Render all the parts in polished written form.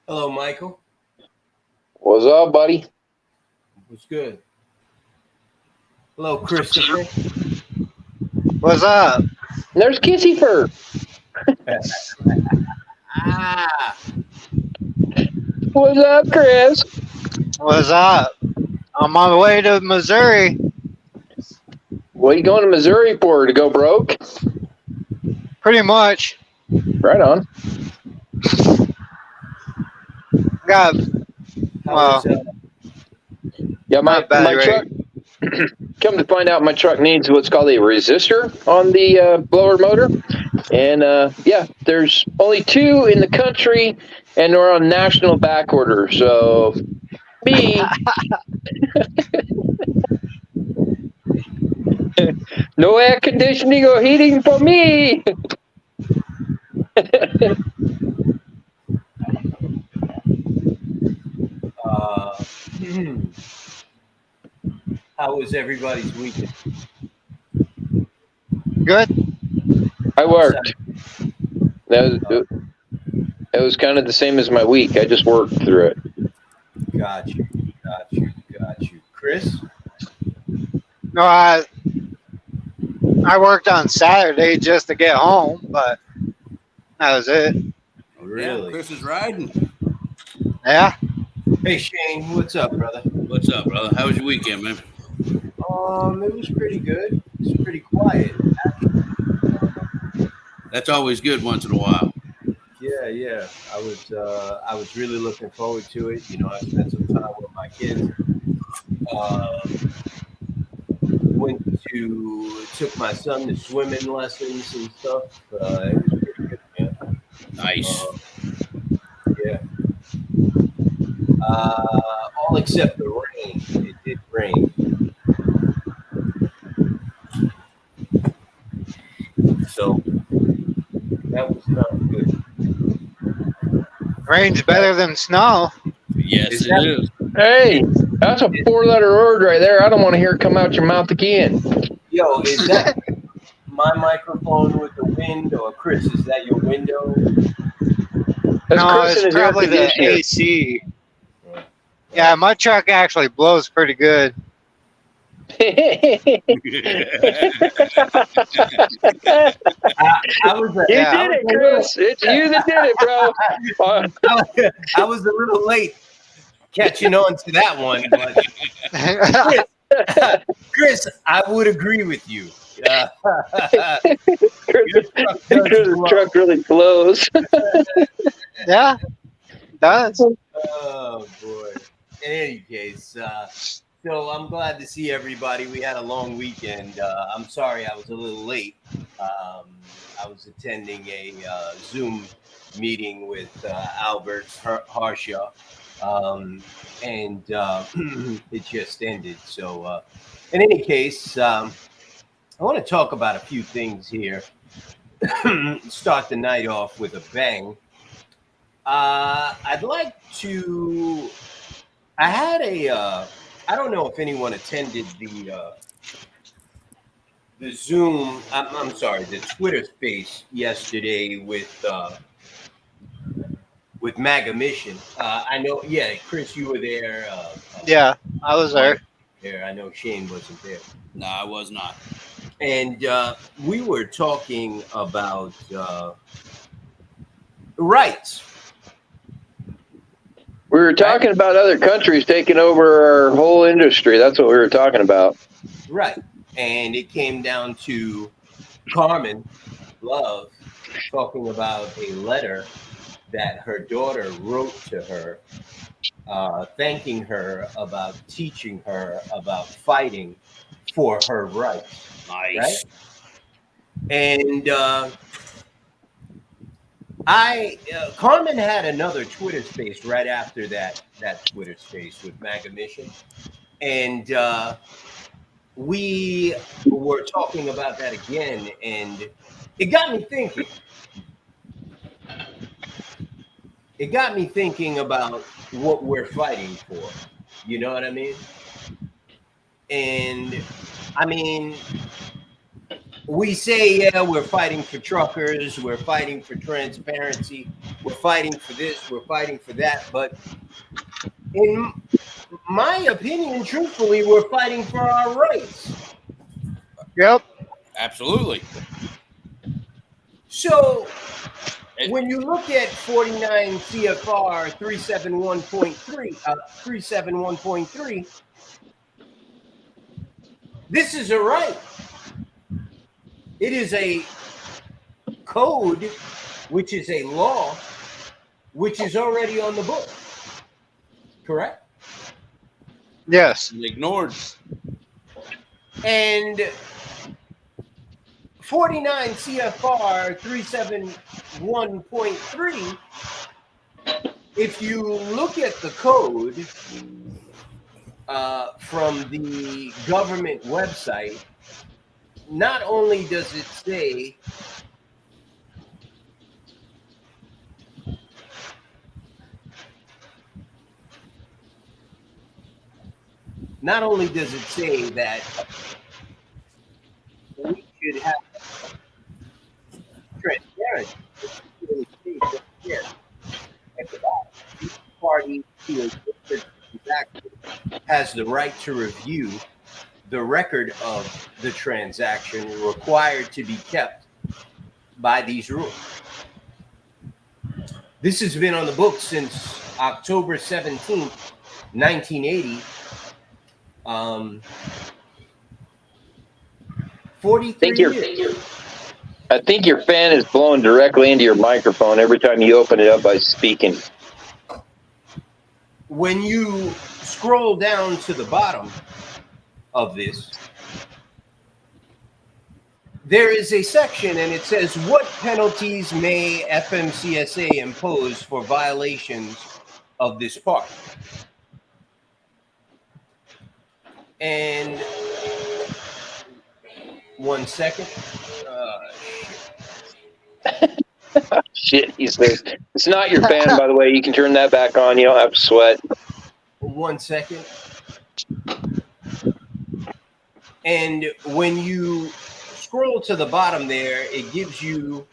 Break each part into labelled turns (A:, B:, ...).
A: Hello, Michael.
B: What's up, buddy?
A: What's good? Hello, Christopher.
C: What's up?
B: There's Kissy Fur.
A: Ah,
B: What's up, Chris?
C: What's up? I'm on the way to Missouri.
B: What are you going to Missouri for? To go broke?
C: Pretty much.
B: Right on.
C: Got
A: how
C: Well,
A: is
B: Yeah, my
C: not bad,
B: truck.
C: right?
B: Come to find out, my truck needs what's called a resistor on the blower motor, and yeah, there's only two in the country, and we're on national back order. So, me, no air conditioning or heating for me.
A: uh, how was everybody's weekend?
C: Good.
B: I worked. That was kind of the same as my week. I just worked through it.
A: Got you. Chris?
C: No, I worked on Saturday just to get home, but that was it.
A: Really?
D: Yeah, Chris is riding.
C: Yeah.
A: Hey, Shane. What's up, brother?
D: What's up, brother? How was your weekend, man?
A: It was pretty good. It was pretty quiet.
D: That's always good once in a while.
A: Yeah. I was really looking forward to it. You know, I spent some time with my kids. Took my son to swimming lessons and stuff. It was pretty good, man.
D: Nice.
A: Yeah. All except the rain. It did rain. So that was not good.
C: Rain's better than snow.
D: Yes,
A: Is
D: it
A: that-
D: is.
B: Hey, that's a four-letter word right there. I don't want to hear it come out your mouth again.
A: Yo, is that my microphone with the wind, or Chris? Is that your window?
B: That's
C: No,
B: Chris and
C: it's
B: his air
C: probably the
B: conditioner.
C: AC. Yeah, my truck actually blows pretty good.
A: I was.
B: You
C: Yeah.
B: did it, Chris. It's you that did it, bro.
A: I was a little late catching on to that one, but Chris, I would agree with you.
B: Chris's truck really blows.
C: Yeah, it does.
A: Oh boy. In any case, so I'm glad to see everybody. We had a long weekend. I'm sorry I was a little late. I was attending a Zoom meeting with Albert Harshaw, and it just ended. So, in any case, I want to talk about a few things here. Start the night off with a bang. I'd like to. I had a. I don't know if anyone attended the Zoom. I'm sorry, the Twitter space yesterday with MAGA Mission. I know. Yeah, Chris, you were there.
C: Yeah, I was there.
A: There. I know Shane wasn't there.
D: No, I was not.
A: And we were talking about rights.
B: We were talking about other countries taking over our whole industry. That's what we were talking about.
A: Right. And it came down to Carmen Love talking about a letter that her daughter wrote to her, thanking her about teaching her about fighting for her rights.
D: Nice.
A: Right? And Carmen had another Twitter space right after that Twitter space with MAGA Mission, and we were talking about that again, and it got me thinking. It got me thinking about what we're fighting for. You know what I mean? And I mean, we say, yeah, we're fighting for truckers, we're fighting for transparency, we're fighting for this, we're fighting for that. But in my opinion, truthfully, we're fighting for our rights.
C: Yep.
D: Absolutely.
A: So when you look at 49 CFR 371.3, this is a right. It is a code, which is a law, which is already on the book. Correct?
C: Yes.
D: Ignored.
A: And 49 CFR 371.3, if you look at the code from the government website, not only does it say that we should have transparency, it really states right here at the bottom, each party to a district transaction has the right to review the record of the transaction required to be kept by these rules. This has been on the books since October 17th, 1980. 43 years.
B: I think your fan is blowing directly into your microphone every time you open it up by speaking.
A: When you scroll down to the bottom of this, there is a section and it says, what penalties may FMCSA impose for violations of this part? And 1 second.
B: Shit, he says. It's not your fan, by the way. You can turn that back on. You don't have to sweat.
A: 1 second. And when you scroll to the bottom there, it gives you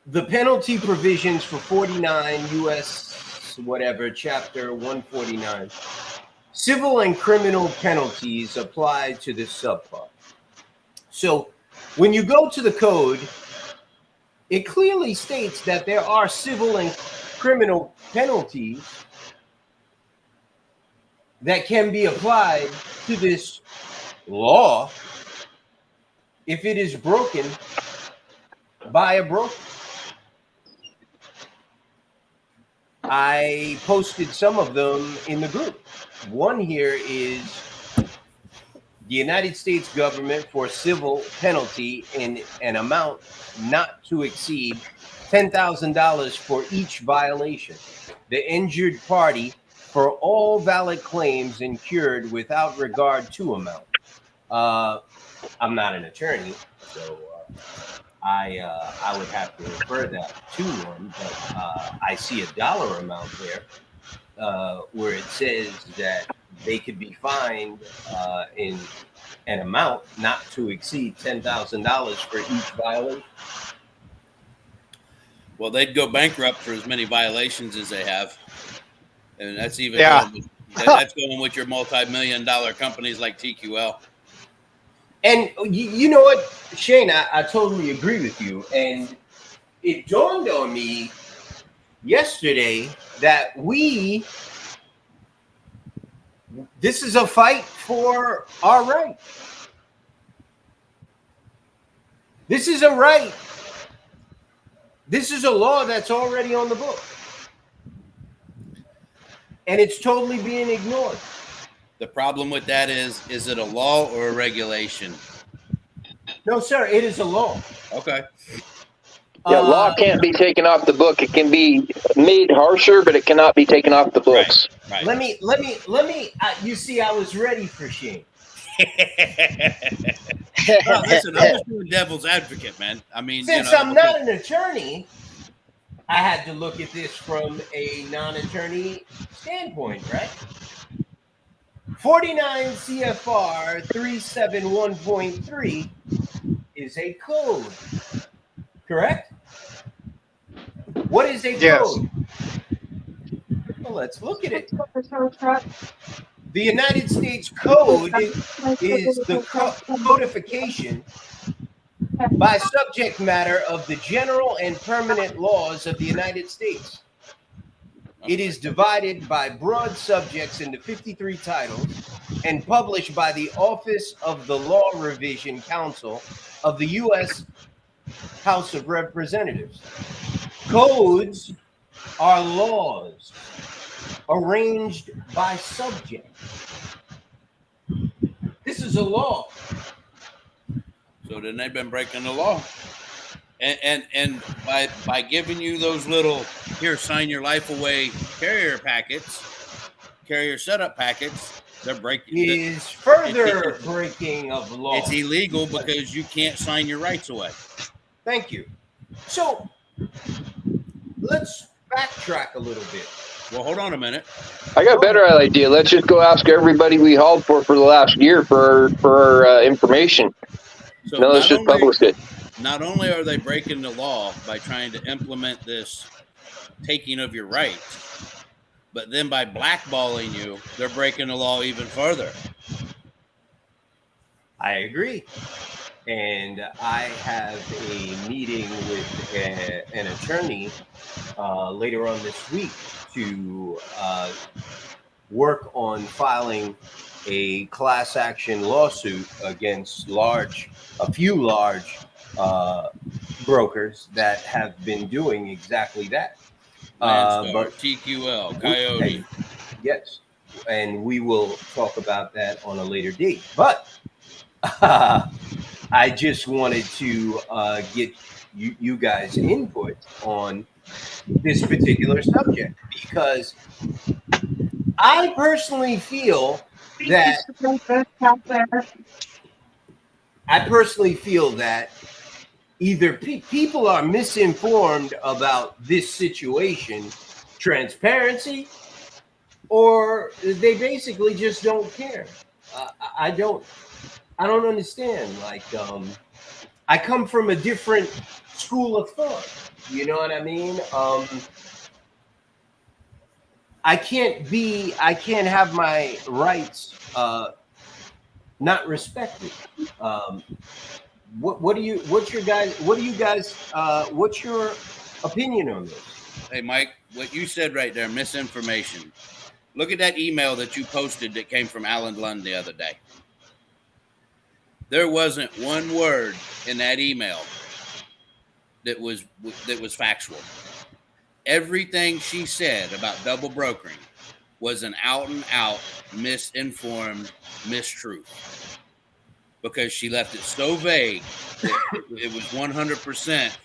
A: the penalty provisions for 49 U.S. whatever, chapter 149. Civil and criminal penalties applied to this subpart. So when you go to the code, it clearly states that there are civil and criminal penalties that can be applied to this law if it is broken by a broker. I posted some of them in the group. One here is the United States government for civil penalty in an amount not to exceed $10,000 for each violation. The injured party for all valid claims incurred without regard to amount. I'm not an attorney, so I would have to refer that to one, but I see a dollar amount there where it says that they could be fined in an amount not to exceed $10,000 for each violation.
D: Well, they'd go bankrupt for as many violations as they have, and that's even that's going with your multi-million-dollar companies like TQL.
A: And you know what, Shane, I totally agree with you. And it dawned on me yesterday that this is a fight for our right. This is a right. This is a law that's already on the book. And it's totally being ignored.
D: The problem with that is it a law or a regulation?
A: No, sir, it is a law.
D: Okay.
B: Yeah, law can't be taken off the book. It can be made harsher, but it cannot be taken off the books.
D: Right.
A: Let me. You see, I was ready for Shane.
D: Well, listen, I'm just doing devil's advocate, man. I mean,
A: Since I'm not an attorney, I had to look at this from a non-attorney standpoint, right? 49 CFR 371.3 is a code. correct? What is a
C: Yes.
A: code? Well, let's look at it. The United States Code is the codification by subject matter of the general and permanent laws of the United States. It is divided by broad subjects into 53 titles and published by the Office of the Law Revision Council of the U.S. House of Representatives. Codes are laws arranged by subject. This is a law.
D: So then they've been breaking the law. And by giving you those little here, sign your life away carrier setup packets, they're breaking
A: Is further breaking of law.
D: It's illegal because you can't sign your rights away.
A: Thank you. So let's backtrack a little bit.
D: Well, hold on a minute.
B: I got a better idea. Let's just go ask everybody we hauled for the last year for information.
D: So
B: No, let's just publish it.
D: Not only are they breaking the law by trying to implement this taking of your rights, but then by blackballing you, they're breaking the law even further.
A: I agree. And I have a meeting with an attorney later on this week to work on filing a class action lawsuit against a few large brokers that have been doing exactly that.
D: But TQL, Coyote.
A: Yes, and we will talk about that on a later date. But I just wanted to get you guys' input on this particular subject because I personally feel that either people are misinformed about this situation, transparency, or they basically just don't care. I don't understand. Like, I come from a different school of thought. You know what I mean? I can't have my rights not respected. What's your opinion on this?
D: Hey, Mike, what you said right there, misinformation. Look at that email that you posted that came from Alan Lund the other day. There wasn't one word in that email that was factual. Everything she said about double brokering was an out and out misinformed mistruth because she left it so vague that it was 100%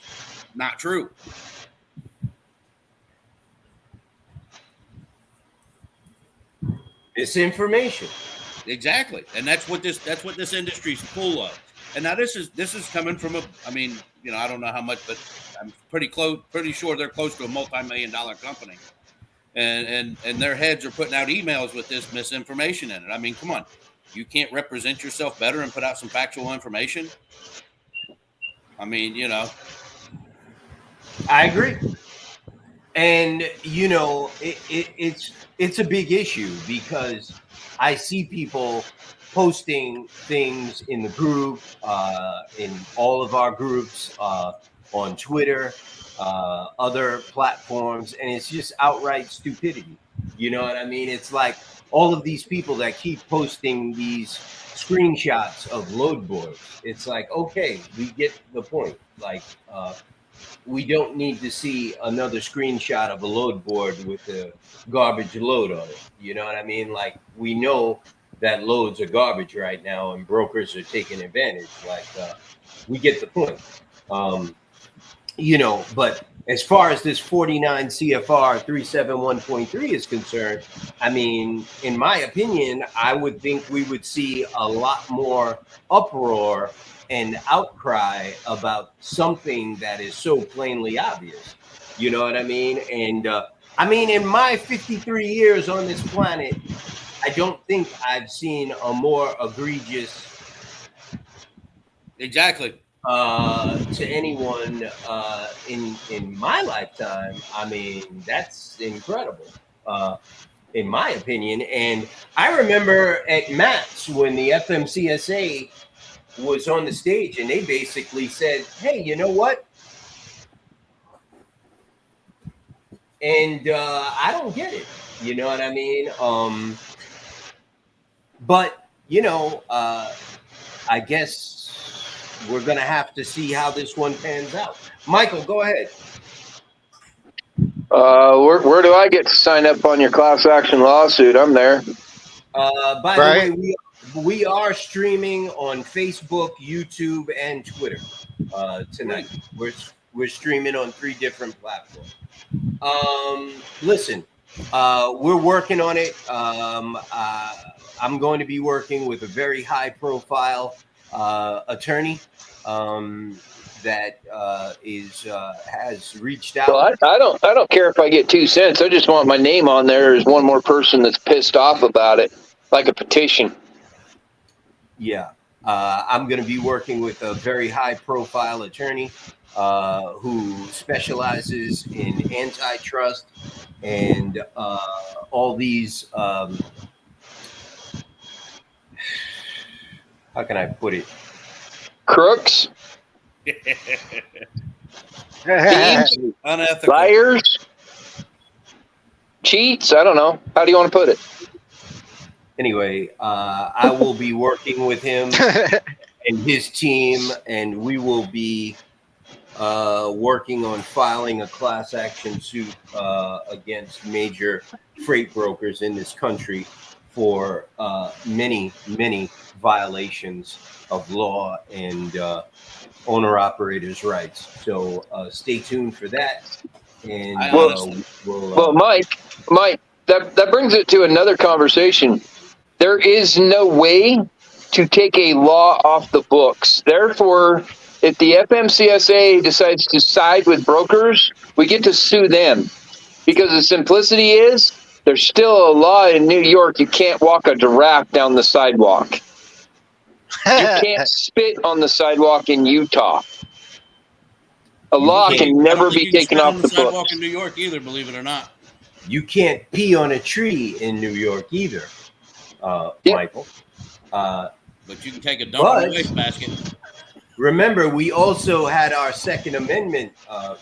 D: not true.
A: Misinformation.
D: Exactly. And that's what this industry is full of. And now this is coming from I don't know how much, but I'm pretty sure they're close to a multi-million-dollar company. And their heads are putting out emails with this misinformation in it. I mean, come on. You can't represent yourself better and put out some factual information? I mean,
A: I agree. And, it's a big issue because I see people posting things in the group, in all of our groups, on Twitter, other platforms, and it's just outright stupidity. You know what I mean? It's like all of these people that keep posting these screenshots of load boards. It's like, okay, we get the point. Like, we don't need to see another screenshot of a load board with a garbage load on it. You know what I mean? Like, we know that loads are garbage right now and brokers are taking advantage. Like, we get the point. But as far as this 49 CFR 371.3 is concerned, I mean, in my opinion, I would think we would see a lot more uproar and outcry about something that is so plainly obvious. You know what I mean? And in my 53 years on this planet, I don't think I've seen a more egregious.
D: Exactly.
A: to anyone in my lifetime. I mean, that's incredible, in my opinion. And I remember at MATS when the FMCSA was on the stage, and they basically said, "Hey, you know what?" And I don't get it. You know what I mean? But I guess we're gonna have to see how this one pans out. Michael, go ahead.
B: Where do I get to sign up on your class action lawsuit? I'm there.
A: By
C: Right.
A: the way, we are streaming on Facebook, YouTube, and Twitter tonight. We're streaming on 3 different platforms. Listen, we're working on it. I'm going to be working with a very high-profile attorney that has reached out.
B: Well, I don't care if I get 2 cents. I just want my name on there as one more person that's pissed off about it, like a petition.
A: Yeah, I'm going to be working with a very high-profile attorney who specializes in antitrust and all these. How can I put it?
B: Crooks, thieves,
D: Unethical.
B: liars, cheats. I don't know. How do you want to put it?
A: Anyway, I will be working with him and his team, and we will be working on filing a class action suit against major freight brokers in this country for many violations of law and owner-operators' rights. So stay tuned for that. And
B: Well, Mike, that brings it to another conversation. There is no way to take a law off the books. Therefore, if the FMCSA decides to side with brokers, we get to sue them. Because the simplicity is, there's still a law in New York. You can't walk a giraffe down the sidewalk. You can't spit on the sidewalk in Utah. A law can never be taken off the
D: sidewalk
B: books.
D: in New York either, believe it or not.
A: you can't pee on a tree in New York either,
B: Yep.
A: Michael.
D: But you can take a dump in the wastebasket.
A: Remember, we also had our Second Amendment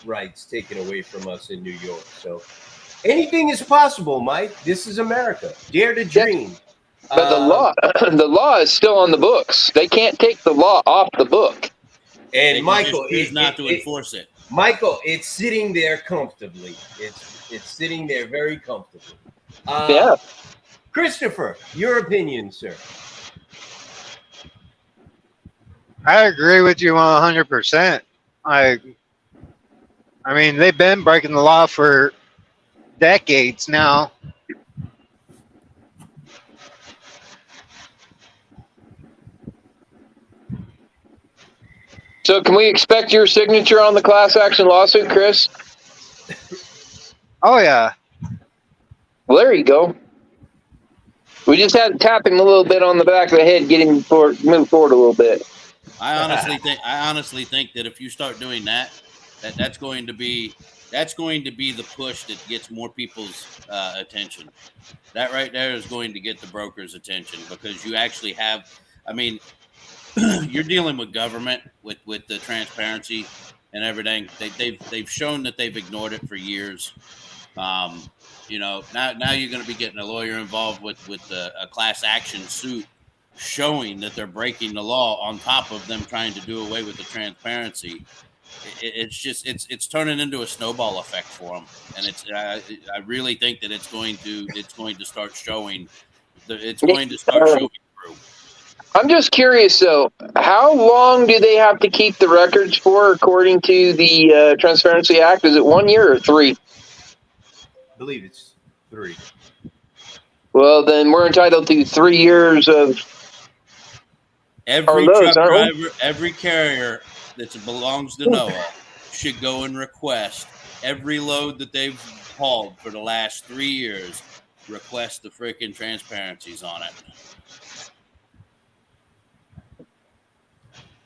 A: rights taken away from us in New York. So anything is possible, Mike. This is America. Dare to dream.
B: But the law is still on the books. They can't take the law off the book.
A: And
D: They
A: Michael,
D: just choose not to enforce it.
A: Michael, it's sitting there comfortably. It's sitting there very comfortably.
B: Yeah.
A: Christopher, your opinion, sir.
C: I agree with you 100%. I mean, they've been breaking the law for decades now.
B: So can we expect your signature on the class action lawsuit, Chris?
C: Oh yeah.
B: Well, there you go. We just had to tap him a little bit on the back of the head, get him move forward a little bit.
D: I honestly think that if you start doing that, that's going to be the push that gets more people's attention. That right there is going to get the brokers' attention because you actually have. I mean, you're dealing with government with the transparency and everything. They've shown that they've ignored it for years. Now you're going to be getting a lawyer involved with a class action suit showing that they're breaking the law on top of them trying to do away with the transparency. It's turning into a snowball effect for them, and I really think that it's going to start showing. It's going to start showing through.
B: I'm just curious, though, how long do they have to keep the records for, according to the Transparency Act? Is it 1 year or 3?
A: I believe it's 3.
B: Well, then we're entitled to 3 years of.
D: Every truck driver, every carrier that belongs to NOAA should go and request every load that they've hauled for the last 3 years. Request the freaking transparencies on it.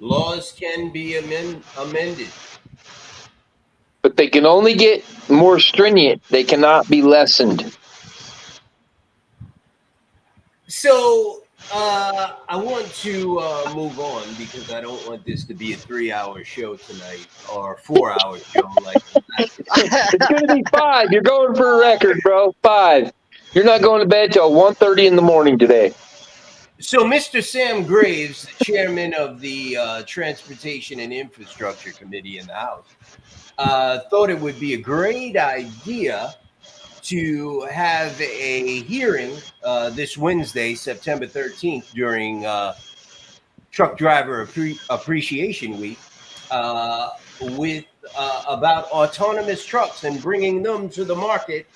A: Laws can be amended.
B: But they can only get more stringent. They cannot be lessened.
A: So I want to move on because I don't want this to be a 3-hour show tonight or 4-hour show. Like
B: It's going to be 5. You're going for a record, bro. 5. You're not going to bed till 1:30 in the morning today.
A: so, Mr. Sam Graves, the chairman of the Transportation and Infrastructure Committee in the House, thought it would be a great idea to have a hearing this Wednesday, September 13th, during Truck Driver Appreciation Week, with about autonomous trucks and bringing them to the market,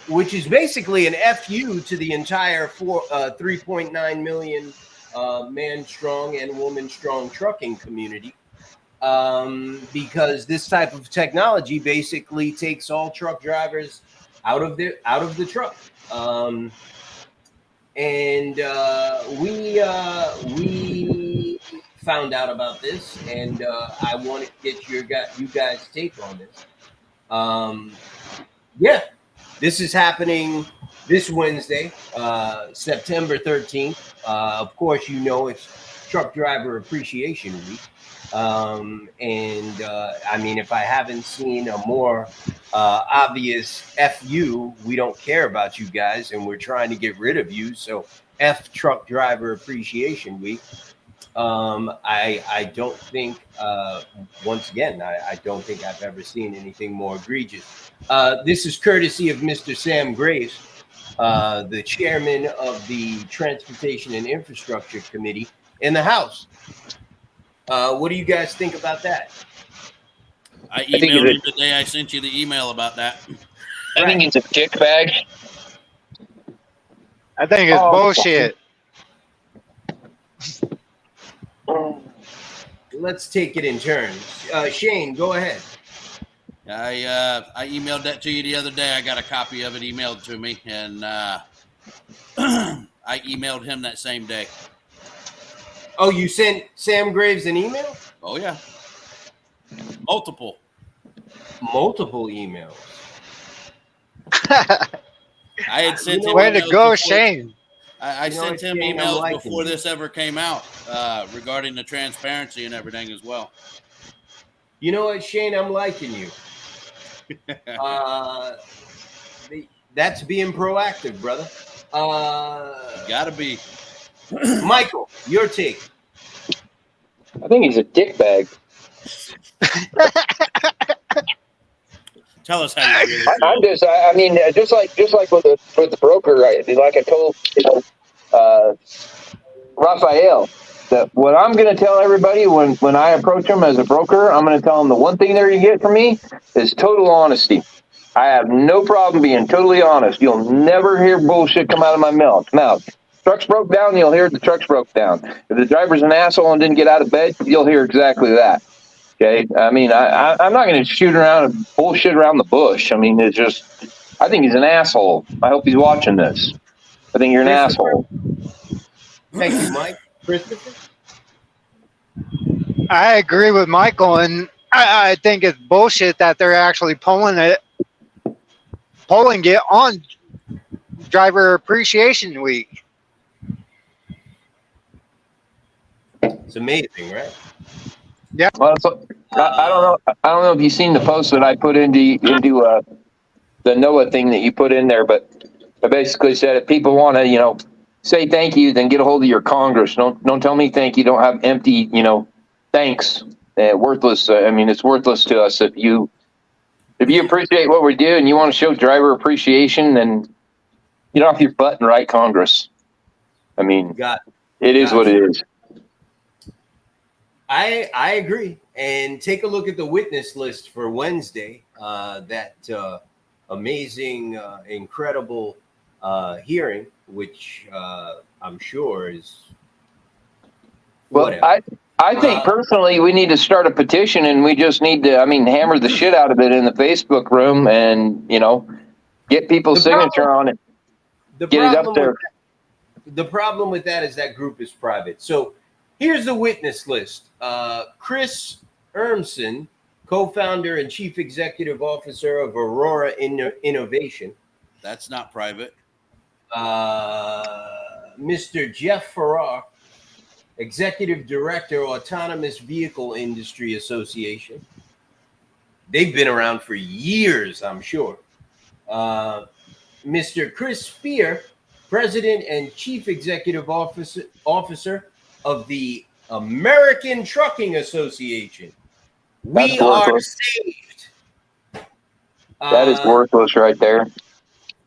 A: which is basically an FU to the entire 3.9 million man strong and woman strong trucking community. Because this type of technology basically takes all truck drivers out of the truck, and we found out about this, and I want to get you guys' take on this. Yeah, this is happening this Wednesday, September 13th. Of course, you know it's Truck Driver Appreciation Week. I mean, if I haven't seen a more obvious FU, we don't care about you guys and we're trying to get rid of you. So F Truck Driver Appreciation Week. I don't think, once again, I don't think I've ever seen anything more egregious. This is courtesy of Mr. Sam Graves, the chairman of the Transportation and Infrastructure Committee in the House. What do you guys think about that?
D: I emailed him today. I sent you the email about that.
B: I think it's a dick bag.
C: I think it's bullshit.
A: Let's take it in turns. Shane, go ahead.
D: I emailed that to you the other day. I got a copy of it emailed to me, and I emailed him that same day.
A: Oh, you sent Sam Graves an email?
D: Oh yeah, multiple
A: emails.
D: I had sent him.
C: Way to go, Shane.
D: I sent him emails before this ever came out regarding the transparency and everything as well.
A: You know what, Shane? I'm liking you. That's being proactive, brother.
D: Gotta be.
A: Michael, your take.
B: I think he's a dick bag.
D: Tell us how you really feel.
B: I'm just, I mean, just like with the broker, like I told Raphael, that what I'm going to tell everybody when I approach them as a broker, I'm going to tell them the one thing they're going to get from me is total honesty. I have no problem being totally honest. You'll never hear bullshit come out of my mouth. Truck's broke down, you'll hear the truck's broke down. If the driver's an asshole and didn't get out of bed, you'll hear exactly that. Okay? I mean, I'm not going to shoot around and bullshit around the bush. I mean, it's just, I think he's an asshole. I hope he's watching this. I think you're an asshole.
A: Thank you, Mike. Christopher?
C: I agree with Michael, and I think it's bullshit that they're actually polling it on Driver Appreciation Week.
A: It's amazing, right?
C: Yeah.
B: Well, I don't know if you've seen the post that I put into the NOAA thing that you put in there, but I basically said if people want to, say thank you, then get a hold of your Congress. Don't tell me thank you. Don't have empty, thanks. Worthless. I mean, it's worthless to us. If you appreciate what we do and you want to show driver appreciation, then get off your butt and write Congress. I mean, it is what it is.
A: I agree. And take a look at the witness list for Wednesday. That amazing, incredible hearing, which I'm sure is
B: whatever. Well, I think personally we need to start a petition, and we just need to, hammer the shit out of it in the Facebook room and, get people's signature on it. Get it up there.
A: The problem with that is that group is private. So Here's the witness list. Chris Urmson, co-founder and chief executive officer of Aurora Innovation.
D: That's not private.
A: Mr. Jeff Farrar, executive director, Autonomous Vehicle Industry Association. They've been around for years, I'm sure. Mr. Chris Spear, president and chief executive officer of the American Trucking Association. We are saved.
B: That is worthless right there.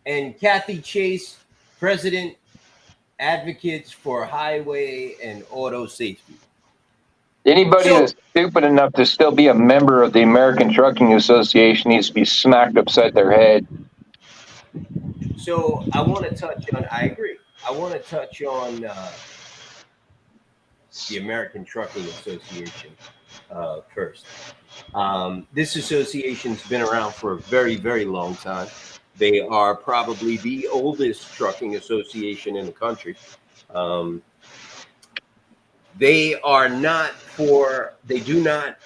A: And Kathy Chase, president, advocates for highway and auto safety.
B: Anybody that's stupid enough to still be a member of the American Trucking Association needs to be smacked upside their head.
A: So I want to touch on, I agree. I want to touch on the American Trucking Association first. This association's been around for a very, very long time. They are probably the oldest trucking association in the country. They do not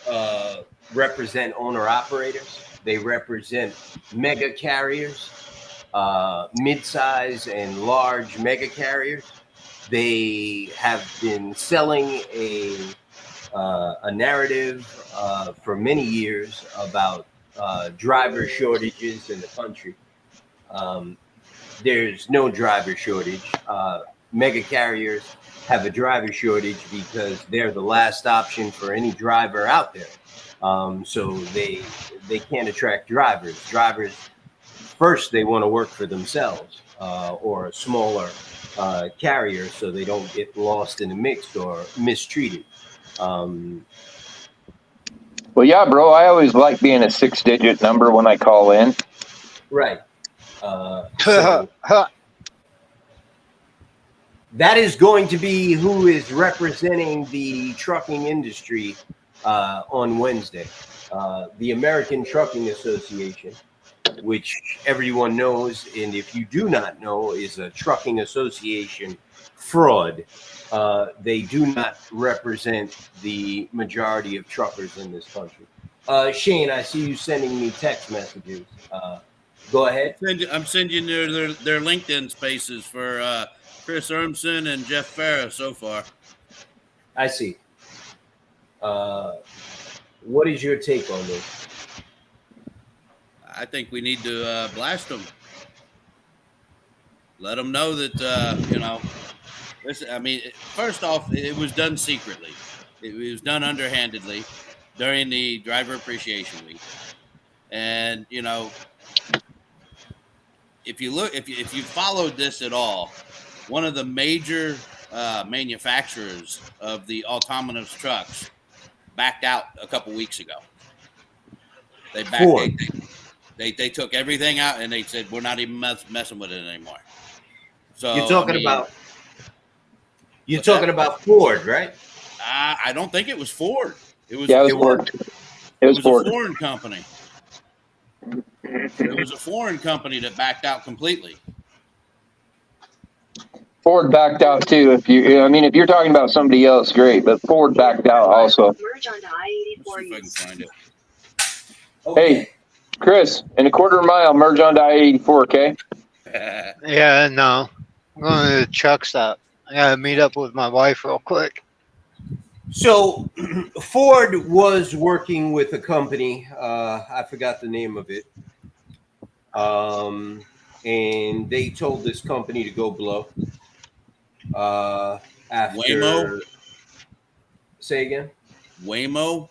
A: represent owner operators. They represent mega carriers, mid-size and large mega carriers. They have been selling a narrative for many years about driver shortages in the country. There's no driver shortage. Mega carriers have a driver shortage because they're the last option for any driver out there. So they can't attract drivers. Drivers, first, they want to work for themselves or a smaller carrier so they don't get lost in the mix or mistreated.
B: Well, yeah, bro, I always like being a 6-digit number when I call in.
A: Right. So that is going to be who is representing the trucking industry on Wednesday. The American Trucking Association, which everyone knows, and if you do not know, is a trucking association fraud. They do not represent the majority of truckers in this country. Shane, I see you sending me text messages. Go ahead.
D: I'm sending you their LinkedIn spaces for Chris Urmson and Jeff Farrar so far.
A: I see. What is your take on this?
D: I think we need to blast them. Let them know that, listen, I mean, first off, it was done secretly. It was done underhandedly during the Driver Appreciation Week. And, if you followed this at all, one of the major manufacturers of the autonomous trucks backed out a couple weeks ago. They took everything out and they said, we're not even messing with it anymore. So
A: you're talking about Ford, right?
D: I don't think it was Ford. It was
B: Ford.
D: It was Ford. A foreign company. It was a foreign company that backed out completely.
B: Ford backed out too. If you're talking about somebody else, great. But Ford backed out also.
E: Merge onto I-84
D: Let's see if I can find it.
A: Okay.
B: Hey, Chris, in a quarter mile, merge onto I-84, okay?
C: Yeah, no. I'm going to the truck stop. I got to meet up with my wife real quick.
A: So Ford was working with a company, I forgot the name of it, and they told this company to go blow. After
D: Waymo?
A: Say again?
D: Waymo?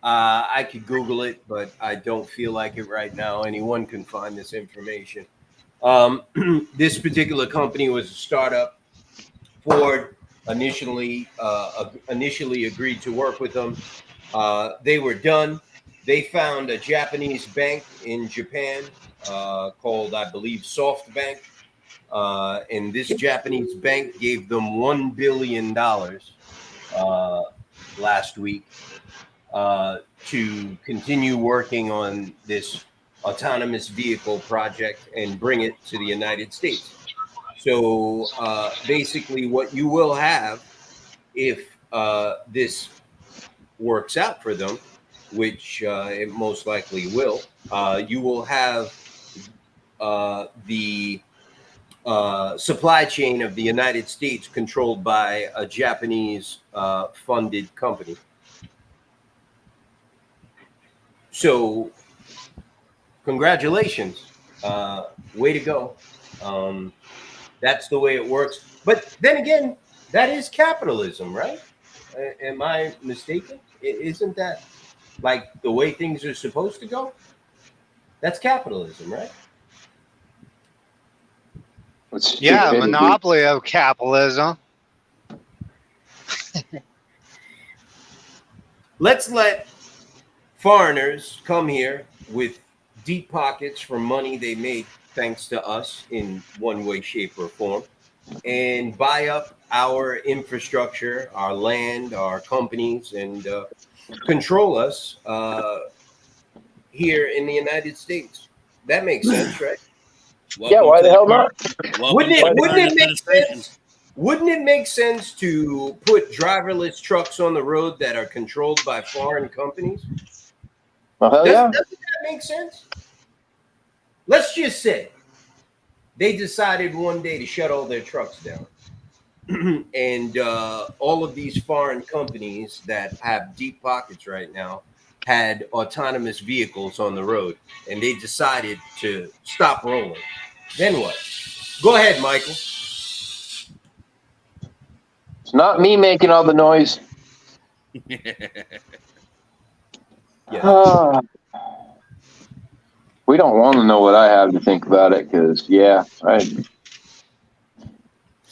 A: I could Google it, but I don't feel like it right now. Anyone can find this information. This particular company was a startup. Ford initially agreed to work with them. They were done. They found a Japanese bank in Japan called, I believe, SoftBank. And this Japanese bank gave them $1 billion last week to continue working on this autonomous vehicle project and bring it to the United States. So basically what you will have if this works out for them, which it most likely will, you will have the supply chain of the United States controlled by a Japanese funded company. So, congratulations. Way to go. That's the way it works. But then again, that is capitalism, right? Am I mistaken? Isn't that like the way things are supposed to go? That's capitalism, right?
C: Yeah, monopoly of capitalism.
A: Let's let foreigners come here with deep pockets for money they made thanks to us in one way, shape, or form, and buy up our infrastructure, our land, our companies, and control us here in the United States. That makes sense, right?
B: Yeah, why the hell not?
A: Wouldn't it make sense? Wouldn't it make sense to put driverless trucks on the road that are controlled by foreign companies?
B: Well, hell yeah.
A: Doesn't that make sense? Let's just say they decided one day to shut all their trucks down. And all of these foreign companies that have deep pockets right now had autonomous vehicles on the road, and they decided to stop rolling. Then what? Go ahead, Michael.
B: It's not me making all the noise.
A: Yeah.
B: We don't want to know what I have to think about it because,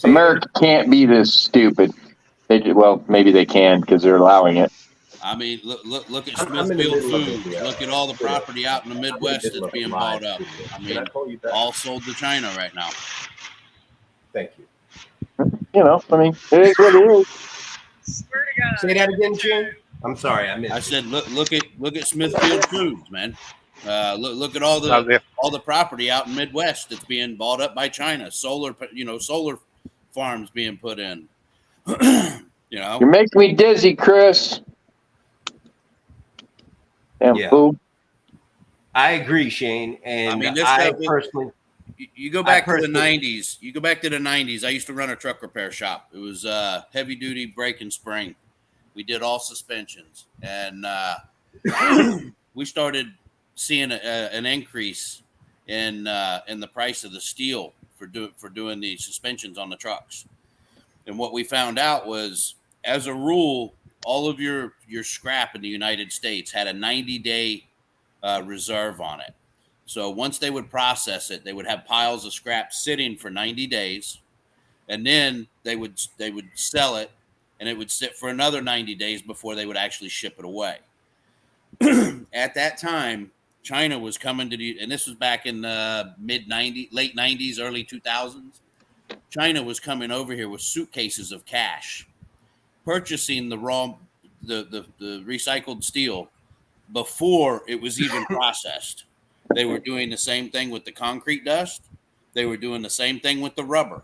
B: America can't be this stupid. Well, maybe they can because they're allowing it.
D: I mean, look at Smithfield Foods. Look at all the property out in the Midwest that's being bought up. I mean, all sold to China right now.
A: Thank you.
B: It is what it is.
E: Swear to God.
A: Say that again, Jim. I'm sorry, I missed.
D: I said, look at Smithfield Foods, man. Look at all the property out in Midwest that's being bought up by China. Solar farms being put in.
B: You're making me dizzy, Chris. Damn fool.
A: I agree, Shane. And
D: I mean,
A: personally,
D: you go back to the 90s. You go back to the 90s. I used to run a truck repair shop. It was heavy duty brake and spring. We did all suspensions, and we started seeing an increase in the price of the steel for doing the suspensions on the trucks. And what we found out was, as a rule, all of your scrap in the United States had a 90-day reserve on it. So once they would process it, they would have piles of scrap sitting for 90 days, and then they would sell it, and it would sit for another 90 days before they would actually ship it away. At that time, China was coming to and this was back in the late 90s, early 2000s. China was coming over here with suitcases of cash, purchasing the recycled steel before it was even processed. They were doing the same thing with the concrete dust. They were doing the same thing with the rubber.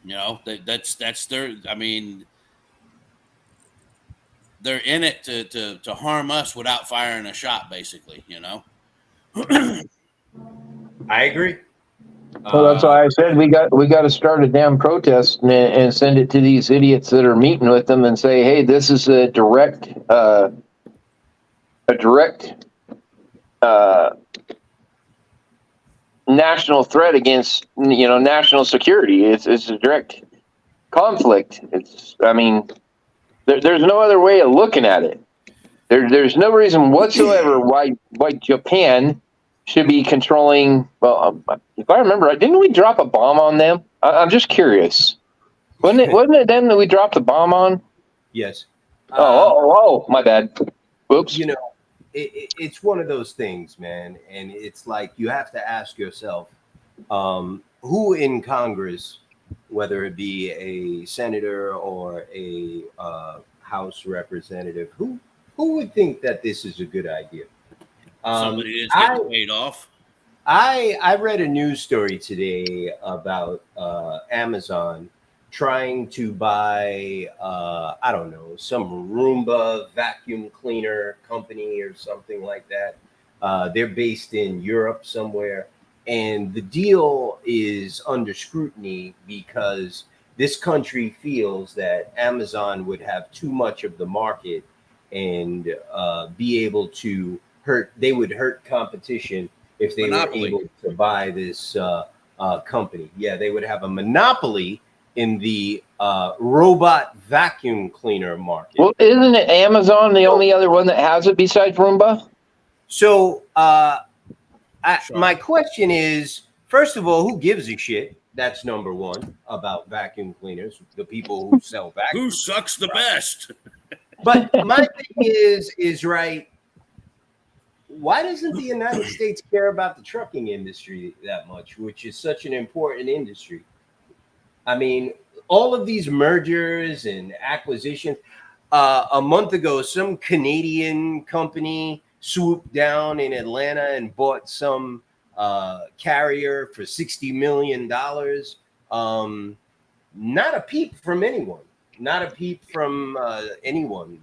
D: That's their. I mean, they're in it to harm us without firing a shot, basically.
A: I agree.
B: Well, that's why I said we got to start a damn protest and send it to these idiots that are meeting with them and say, hey, this is a direct national threat against national security. It's a direct conflict. There's no other way of looking at it. There's no reason whatsoever why Japan should be controlling. Well, if I remember right, didn't we drop a bomb on them? I'm just curious. Wasn't it them that we dropped the bomb on?
A: Yes.
B: Oh, my bad. Whoops.
A: It's one of those things, man, and it's like you have to ask yourself, who in Congress, whether it be a senator or a House representative, who would think that this is a good idea?
D: Somebody is getting paid off.
A: I read a news story today about Amazon trying to buy, I don't know, some Roomba vacuum cleaner company or something like that. They're based in Europe somewhere. And the deal is under scrutiny because this country feels that Amazon would have too much of the market and be able to they would hurt competition if they
D: Monopoly.
A: were able to buy this company. Yeah, they would have a monopoly in the robot vacuum cleaner market.
B: Well, isn't it Amazon the only other one that has it besides Roomba?
A: So
D: Sure.
A: my question is, first of all, who gives a shit? That's number one about vacuum cleaners, the people who sell vacuum.
D: Who sucks the best?
A: But my thing is right. Why doesn't the United States care about the trucking industry that much, which is such an important industry? I mean, all of these mergers and acquisitions. A month ago, some Canadian company swooped down in Atlanta and bought some carrier for $60 million. Not a peep from anyone. Not a peep from anyone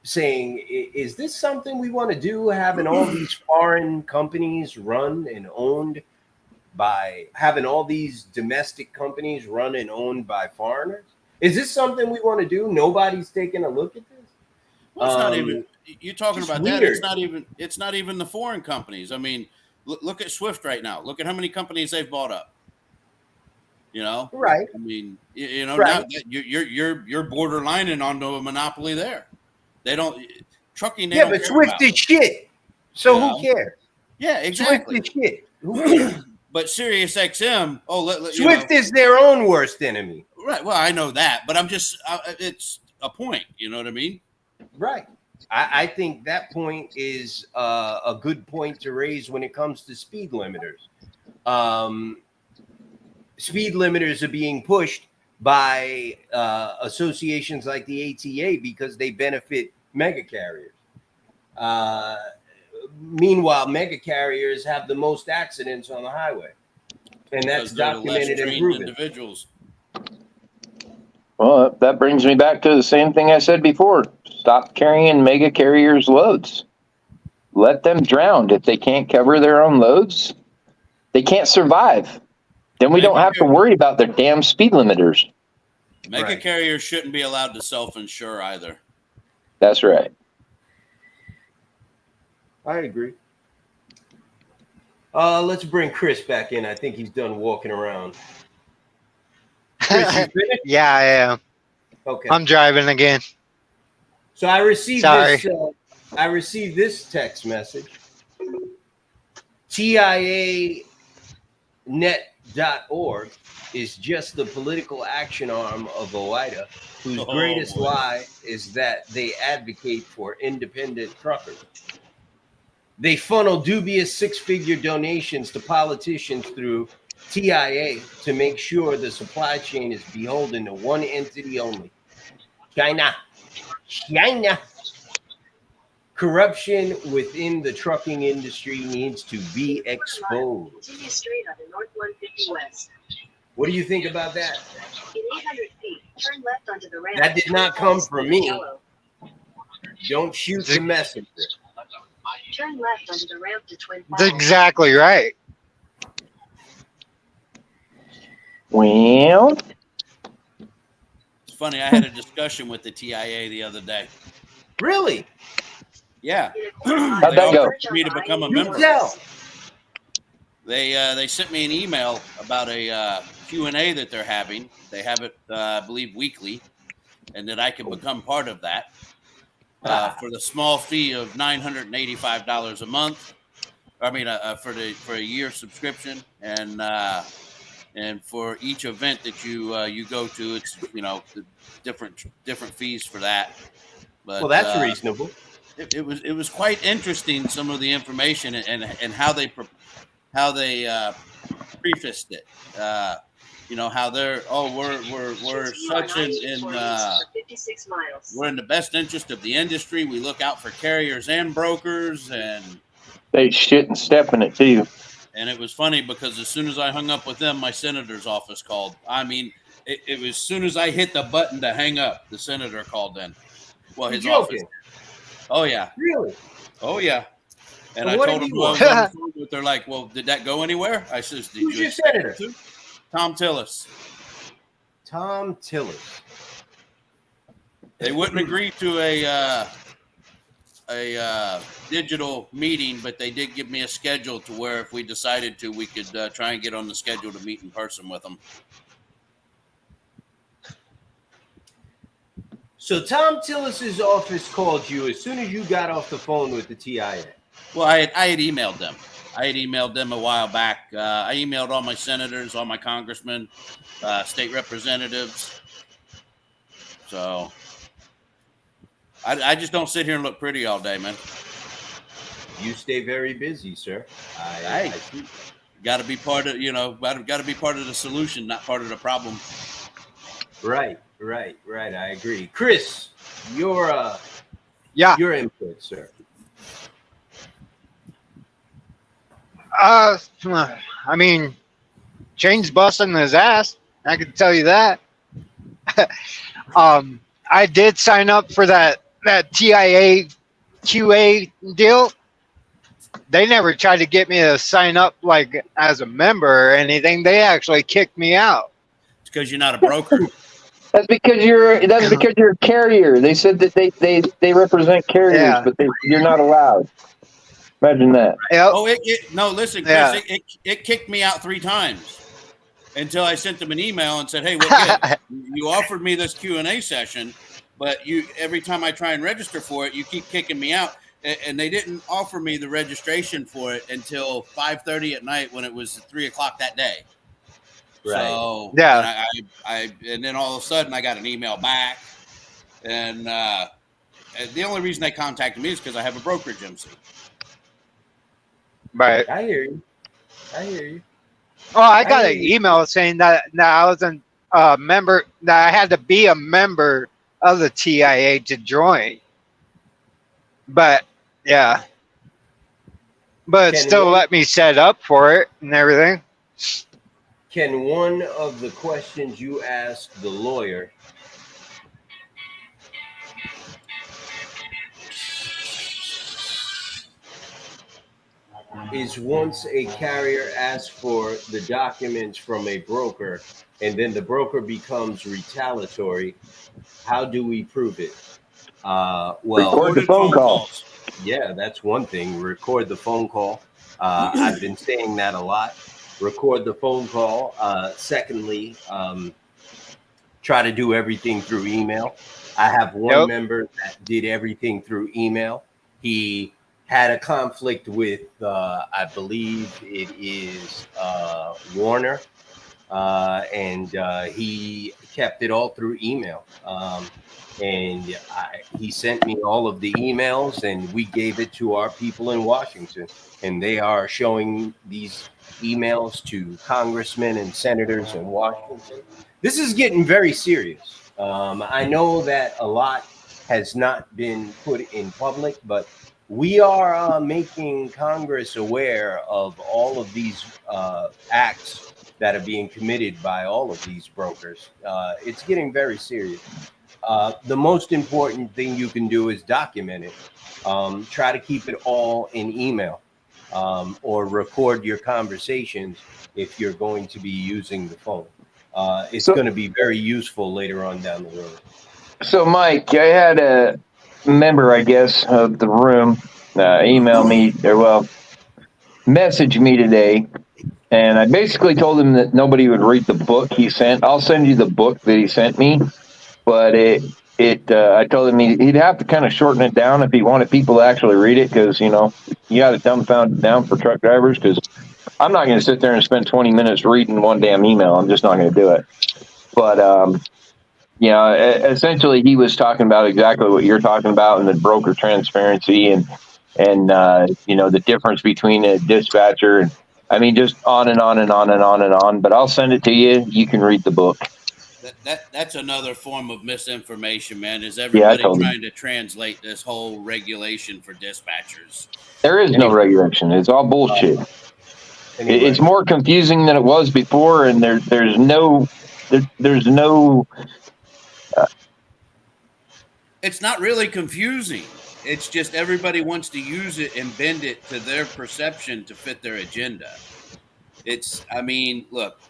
A: saying, is this something we want to do, having all these foreign companies run and owned by, having all these domestic companies run and owned by foreigners? Is this something we want to do? Nobody's taking a look at this.
D: Well, it's not even. You're talking
A: just
D: about that.
A: weird.
D: It's not even the foreign companies. I mean, look at Swift right now. Look at how many companies they've bought up. You know,
A: Right.
D: I mean, you know,
A: Right.
D: now you're borderlining onto a monopoly there. They don't trucking. They
A: Yeah,
D: don't
A: but
D: care
A: Swift
D: about.
A: is shit. So
D: Yeah.
A: who cares?
D: Yeah, exactly.
A: Swift is shit. Who cares?
D: But Sirius XM. Oh, you
A: Swift
D: know,
A: is their own worst enemy.
D: right. Well, I know that, but I'm just. It's a point. You know what I mean?
A: Right. I think that point is a good point to raise when it comes to speed limiters. Speed limiters are being pushed by associations like the ATA because they benefit mega carriers. Meanwhile, mega carriers have the most accidents on the highway, and that's
D: Because they're the less
A: documented and
D: trained
A: proven.
D: individuals.
B: Well, that brings me back to the same thing I said before. Stop carrying mega carriers' loads. Let them drown. If they can't cover their own loads, they can't survive. Then we don't have to worry about their damn speed limiters.
D: Mega
A: Right.
D: carriers shouldn't be allowed to self-insure either.
B: That's right.
A: I agree. Let's bring Chris back in. I think he's done walking around. Chris, you finished?
C: Yeah, I am.
A: Okay.
C: I'm driving again.
A: So I received
C: Sorry.
A: this. I received this text message. TIAnet.org is just the political action arm of OIDA, whose
D: Oh,
A: greatest
D: boy.
A: lie is that they advocate for independent truckers. They funnel dubious six-figure donations to politicians through TIA to make sure the supply chain is beholden to one entity only: China. China. Corruption within the trucking industry needs to be exposed.
E: Continue straight on the North 150 West.
A: What do you think about that?
E: In 800 feet, turn left onto the ramp.
A: That did not come from me.
E: Yellow.
A: Don't shoot the messenger.
E: Turn left onto the ramp to Twin
C: That's
E: Falls.
C: exactly right.
B: Well,
D: It's funny. I had a discussion with the TIA the other day.
A: Really?
D: Yeah,
E: In a quarter mile,
B: How'd that go?
E: merge
D: For me to
E: on
D: become a
E: I-80
A: You
D: member.
A: tell.
D: they sent me an email about a Q&A that they're having. They have it, I believe, weekly, and that I can become part of that for the small fee of $985 a month. I mean, for a year subscription, and for each event that you go to, it's the different fees for that. But
A: Well, that's reasonable.
D: it was quite interesting, some of the information and how they prefaced it. How they're we're such in
E: 56 miles.
D: we're in the best interest of the industry. We look out for carriers and brokers, and
B: they shit and step in it too.
D: it was funny because as soon as I hung up with them, my senator's office called. I mean, It was as soon as I hit the button to hang up, the senator called in. Well, his
A: You're
D: office.
A: joking.
D: Oh yeah.
A: Really?
D: Oh yeah. And
A: So
D: I
A: what
D: told
A: did
D: them
A: he
D: who I was
A: want?
D: on the phone with. They're like, "Well, did that go anywhere?" I says, "Did
A: Who's
D: you
A: your
D: expect
A: senator?
D: it to?" Tom Tillis.
A: Tom Tillis.
D: They wouldn't agree to a digital meeting, but they did give me a schedule to where if we decided to, we could try and get on the schedule to meet in person with them.
A: So Tom Tillis's office called you as soon as you got off the phone with the TIA.
D: Well, I had emailed them. I had emailed them a while back. I emailed all my senators, all my congressmen, state representatives. So I just don't sit here and look pretty all day, man.
A: You stay very busy, sir.
D: Hey, got to be part of, got to be part of the solution, not part of the problem.
A: Right. I agree. Chris, your input, sir.
C: I mean, Shane's busting his ass. I can tell you that. I did sign up for that TIA QA deal. They never tried to get me to sign up like as a member or anything. They actually kicked me out.
D: It's because you're not a broker.
B: That's because you're a carrier. They said that they represent carriers,
C: Yeah.
B: but you're not allowed. Imagine that.
C: Yep.
D: Oh, no, listen, Chris,
C: Yeah.
D: it kicked me out 3 times until I sent them an email and said, "Hey, well, good. You offered me this Q&A session, but every time I try and register for it, you keep kicking me out." And they didn't offer me the registration for it until 5:30 at night when it was 3 o'clock that day.
A: Right.
D: So
C: Yeah.
D: and then all of a sudden I got an email back, and the only reason they contacted me is because I have a brokerage MC.
C: Right.
A: I hear you.
C: Oh, I got an
A: hear you.
C: email saying that I wasn't a member, that I had to be a member of the TIA to join. But yeah, but it
A: Can
C: still
A: we-
C: let me set up for it and everything.
A: Can one of the questions you ask the lawyer is once a carrier asks for the documents from a broker and then the broker becomes retaliatory, how do we prove it? Well,
B: Record the phone call.
A: yeah, that's one thing. Record the phone call. I've been saying that a lot. Record the phone call. Secondly, try to do everything through email. I have one member that did everything through email. He had a conflict with, I believe it is Warner, and he kept it all through email. And he sent me all of the emails, and we gave it to our people in Washington, and they are showing these emails to congressmen and senators in Washington. This is getting very serious. I know that a lot has not been put in public, but we are making Congress aware of all of these acts that are being committed by all of these brokers. It's getting very serious. The most important thing you can do is document it. Try to keep it all in email, or record your conversations if you're going to be using the phone. It's going to be very useful later on down the road.
B: So, Mike, I had a member, I guess, of the room email me, message me today, and I basically told him that nobody would read the book he sent. I'll send you the book that he sent me, but I told him he'd have to kind of shorten it down if he wanted people to actually read it, because, you got to dumbfound it down for truck drivers, because I'm not going to sit there and spend 20 minutes reading one damn email. I'm just not going to do it. But, essentially he was talking about exactly what you're talking about, and the broker transparency and the difference between a dispatcher and, I mean, just on and on and on and on and on. But I'll send it to you. You can read the book.
D: That's another form of misinformation, man. Is everybody trying to translate this whole regulation for dispatchers?
B: There is no regulation. It's all bullshit.
A: Anyway.
B: It's more confusing than it was before, and there's no there's no.
D: It's not really confusing. It's just everybody wants to use it and bend it to their perception to fit their agenda. I mean, look,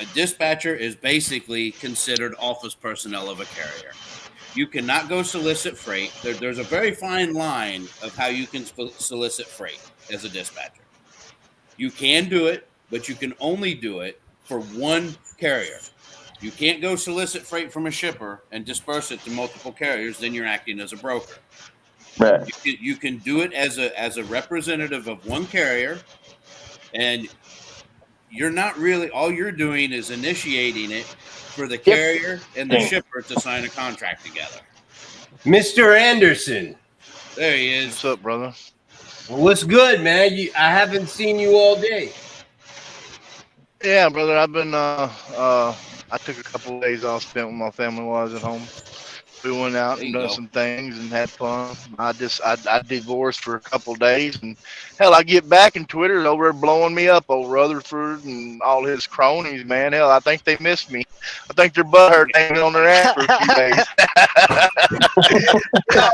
D: a dispatcher is basically considered office personnel of a carrier. You cannot go solicit freight. There's a very fine line of how you can solicit freight as a dispatcher. You can do it, but you can only do it for one carrier. You can't go solicit freight from a shipper and disperse it to multiple carriers. Then you're acting as a broker.
B: Right.
D: You can do it as a representative of one carrier, and you're not really, all you're doing is initiating it for the carrier and the shipper to sign a contract together.
A: Mr. Anderson.
D: There he is.
F: What's up, brother?
A: What's good, man? I haven't seen you all day.
F: Yeah, brother. I've been I took a couple of days off spent with my family while I was at home. We went out and done some things and had fun. I divorced for a couple of days, and hell, I get back and Twitter's over there blowing me up over Rutherford and all his cronies, man. Hell, I think they missed me. I think their butthurt hanging on their ass for a few days.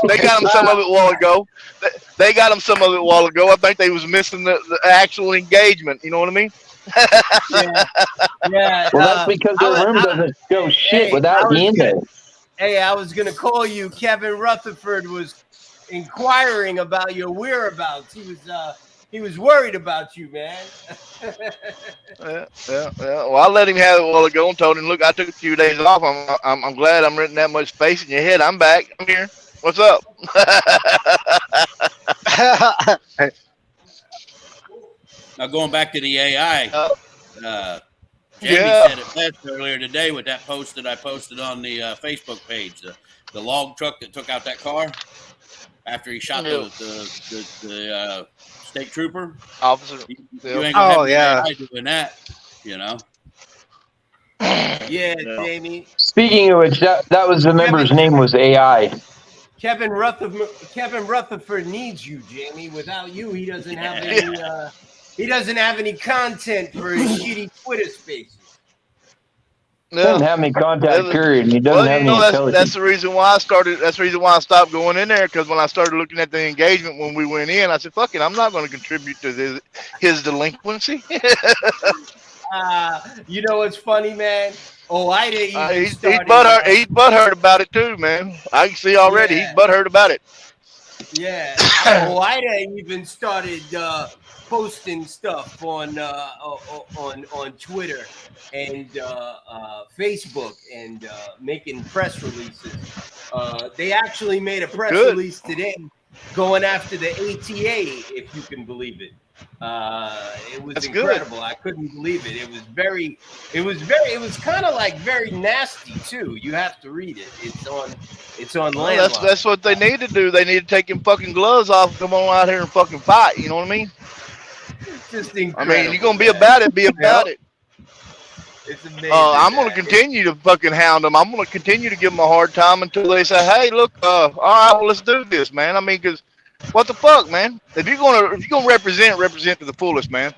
F: They got them some of it a while ago. They got them some of it a while ago. I think they was missing the actual engagement. You know what I mean?
A: Yeah.
B: Well, that's because the room doesn't show shit without you in there.
A: Hey, I was going to call you. Kevin Rutherford was inquiring about your whereabouts. He was worried about you, man.
F: Yeah. Well, I let him have it a while ago and told him, look, I took a few days off. I'm glad I'm renting that much space in your head. I'm back. I'm here. What's up?
D: Now going back to the AI, Jamie said it best earlier today with that post that I posted on the Facebook page. The log truck that took out that car after he shot the state trooper.
F: Officer.
D: You ain't gonna have
C: yeah.
D: AI doing that, you know.
A: Yeah, Jamie.
B: Speaking of which, that was the member's name was AI.
A: Kevin Rutherford needs you, Jamie. Without you, he doesn't have any. He doesn't have any content for his shitty Twitter spaces.
B: He doesn't have any contact, period. And he doesn't have any intelligence.
F: That's the reason why I started. That's the reason why I stopped going in there. Because when I started looking at the engagement when we went in, I said, "Fuck it, I'm not going to contribute to his delinquency."
A: You know what's funny, man?
F: He's butthurt about it too, man. I can see already.
A: Yeah.
F: He's butthurt about it.
A: Yeah, OOIDA even started posting stuff on Twitter and Facebook and making press releases. They actually made a press release today going after the ATA, if you can believe it. It was incredible. Good. I couldn't believe it. It was kind of like very nasty too. You have to read it. It's on Landmark.
F: That's what they need to do. They need to take them fucking gloves off and come on out here and fucking fight. You know what I mean?
A: Just incredible.
F: I mean, you're gonna be about it. Be about it.
A: It's amazing.
F: I'm gonna continue to fucking hound them. I'm gonna continue to give them a hard time until they say, "Hey, look, all right, well, let's do this, man." I mean, because what the fuck, man? If you're gonna represent to the fullest, man.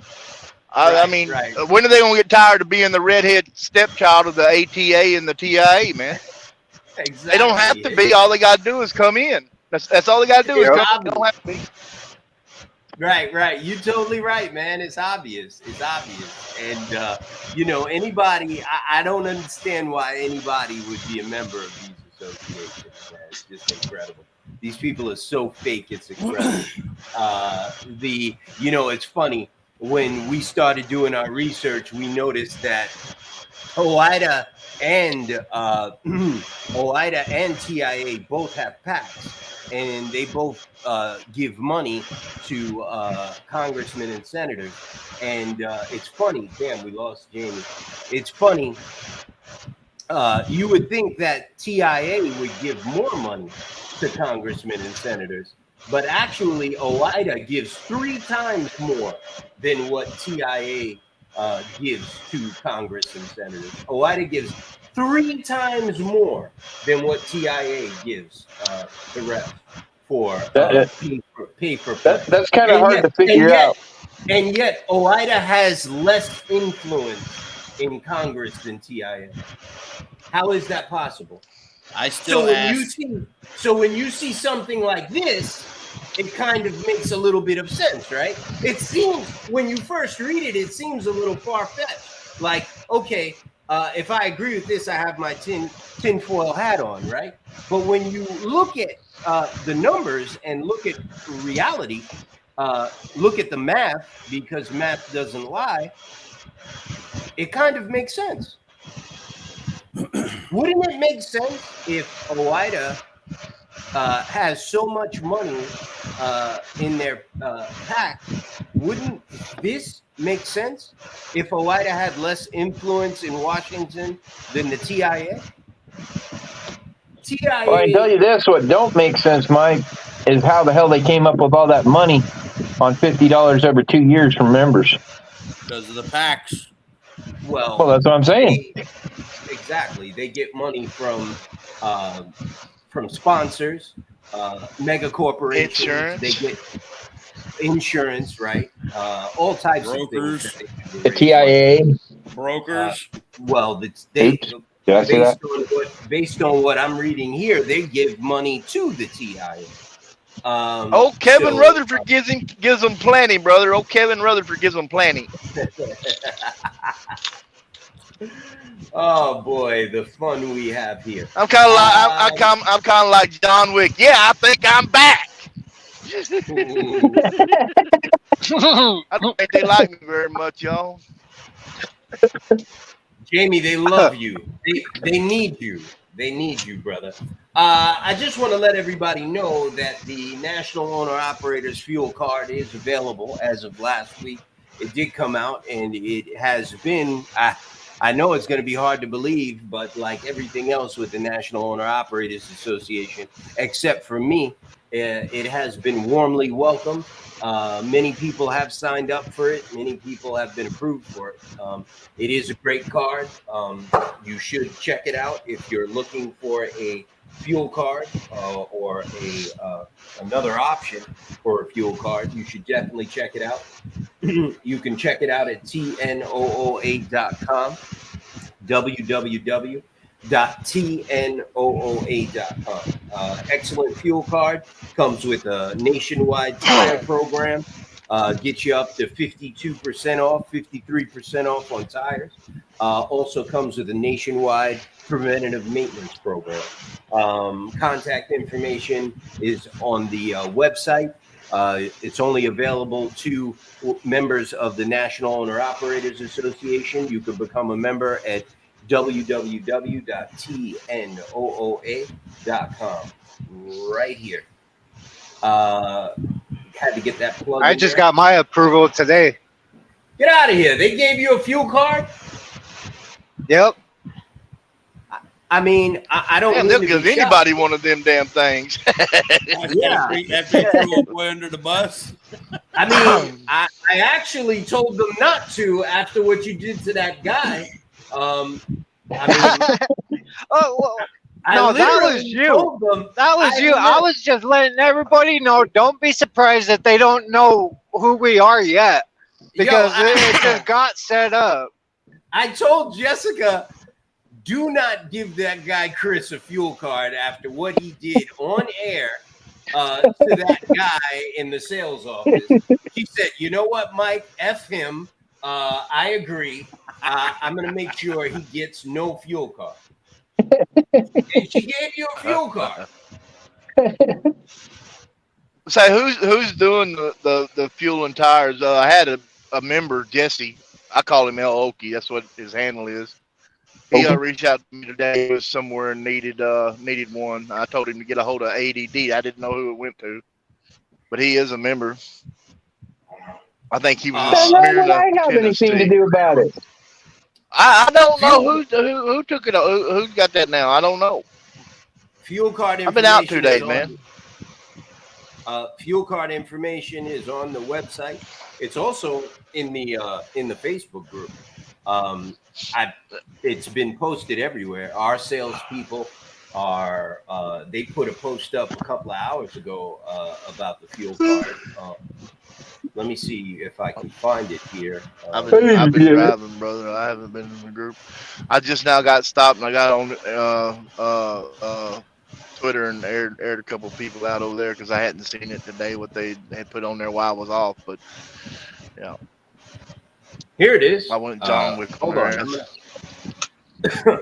F: I mean, when are they gonna get tired of being the redhead stepchild of the ATA and the TIA, man?
A: Exactly.
F: They don't have to be. All they gotta do is come in. That's all they gotta do is come in. They don't have to be.
A: Right. You're totally right, man. It's obvious. And, anybody, I don't understand why anybody would be a member of these associations, man. It's just incredible. These people are so fake. It's incredible. It's funny. When we started doing our research, we noticed that OOIDA and TIA both have PACs. And they both give money to congressmen and senators. And it's funny. Damn, we lost Jamie. It's funny. You would think that TIA would give more money to congressmen and senators. But actually, OOIDA gives 3 times more than what TIA gives to Congress and senators. OOIDA gives 3 times more than what TIA gives the rest for pay for play.
B: That's kind of hard to figure out.
A: And yet, OOIDA has less influence in Congress than TIA? How is that possible?
D: I still
A: So when you see something like this, it kind of makes a little bit of sense, right? It seems when you first read it, it seems a little far-fetched. Like, okay, if I agree with this, I have my tinfoil hat on, right? But when you look at the numbers and look at reality, look at the math, because math doesn't lie, it kind of makes sense. Wouldn't it make sense if OOIDA has so much money in their pack? Wouldn't this make sense if OOIDA had less influence in Washington than the TIA? TIA.
B: Well, I can tell you this: what don't make sense, Mike, is how the hell they came up with all that money on $50 every 2 years from members.
D: because of the PACs.
A: Well,
B: that's what I'm saying.
A: Exactly. They get money from sponsors, mega corporations.
F: Insurance.
A: They get insurance, right? All types
D: Brokers.
A: of things.
B: The TIA.
D: Brokers.
A: Well,
B: Did I say that?
A: based on what I'm reading here, they give money to the TIA.
F: Kevin
A: so-
F: Rutherford gives them plenty, brother. Kevin Rutherford gives them plenty.
A: Oh boy, the fun we have here.
F: I'm kind of like I'm kind of like John Wick. Yeah, I think I'm back. I don't think they like me very much, y'all.
A: Jamie, they love you. They need you. They need you, brother. I just want to let everybody know that the National Owner Operators Fuel Card is available as of last week. It did come out, and it has been. I know it's going to be hard to believe, but like everything else with the National Owner Operators Association, except for me, it has been warmly welcomed. Many people have signed up for it. Many people have been approved for it. It is a great card. You should check it out if you're looking for a fuel card or another option for a fuel card. You should definitely check it out. You can check it out at tnooa.com, www.tnooa.com. Excellent fuel card. Comes with a nationwide tire program. Gets you up to 52% off, 53% off on tires. Also comes with a nationwide preventative maintenance program. Contact information is on the website. It's only available to members of the National Owner Operators Association. You can become a member at www.tnooa.com. Right here. Had to get that plug.
C: I just got my approval today.
A: Get out of here. They gave you a fuel card?
C: Yep.
A: I mean, I don't.
F: Damn, they'll give anybody one of them damn things.
A: Yeah.
D: After you threw a boy under the bus.
A: I mean, I actually told them not to after what you did to that guy. I mean,
C: Oh, well,
A: I
C: No, that was
A: literally
C: you.
A: told them,
C: that was you. I was just letting everybody know. Don't be surprised that they don't know who we are yet, because it just got set up.
A: I told Jessica, do not give that guy Chris a fuel card after what he did on air to that guy in the sales office. She said, you know what, Mike? F him. I agree. I'm going to make sure he gets no fuel card. And she gave you a fuel card.
F: So who's doing the fuel and tires? I had a member, Jesse. I call him El Okie. That's what his handle is. He reached out to me today. He was somewhere and needed one. I told him to get a hold of ADD. I didn't know who it went to, but he is a member. I think he was
B: What
F: smearing
B: do I
F: up
B: have anything to
F: Tennessee.
B: do about it?
F: I don't know who took it. Who got that now? I don't know.
A: Fuel card information.
F: I've been out 2 days,
A: is
F: man.
A: Fuel card information is on the website. It's also in the Facebook group. It's been posted everywhere. Our salespeople are they put a post up a couple of hours ago about the fuel card. Let me see if I can find it here.
F: I've been driving, brother. I haven't been in the group. I just now got stopped and I got on Twitter and aired a couple of people out over there because I hadn't seen it today. What they had put on there while I was off, but yeah,
A: Here it is.
F: I went John Wick.
A: Hold on.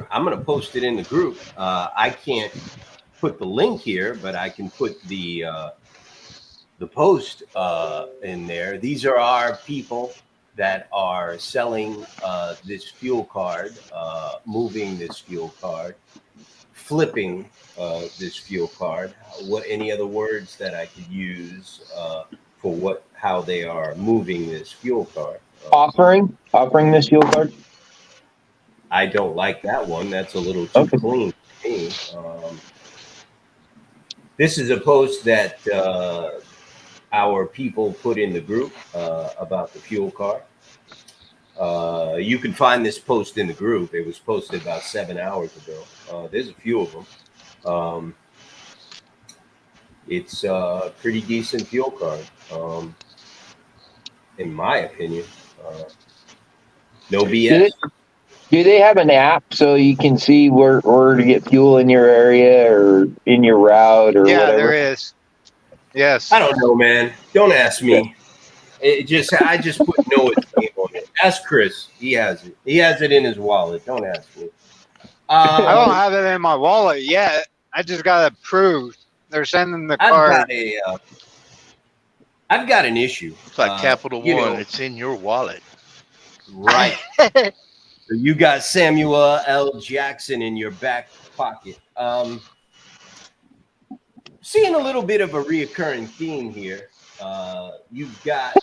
A: I'm gonna post it in the group. I can't put the link here, but I can put the post in there. These are our people that are selling this fuel card, moving this fuel card, flipping this fuel card. What any other words that I could use for how they are moving this fuel card?
B: Offering this fuel card.
A: I don't like that one. That's a little too clean for me. This is a post that our people put in the group about the fuel card. You can find this post in the group. It was posted about 7 hours ago. There's a few of them. It's a pretty decent fuel card, in my opinion. No BS.
B: Do they have an app so you can see where to get fuel in your area or in your route or whatever?
C: Yeah, there is. Yes.
A: I don't know, man. Don't ask me. I just put Noah's name on it. Ask Chris. He has it. He has it in his wallet. Don't ask me.
C: I don't have it in my wallet yet. I just got it approved. They're sending the card.
A: I've got an issue.
F: It's like Capital One.
A: know,
F: It's in your wallet.
A: Right. So you got Samuel L. Jackson in your back pocket. Seeing a little bit of a reoccurring theme here. You've got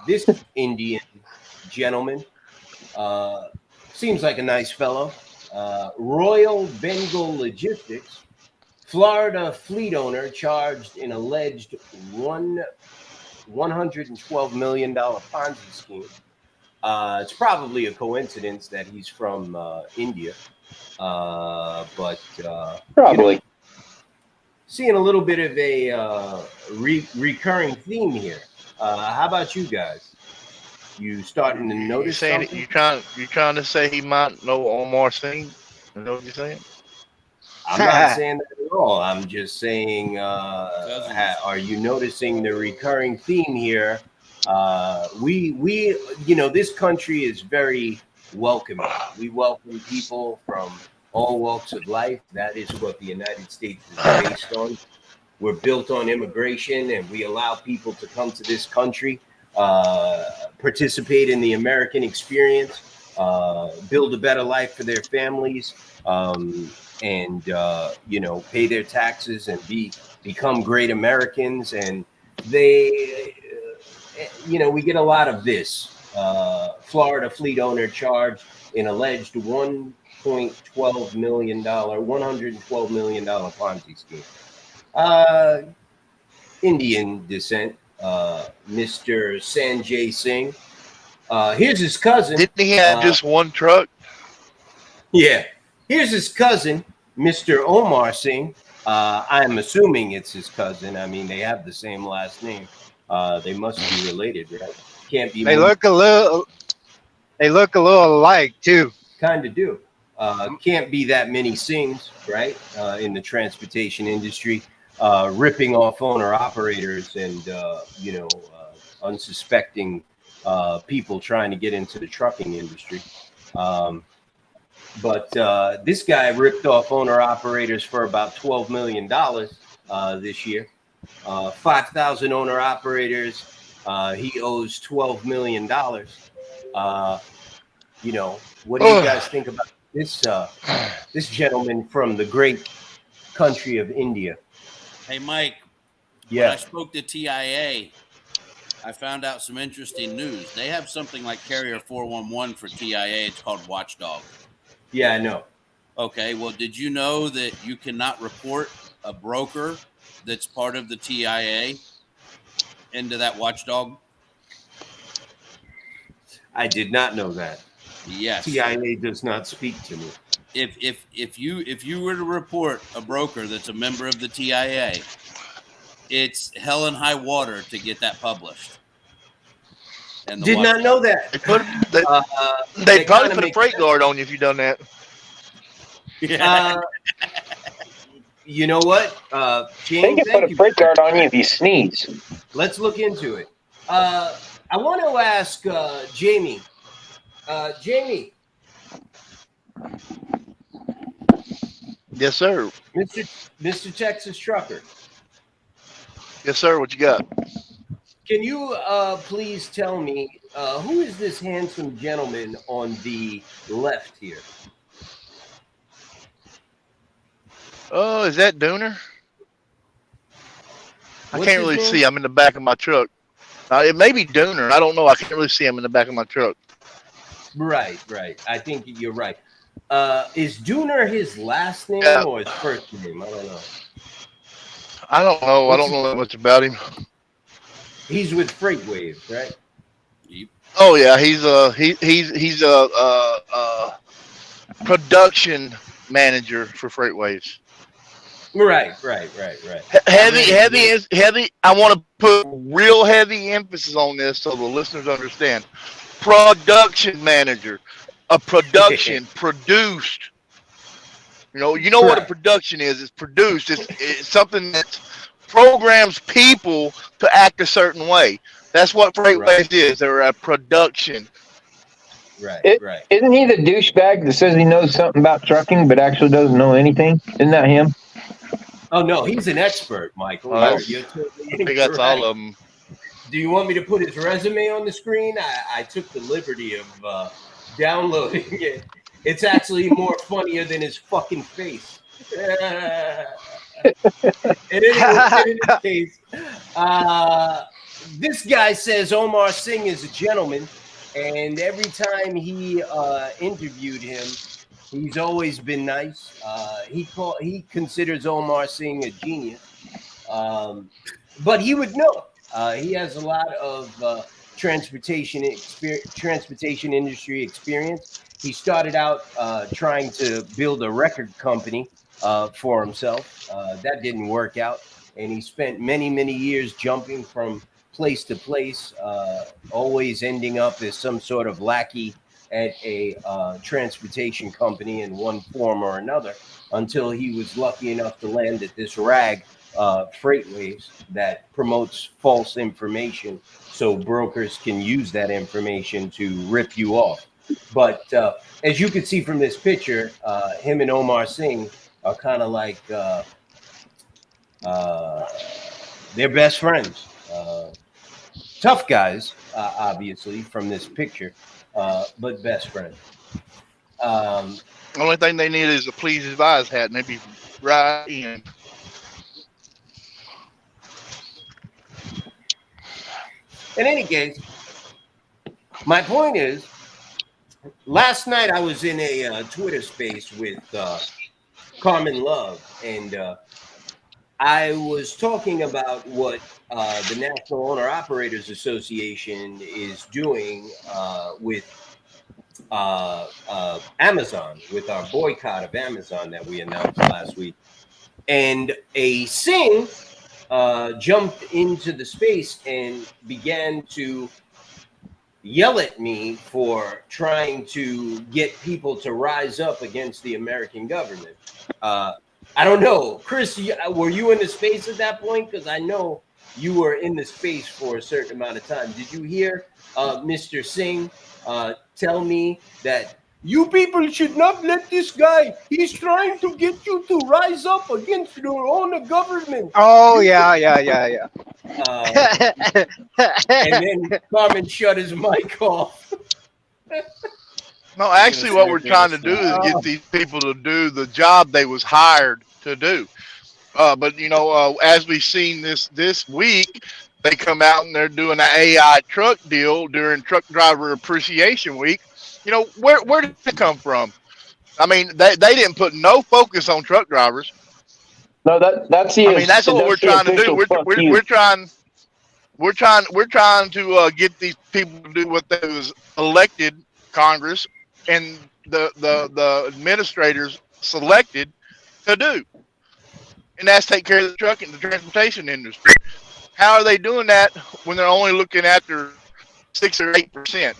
A: this Indian gentleman. Seems like a nice fellow. Royal Bengal Logistics, Florida fleet owner charged in alleged $112 million Ponzi scheme. It's probably a coincidence that he's from India, but
B: Probably.
A: Seeing a little bit of a recurring theme here. How about you guys? You starting to notice something?
F: You trying to say he might know Omar Singh? You know what you're saying?
A: I'm not saying that at all. I'm just saying, are you noticing the recurring theme here? We, this country is very welcoming. We welcome people from all walks of life. That is what the United States is based on. We're built on immigration, and we allow people to come to this country, participate in the American experience, build a better life for their families, and pay their taxes and become great Americans. And they, we get a lot of this. Florida fleet owner charged in alleged $112 million Ponzi scheme. Indian descent, Mr. Sanjay Singh. Here's his cousin.
F: Didn't he have just one truck?
A: Yeah. Here's his cousin, Mr. Omar Singh. I'm assuming it's his cousin. I mean, they have the same last name. They must be related, right? Can't be.
C: They look a little alike too.
A: Kind of do. Can't be that many Singhs, right? In the transportation industry, ripping off owner operators and unsuspecting people trying to get into the trucking industry. But this guy ripped off owner operators for about $12 million this year. 5,000 owner operators. He owes $12 million. What do you guys think about this gentleman from the great country of India?
D: Hey, Mike.
A: Yeah.
D: When I spoke to TIA, I found out some interesting news. They have something like Carrier 411 for TIA. It's called Watchdog.
A: Yeah, I know.
D: Okay. Well, did you know that you cannot report a broker that's part of the TIA into that Watchdog?
A: I did not know that.
D: Yes.
A: TIA does not speak to me.
D: if you were to report a broker that's a member of the TIA, it's hell and high water to get that published. And
A: Did not know
F: They
A: that.
F: put
A: They
F: they'd probably
A: kinda
F: put a
A: make
F: freight
A: sense.
F: guard on you if you done that.
D: Yeah.
A: You know what?
B: They
A: Shane,
B: can put
A: thank
B: a
A: you.
B: freight guard on you if you sneeze.
A: Let's look into it. I want to ask Jamie. Jamie,
F: Yes, sir.
A: Mr. Texas Trucker,
F: Yes, sir. What you got?
A: can you please tell me who is this handsome gentleman on the left here?
F: Oh, is that Dooner? I
A: What's
F: can't
A: his
F: really
A: name?
F: see. I'm in the back of my truck. It may be Dooner. I don't know. I can't really see him in the back of my truck.
A: Right. I think you're right. Is Dooner his last name
F: Yeah.
A: or his first name? I don't know.
F: I don't know. I don't know that much about him.
A: He's with Freight Waves, right?
F: Oh yeah, he's a production manager for Freight Waves.
A: Right.
F: Heavy. I want to put real heavy emphasis on this so the listeners understand. Production manager, a production produced. You know what a
A: Right.
F: production is. It's produced. It's something that programs people to act a certain way. That's what Freight
A: Right.
F: Waves is. They're a production.
A: Right.
B: Isn't he the douchebag that says he knows something about trucking but actually doesn't know anything? Isn't that him?
A: Oh no, he's an expert, Michael.
F: Oh,
A: You're totally
F: I think that's all of them.
A: Do you want me to put his resume on the screen? I took the liberty of downloading it. It's actually more funnier than his fucking face. In any case, this guy says Omar Singh is a gentleman, and every time he interviewed him, he's always been nice. He considers Omar Singh a genius, but he would know. He has a lot of transportation industry experience. He started out trying to build a record company for himself. That didn't work out, and he spent many years jumping from place to place, always ending up as some sort of lackey at a transportation company in one form or another, until he was lucky enough to land at this rag, Freight Waves, that promotes false information so brokers can use that information to rip you off. But as you can see from this picture, him and Omar Singh are kind of like they're best friends. Tough guys, obviously, from this picture, but best friends.
F: Only thing they need is a please advise hat, and they'd be right in.
A: In any case, my point is, last night I was in a Twitter space with Carmen Love, and I was talking about what the National Owner Operators Association is doing with Amazon, with our boycott of Amazon that we announced last week. And a Singh jumped into the space and began to yell at me for trying to get people to rise up against the American government. I don't know, Chris, were you in the space at that point? Because I know you were in the space for a certain amount of time. Did you hear Mr. Singh tell me that you people should not let this guy, he's trying to get you to rise up against your own government?
C: Oh yeah.
A: And then Carmen shut his mic off.
F: No, actually, what we're trying to do is get these people to do the job they was hired to do. But as we've seen this week, they come out and they're doing an AI truck deal during Truck Driver Appreciation Week. Where did it come from? I mean, they didn't put no focus on truck drivers.
B: No, that's the.
F: I mean, that's what we're trying to do. We're trying to get these people to do what they was elected Congress and the administrators selected to do, and that's take care of the trucking, the transportation industry. How are they doing that when they're only looking after 6 or 8%?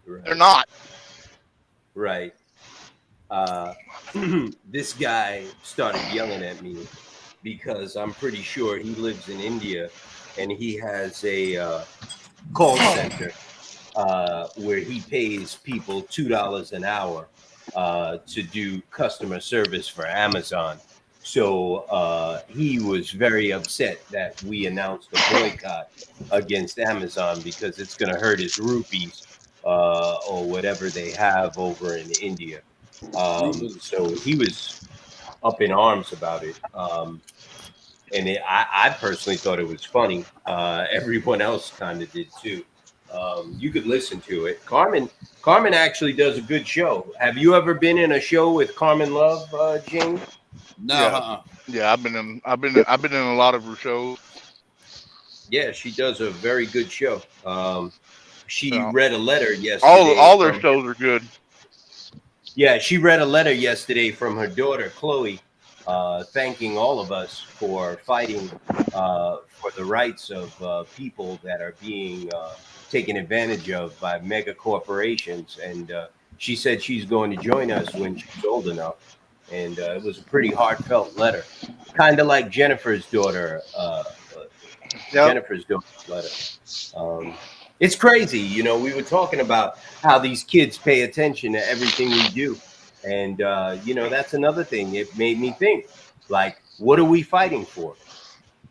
F: They're
A: Right.
F: not.
A: Right. This guy started yelling at me because I'm pretty sure he lives in India and he has a call center where he pays people $2 an hour to do customer service for Amazon. So he was very upset that we announced a boycott against Amazon because it's going to hurt his rupees or whatever they have over in India. So he was up in arms about it. I personally thought it was funny. Everyone else kind of did too. You could listen to it. Carmen actually does a good show. Have you ever been in a show with Carmen Love, James?
D: No,
F: Yeah. Yeah, I've been in a lot of her shows.
A: Yeah, she does a very good show. She
F: Yeah.
A: read a letter yesterday.
F: All their shows are good.
A: Yeah, she read a letter yesterday from her daughter, Chloe, thanking all of us for fighting for the rights of people that are being taken advantage of by mega corporations. And she said she's going to join us when she's old enough. And it was a pretty heartfelt letter, kind of like Jennifer's daughter. Jennifer's daughter's letter. It's crazy. You know, we were talking about how these kids pay attention to everything we do. And, you know, that's another thing. It made me think, like, what are we fighting for?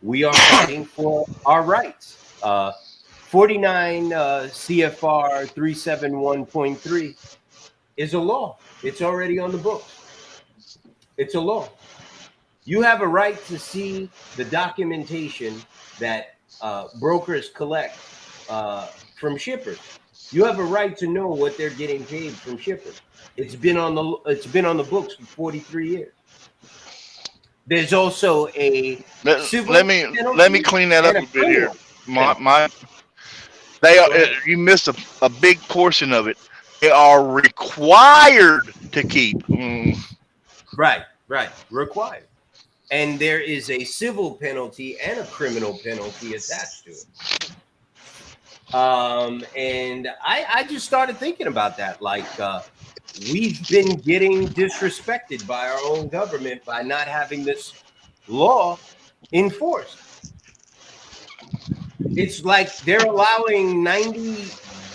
A: We are fighting for our rights. 49 CFR 371.3 is a law. It's already on the books. It's a law. You have a right to see the documentation that brokers collect from shippers. You have a right to know what they're getting paid from shippers. It's been on the books for 43 years. There's also a
F: Let me clean that up a bit here. You missed a big portion of it. They are required to keep.
A: Right, required. And there is a civil penalty and a criminal penalty attached to it. And I just started thinking about that. Like, we've been getting disrespected by our own government by not having this law enforced. It's like they're allowing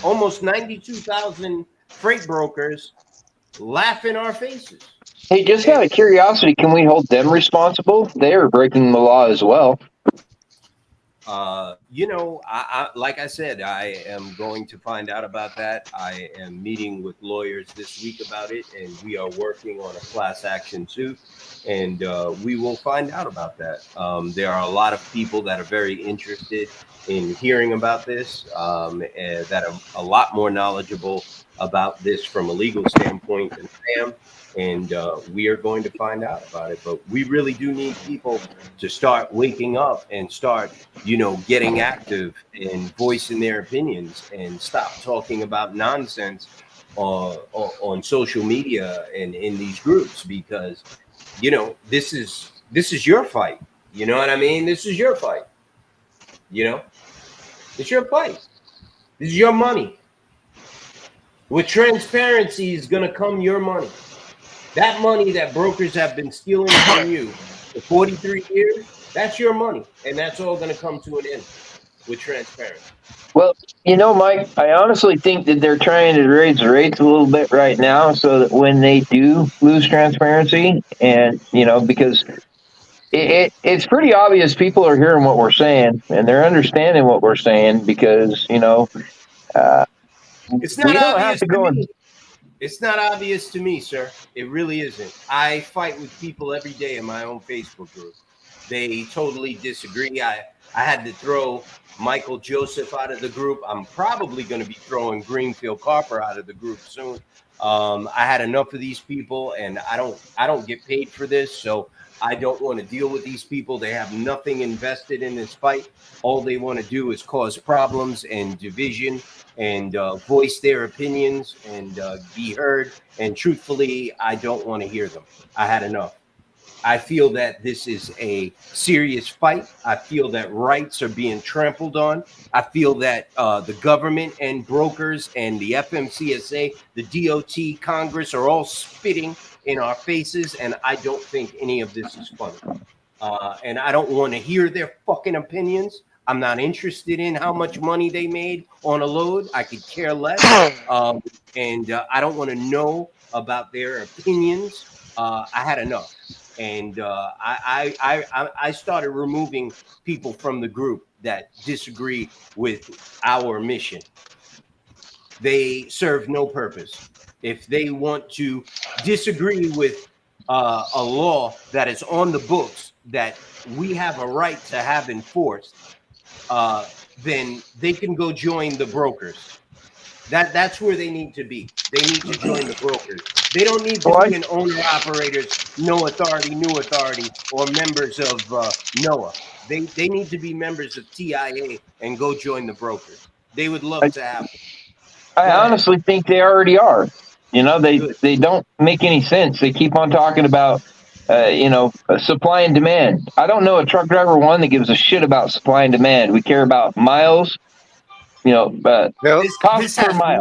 A: almost 92,000 freight brokers laugh in our faces.
B: Hey, just out of curiosity, can we hold them responsible? They are breaking the law as well.
A: You know, I like I said, I am going to find out about that. I am meeting with lawyers this week about it, and we are working on a class action suit, and we will find out about that. There are a lot of people that are very interested in hearing about this, and that are a lot more knowledgeable about this from a legal standpoint than I am. And we are going to find out about it. But we really do need people to start waking up and start, you know, getting active and voicing their opinions and stop talking about nonsense on social media and in these groups, because, you know, this is your fight. You know what I mean? This is your fight. You know, it's your fight. This is your money. With transparency is going to come your money. That money that brokers have been stealing from you for 43 years, that's your money. And that's all going to come to an end with transparency.
B: Well, you know, Mike, I honestly think that they're trying to raise the rates a little bit right now so that when they do lose transparency, and, you know, because it's pretty obvious people are hearing what we're saying and they're understanding what we're saying, because, you know,
A: it's not obvious to me. It's not obvious to me, sir. It really isn't. I fight with people every day in my own Facebook group. They totally disagree. I had to throw Michael Joseph out of the group. I'm probably going to be throwing Greenfield Carper out of the group soon. I had enough of these people, and I don't get paid for this, so I don't want to deal with these people. They have nothing invested in this fight. All they want to do is cause problems and division and voice their opinions and be heard. And truthfully, I don't want to hear them. I had enough. I feel that this is a serious fight. I feel that rights are being trampled on. I feel that the government and brokers and the FMCSA, the DOT, Congress are all spitting in our faces, and I don't think any of this is funny. And I don't want to hear their fucking opinions. I'm not interested in how much money they made on a load. I could care less. And I don't want to know about their opinions. I had enough. And I started removing people from the group that disagree with our mission. They serve no purpose. If they want to disagree with a law that is on the books that we have a right to have enforced, then they can go join the brokers. That's where they need to be. They need to join the brokers. They don't need to be an owner-operators, no authority, new authority, or members of NOAA. They need to be members of TIA and go join the brokers. They would love to have them.
B: I honestly think they already are. You know, they don't make any sense. They keep on talking about, supply and demand. I don't know a truck driver, one, that gives a shit about supply and demand. We care about miles, cost per mile.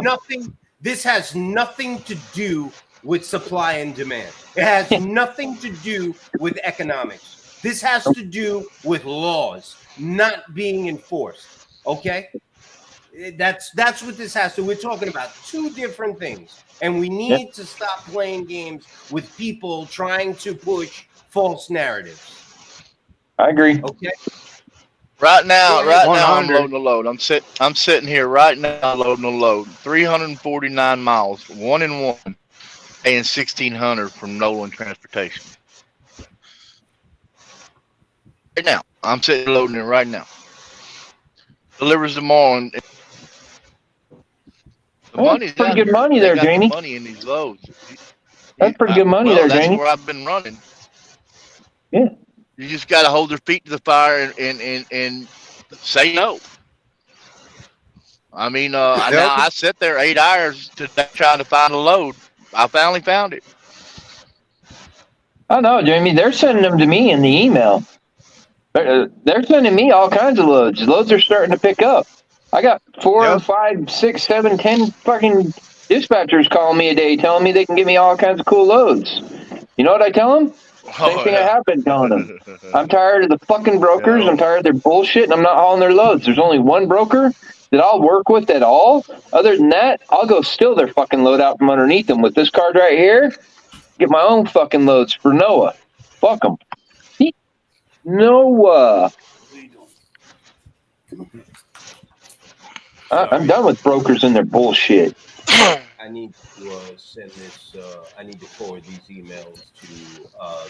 A: This has nothing to do with supply and demand. It has nothing to do with economics. This has to do with laws not being enforced. Okay? That's what this has to. We're talking about two different things. And we need to stop playing games with people trying to push false narratives.
B: I agree.
A: Okay?
F: Right now, I'm
C: 100.
F: loading a load. I'm sitting here right now loading a load. 349 miles, 1 and 1, paying $1,600 from Nolan Transportation. Right now, I'm sitting loading it right now. Delivers tomorrow. And the money's
B: pretty
F: out
B: good
F: here.
B: money
F: They
B: there,
F: got the
B: Jamie.
F: money in these loads.
B: That's pretty good money there,
F: that's
B: Jamie.
F: where I've been running.
B: Yeah.
F: You just got to hold their feet to the fire and say no. I mean, now I sat there 8 hours today trying to find a load. I finally found it.
B: I know, Jamie. They're sending them to me in the email. They're sending me all kinds of loads. Loads are starting to pick up. I got 4, 5, 6, 7, 10 fucking dispatchers calling me a day telling me they can give me all kinds of cool loads. You know what I tell them? Same thing I have been telling them. I'm tired of the fucking brokers. I'm tired of their bullshit, and I'm not hauling their loads. There's only one broker that I'll work with at all. Other than that, I'll go steal their fucking load out from underneath them with this card right here. Get my own fucking loads for NOAA. Fuck them. NOAA. I'm done with brokers and their bullshit.
A: I need to send this. I need to forward these emails to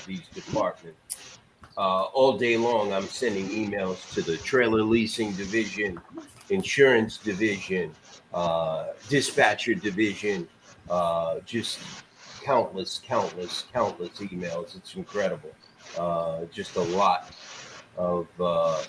A: these departments. All day long, I'm sending emails to the trailer leasing division, insurance division, dispatcher division, just countless emails. It's incredible. Just a lot of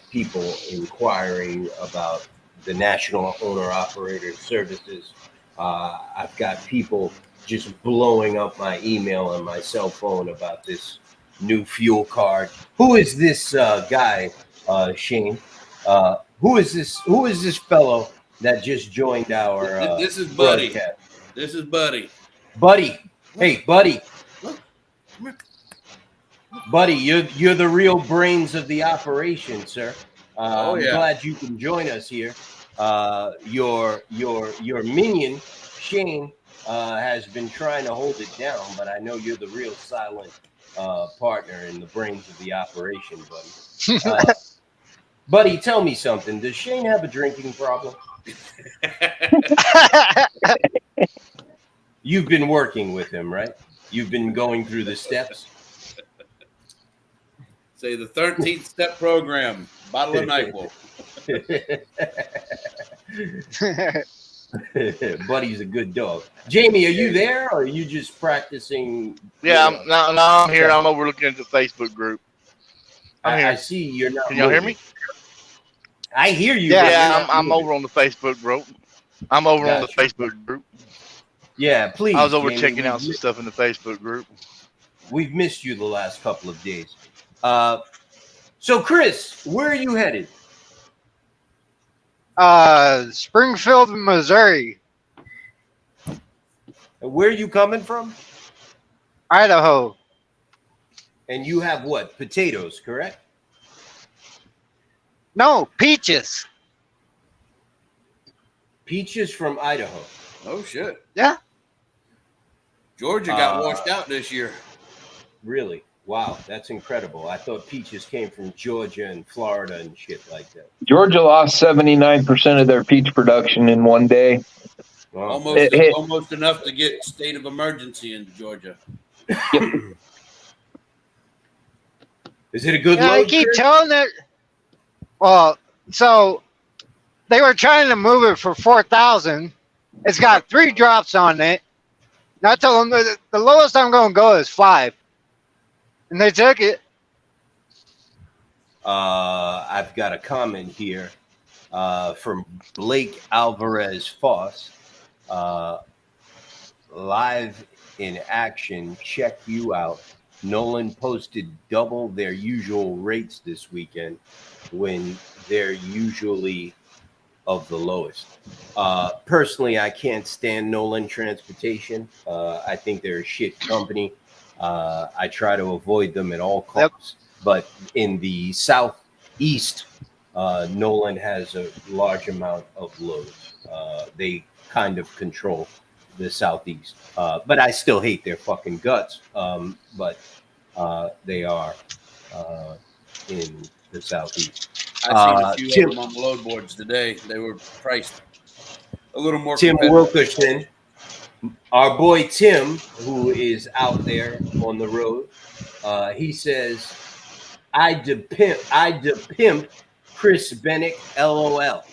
A: people inquiring about the National Owner Operator Services. I've got people just blowing up my email and my cell phone about this new fuel card. Who is this guy, Shane? Who is this fellow that just joined our
D: this is Buddy.
A: broadcast?
D: This is Buddy.
A: Buddy. Hey, Buddy. Buddy, you're the real brains of the operation, sir. I'm glad you can join us here. Your minion, Shane, has been trying to hold it down, but I know you're the real silent partner in the brains of the operation, buddy. Buddy, tell me something. Does Shane have a drinking problem? You've been working with him, right? You've been going through the steps.
D: Say the 13th step program. Bottle of NyQuil.
A: Buddy's a good dog. Jamie, are you there, or are you just practicing?
F: Yeah,
A: you know?
F: now I'm here. I'm overlooking at the Facebook group. I'm here.
A: I see you're not.
F: Can y'all hear
A: moving.
F: me?
A: I hear you.
C: Yeah.
A: but you're
F: Yeah,
A: not
F: I'm
A: moving.
F: over on the Facebook group. I'm over on the
A: Gotcha.
F: Facebook group.
A: Yeah, please.
F: I was over
A: Jamie,
F: checking out some stuff in the Facebook group.
A: We've missed you the last couple of days. So, Chris, where are you headed?
C: Springfield, Missouri,
A: Where are you coming from?
C: Idaho.
A: And you have what? Potatoes, correct?
C: No, peaches.
A: Peaches from Idaho.
D: Oh shit.
C: Yeah.
D: Georgia got washed out this year.
A: Really? Wow, that's incredible. I thought peaches came from Georgia and Florida and shit like that.
B: Georgia lost 79% of their peach production in one day.
A: Wow.
D: Almost enough to get state of emergency in Georgia.
A: Is it a good
C: Yeah, I
A: load?
C: keep
A: Chris?
C: telling it. Well, so they were trying to move it for 4,000. It's got 3 drops on it. And I told them that the lowest I'm going to go is 5. And they took it.
A: I've got a comment here from Blake Alvarez Foss. Live in action, check you out. Nolan posted double their usual rates this weekend when they're usually of the lowest. Personally, I can't stand Nolan Transportation. I think they're a shit company. I try to avoid them at all costs. But in the southeast, Nolan has a large amount of loads. They kind of control the southeast. But I still hate their fucking guts. But they are in the southeast.
D: I seen a few
A: Tim-
D: of them on the load boards today. They were priced a little more.
A: Tim
D: competitive.
A: Wilkerson, our boy Tim, who is out there on the road, he says, I depimp Chris Bennett, LOL.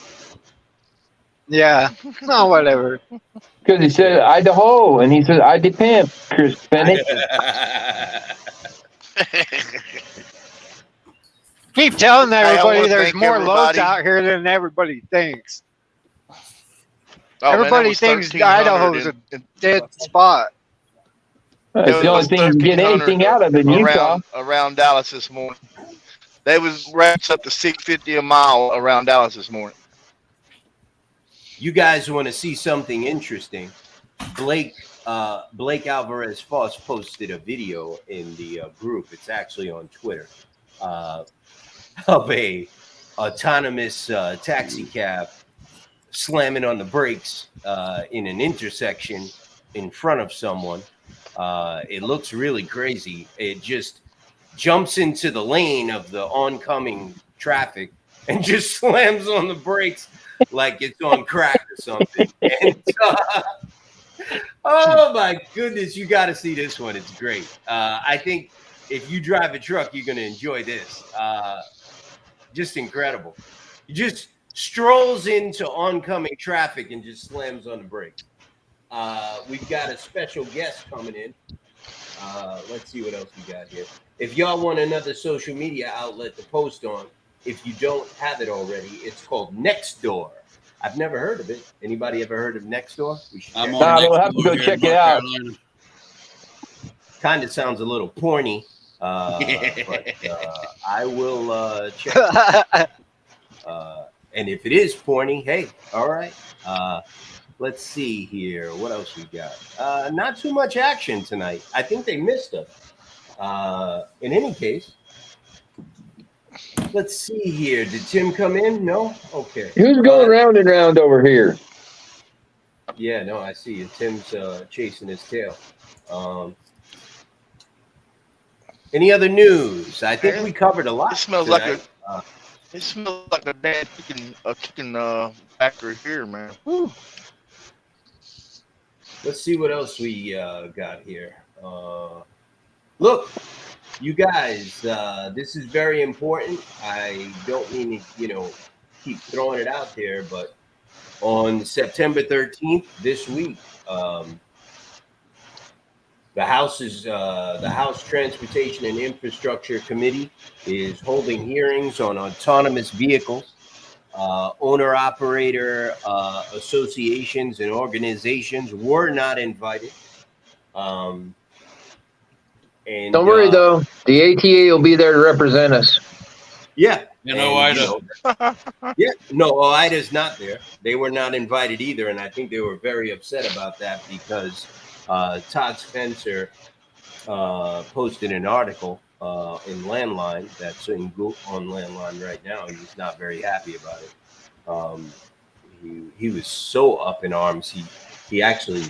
C: Yeah. No, whatever.
B: Because he said Idaho, and he said I depend, Chris Bennett.
C: Keep telling
F: I
C: everybody
F: wanna
C: there's
F: thank
C: more loads
F: everybody.
C: out here than everybody thinks.
F: Oh,
C: Everybody
F: man,
C: thinks
F: 1,300
C: Idaho's a dead spot.
B: That's the only thing you can get anything out of in Utah.
F: around Dallas this morning. They was rates up to $6.50 a mile around Dallas this morning.
A: You guys want to see something interesting? Blake Alvarez Foss posted a video in the group. It's actually on Twitter of a autonomous taxi cab slamming on the brakes in an intersection in front of someone. It looks really crazy. It just jumps into the lane of the oncoming traffic and just slams on the brakes like it's on crack or something. And, oh my goodness, you got to see this one. It's great. I think if you drive a truck, you're going to enjoy this. Just incredible. He just strolls into oncoming traffic and just slams on the brakes. We've got a special guest coming in. Let's see what else we got here. If y'all want another social media outlet to post on, if you don't have it already, it's called Nextdoor. I've never heard of it. Anybody ever heard of Nextdoor? We should
D: I'm
A: check
D: on
B: Nah, we'll
D: Nextdoor
B: have to go
D: here in
B: check it
D: North
B: out.
D: Carolina.
A: Kind of sounds a little porny, but I will check it. And if it is porny, hey, all right. Let's see here. What else we got? Not too much action tonight. I think they missed us. In any case, let's see here. Did Tim come in? No? Okay.
B: Who's going round and round over here?
A: Yeah, no, I see you. Tim's chasing his tail. Any other news? I think we covered a lot.
F: It smells
A: tonight.
F: it smells like a damn chicken factory here, man. Whew.
A: Let's see what else we got here. Look, you guys, this is very important. I don't mean to, keep throwing it out there, but on September 13th this week. The House Transportation and Infrastructure Committee is holding hearings on autonomous vehicles. Owner-operator associations and organizations were not invited. And
B: Don't worry though, the ATA will be there to represent us.
A: Yeah.
D: You know,
A: Yeah, no, OIDA's not there. They were not invited either, and I think they were very upset about that because Todd Spencer posted an article in Landline that's on Landline right now, and he's not very happy about it. He was so up in arms. He actually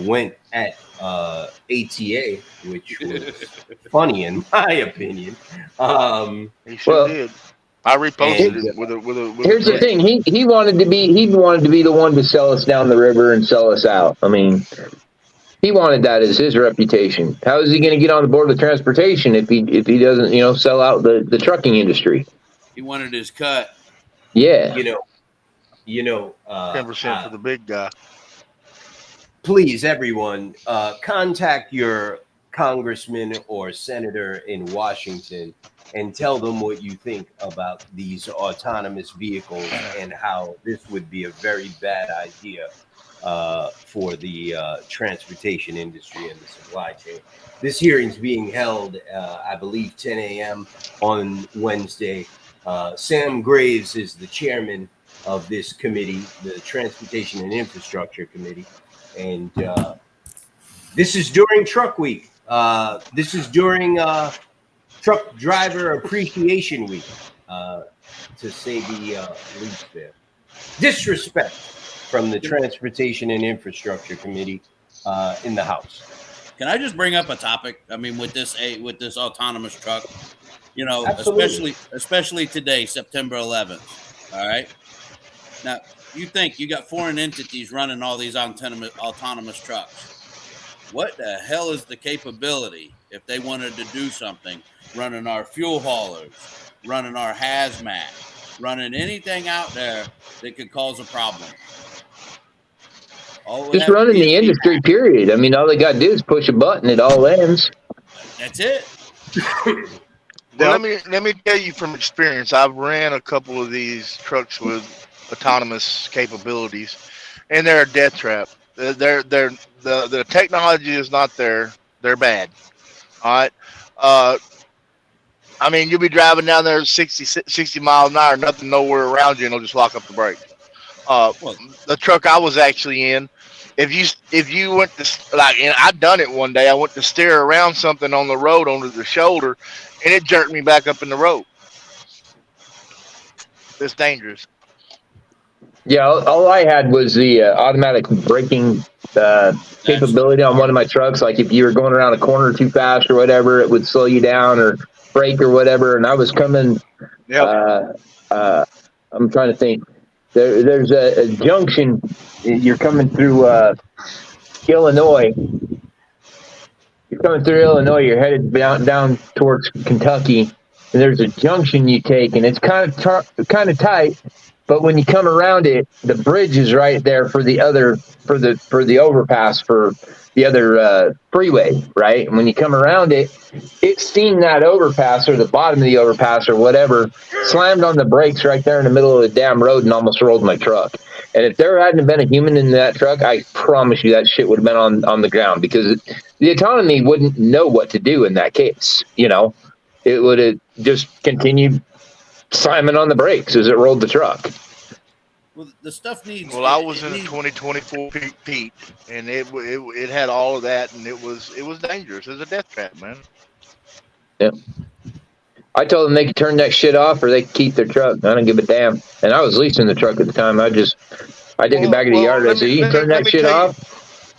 A: went at ATA, which was funny in my opinion.
F: He sure did. I reposted
A: and-
F: it with a.
B: Here's the thing: he wanted to be the one to sell us down the river and sell us out. I mean, he wanted that as his reputation. How is he going to get on the board of transportation if he doesn't sell out the trucking industry?
D: he wanted his cut.
B: Yeah.
F: 10% for the big guy.
A: Please, everyone, contact your congressman or senator in Washington and tell them what you think about these autonomous vehicles and how this would be a very bad idea for the transportation industry and the supply chain. This hearing's being held, I believe, 10 a.m. on Wednesday. Sam Graves is the chairman of this committee, the Transportation and Infrastructure Committee. And this is during Truck Week. This is during Truck Driver Appreciation Week, to say the least there. Disrespect from the Transportation and Infrastructure Committee in the House.
D: Can I just bring up a topic? I mean, with this autonomous truck,
A: Absolutely.
D: especially today, September 11th. All right. Now, you think you got foreign entities running all these autonomous trucks. What the hell is the capability if they wanted to do something, running our fuel haulers, running our hazmat, running anything out there that could cause a problem?
B: Just running the industry, period. I mean, all they got to do is push a button, it all ends.
D: That's it.
F: Well, let me tell you from experience. I've ran a couple of these trucks with autonomous capabilities, and they're a death trap. The technology is not there. They're bad. All right. I mean, you'll be driving down there 60 miles an hour, nothing nowhere around you, and it'll just lock up the brake. The truck I was actually in, if you went to and I'd done it one day. I went to steer around something on the road onto the shoulder, and it jerked me back up in the road. It's dangerous.
B: Yeah, all I had was the automatic braking capability on one of my trucks. Like if you were going around a corner too fast or whatever, it would slow you down or brake or whatever. And I was coming. I'm trying to think. There's a junction. You're coming through Illinois. You're coming through Illinois. You're headed down towards Kentucky, and there's a junction you take, and it's kind of tight. But when you come around it, the bridge is right there for the overpass for the other freeway, right? And when you come around it, it's seen that overpass or the bottom of the overpass or whatever, slammed on the brakes right there in the middle of the damn road and almost rolled my truck. And if there hadn't been a human in that truck, I promise you that shit would have been on the ground because the autonomy wouldn't know what to do in that case. It would have just continued slamming on the brakes as it rolled the truck.
D: Well, the stuff needs.
F: Well, I was in a 2024 Pete, and it had all of that, and it was dangerous. It was a death trap, man.
B: Yeah. I told them they could turn that shit off or they could keep their truck. I don't give a damn. And I was leasing the truck at the time. I took it back to the yard. I said, you can turn that shit off.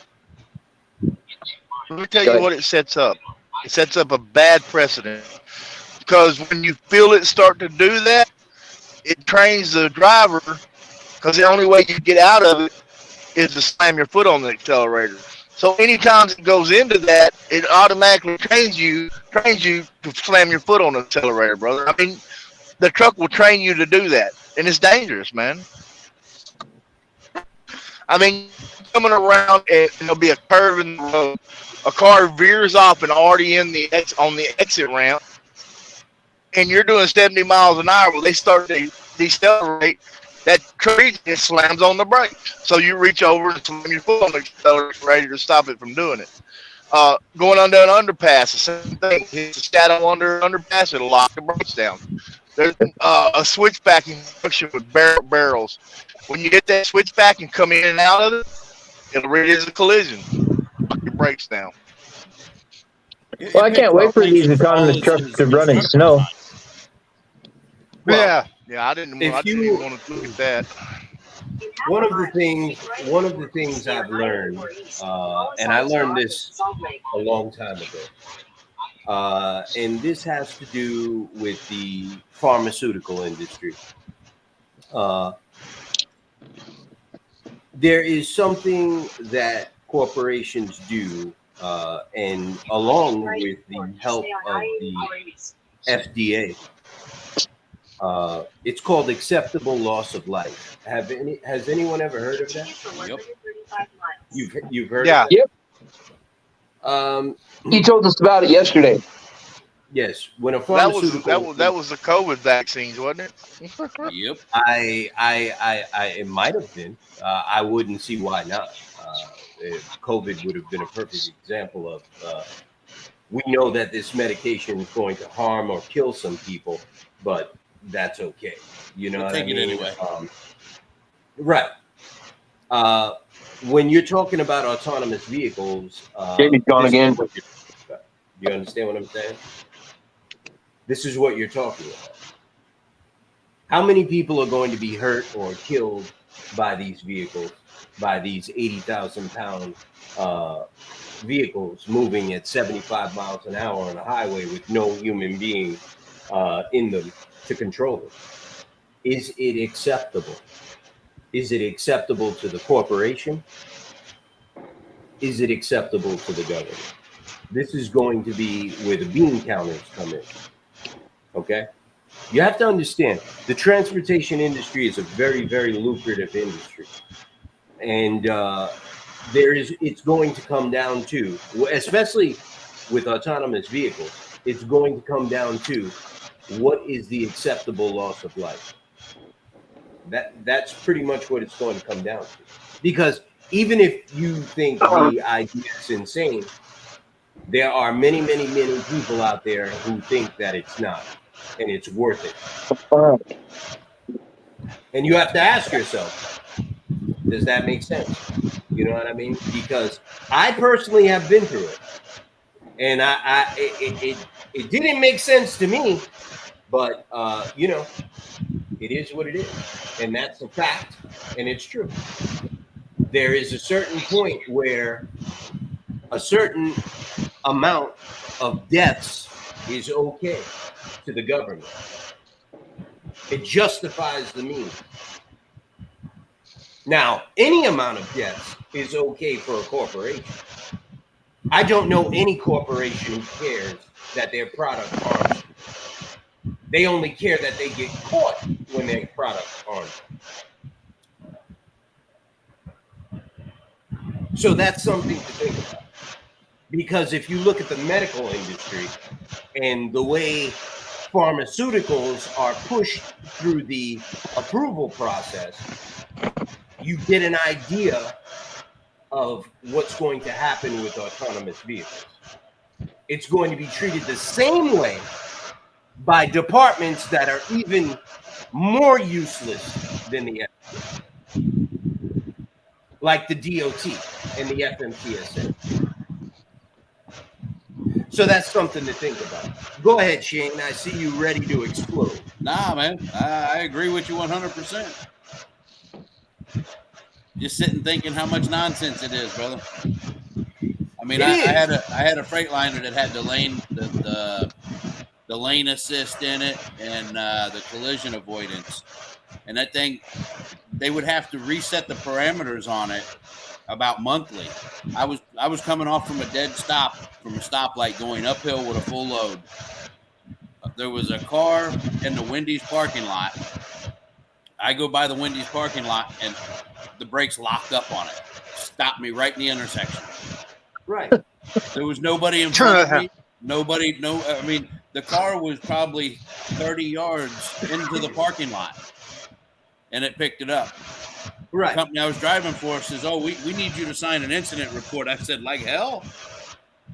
F: Let me tell you what it sets up. It sets up a bad precedent. Because when you feel it start to do that, it trains the driver, because the only way you get out of it is to slam your foot on the accelerator. So anytime it goes into that, it automatically trains you to slam your foot on the accelerator, brother. I mean, the truck will train you to do that, and it's dangerous, man. I mean, coming around and there'll be a curve in the road. A car veers off and already on the exit ramp, and you're doing 70 miles an hour. Well, they start to decelerate. That tree just slams on the brake. So you reach over and slam your foot on the accelerator, ready to stop it from doing it. Going under an underpass, the same thing. Hit the shadow under an underpass, it'll lock the brakes down. There's a switchback in junction with barrels. When you hit that switchback and come in and out of it, it'll read it as a collision. Lock your brakes down.
B: Well, I can't wait for these autonomous trucks to run in snow.
C: Yeah.
F: Yeah, I didn't
A: If
F: even
A: you-
F: want to look at that.
A: One of the things I've learned, and I learned this a long time ago, and this has to do with the pharmaceutical industry. There is something that corporations do, and along with the help of the FDA, it's called acceptable loss of life. Has anyone ever heard of that?
D: Yep.
A: You've heard
C: Yeah.
A: of it?
B: He told us about it yesterday.
A: Yes. When a
F: That
A: pharmaceutical
F: was the COVID vaccines, wasn't it?
D: Yep.
A: it might have been. I wouldn't see why not. COVID would have been a perfect example of. We know that this medication is going to harm or kill some people, but that's okay. You know
D: We'll
A: what
D: take
A: I
D: it
A: mean?
D: anyway.
A: Right. When you're talking about autonomous vehicles,
B: Jamie's gone
A: this is
B: again.
A: what you understand what I'm saying? This is what you're talking about. How many people are going to be hurt or killed by these vehicles, by these 80,000 pound vehicles moving at 75 miles an hour on a highway with no human being in them to control them? Is it acceptable? Is it acceptable to the corporation? Is it acceptable to the government? This is going to be where the bean counters come in. Okay? You have to understand the transportation industry is a very, very lucrative industry. And it's going to come down to, especially with autonomous vehicles, it's going to come down to what is the acceptable loss of life. That's pretty much what it's going to come down to. Because even if you think the idea is insane, there are many, many, many people out there who think that it's not, and it's worth it. And you have to ask yourself, does that make sense? You know what I mean? Because I personally have been through it, and it didn't make sense to me, but it is what it is, and that's a fact, and it's true. There is a certain point where a certain amount of deaths is okay to the government. It justifies the means. Now, any amount of deaths is okay for a corporation. I don't know any corporation who cares that their product harms you. They only care that they get caught when their product harms them. So that's something to think about. Because if you look at the medical industry and the way pharmaceuticals are pushed through the approval process, you get an idea of what's going to happen with autonomous vehicles. It's going to be treated the same way by departments that are even more useless than the FDA, like the DOT and the FMCSA. So that's something to think about. Go ahead, Shane. I see you ready to explode.
D: Nah, man, I agree with you 100%. Just sitting thinking how much nonsense it is, brother. I mean, I had a Freightliner that had the lane assist in it and the collision avoidance, and that thing, they would have to reset the parameters on it about monthly. I was coming off from a dead stop from a stoplight going uphill with a full load. There was a car in the Wendy's parking lot. I go by the Wendy's parking lot and the brakes locked up on it. Stopped me right in the intersection.
A: Right.
D: There was nobody in front of me. I mean, the car was probably 30 yards into the parking lot, and it picked it up. The
A: Right.
D: company I was driving for says, "Oh, we need you to sign an incident report." I said, "Like hell?"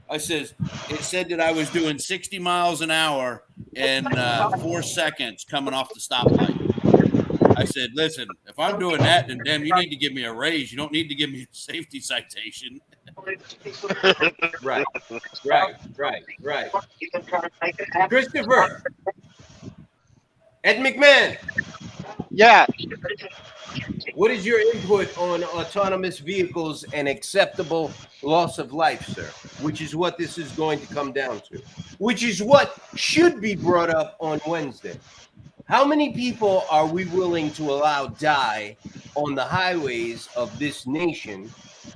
D: I says, "It said that I was doing 60 miles an hour in 4 seconds coming off the stoplight." I said, "Listen, if I'm doing that, then damn, you need to give me a raise. You don't need to give me a safety citation."
A: Right. Christopher. Ed McMahon,
C: Yeah.
A: what is your input on autonomous vehicles and acceptable loss of life, sir? Which is what this is going to come down to. Which is what should be brought up on Wednesday. How many people are we willing to allow die on the highways of this nation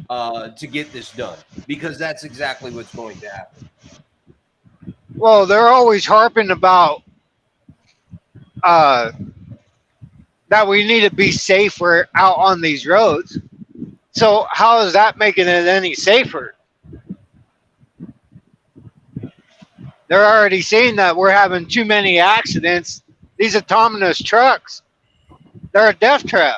A: to get this done? Because that's exactly what's going to happen.
C: Well, they're always harping about that we need to be safer out on these roads. So how is that making it any safer? They're already saying that we're having too many accidents. These autonomous trucks, they're a death trap.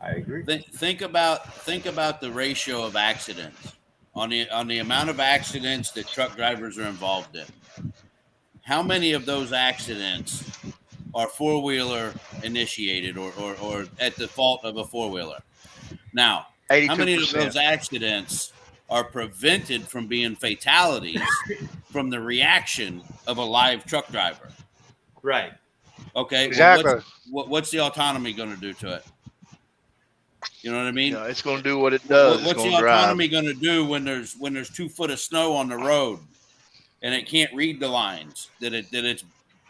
A: I agree.
D: Think about the ratio of accidents on the amount of accidents that truck drivers are involved in. How many of those accidents are four-wheeler initiated or at the fault of a four-wheeler? Now, how many of
F: 82%.
D: those accidents are prevented from being fatalities from the reaction of a live truck driver?
A: Right.
D: Okay,
C: Exactly.
D: well, what's the autonomy going to do to it? You know what I mean?
F: Yeah, it's going to do what it does.
D: What's
F: It's
D: the
F: going to drive.
D: autonomy going to do when there's 2 foot of snow on the road and it can't read the lines that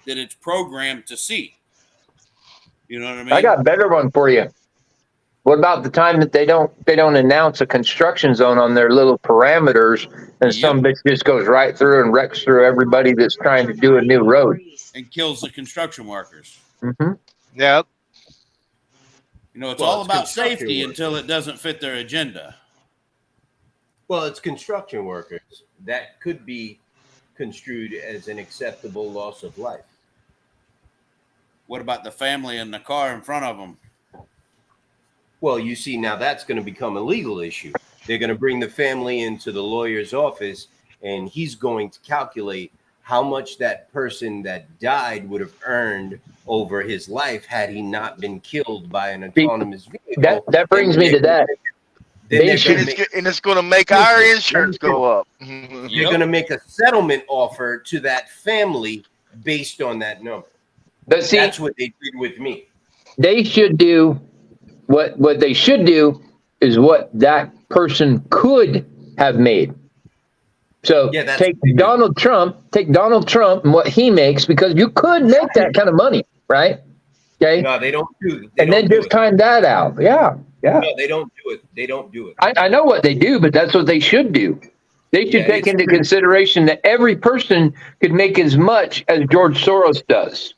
D: it's programmed to see? You know what I mean?
B: I got a better one for you. What about the time that they don't announce a construction zone on their little parameters, and some bitch just goes right through and wrecks through everybody that's trying to do a new road?
D: And kills the construction workers.
B: Mm-hmm.
C: Yep.
D: You know, it's
A: Well,
D: all
A: it's
D: about
A: construction
D: safety
A: workers.
D: until it doesn't fit their agenda.
A: Well, it's construction workers. That could be construed as an acceptable loss of life.
D: What about the family in the car in front of them?
A: Well, you see, now that's going to become a legal issue. They're going to bring the family into the lawyer's office, and he's going to calculate how much that person that died would have earned over his life had he not been killed by an autonomous vehicle.
B: That brings me to that.
A: Then
B: They
A: they're
B: should-
A: going to make,
F: And it's going to make our insurance go up.
A: they're
D: Yep.
A: going to make a settlement offer to that family based on that number.
B: But see,
A: That's what they did with me.
B: they should do what they should do is what that person could have made. So
A: Yeah, that's
B: take
A: what they do.
B: Donald Trump and what he makes, because you could make that kind of money, right? Okay.
A: No, they don't do. They
B: And then
A: don't do
B: just
A: it.
B: time that out. Yeah.
A: No, they don't do it. They don't do it.
B: I know what they do, but that's what they should do. They should
A: Yeah,
B: take
A: it's
B: into
A: pretty-
B: consideration that every person could make as much as George Soros does.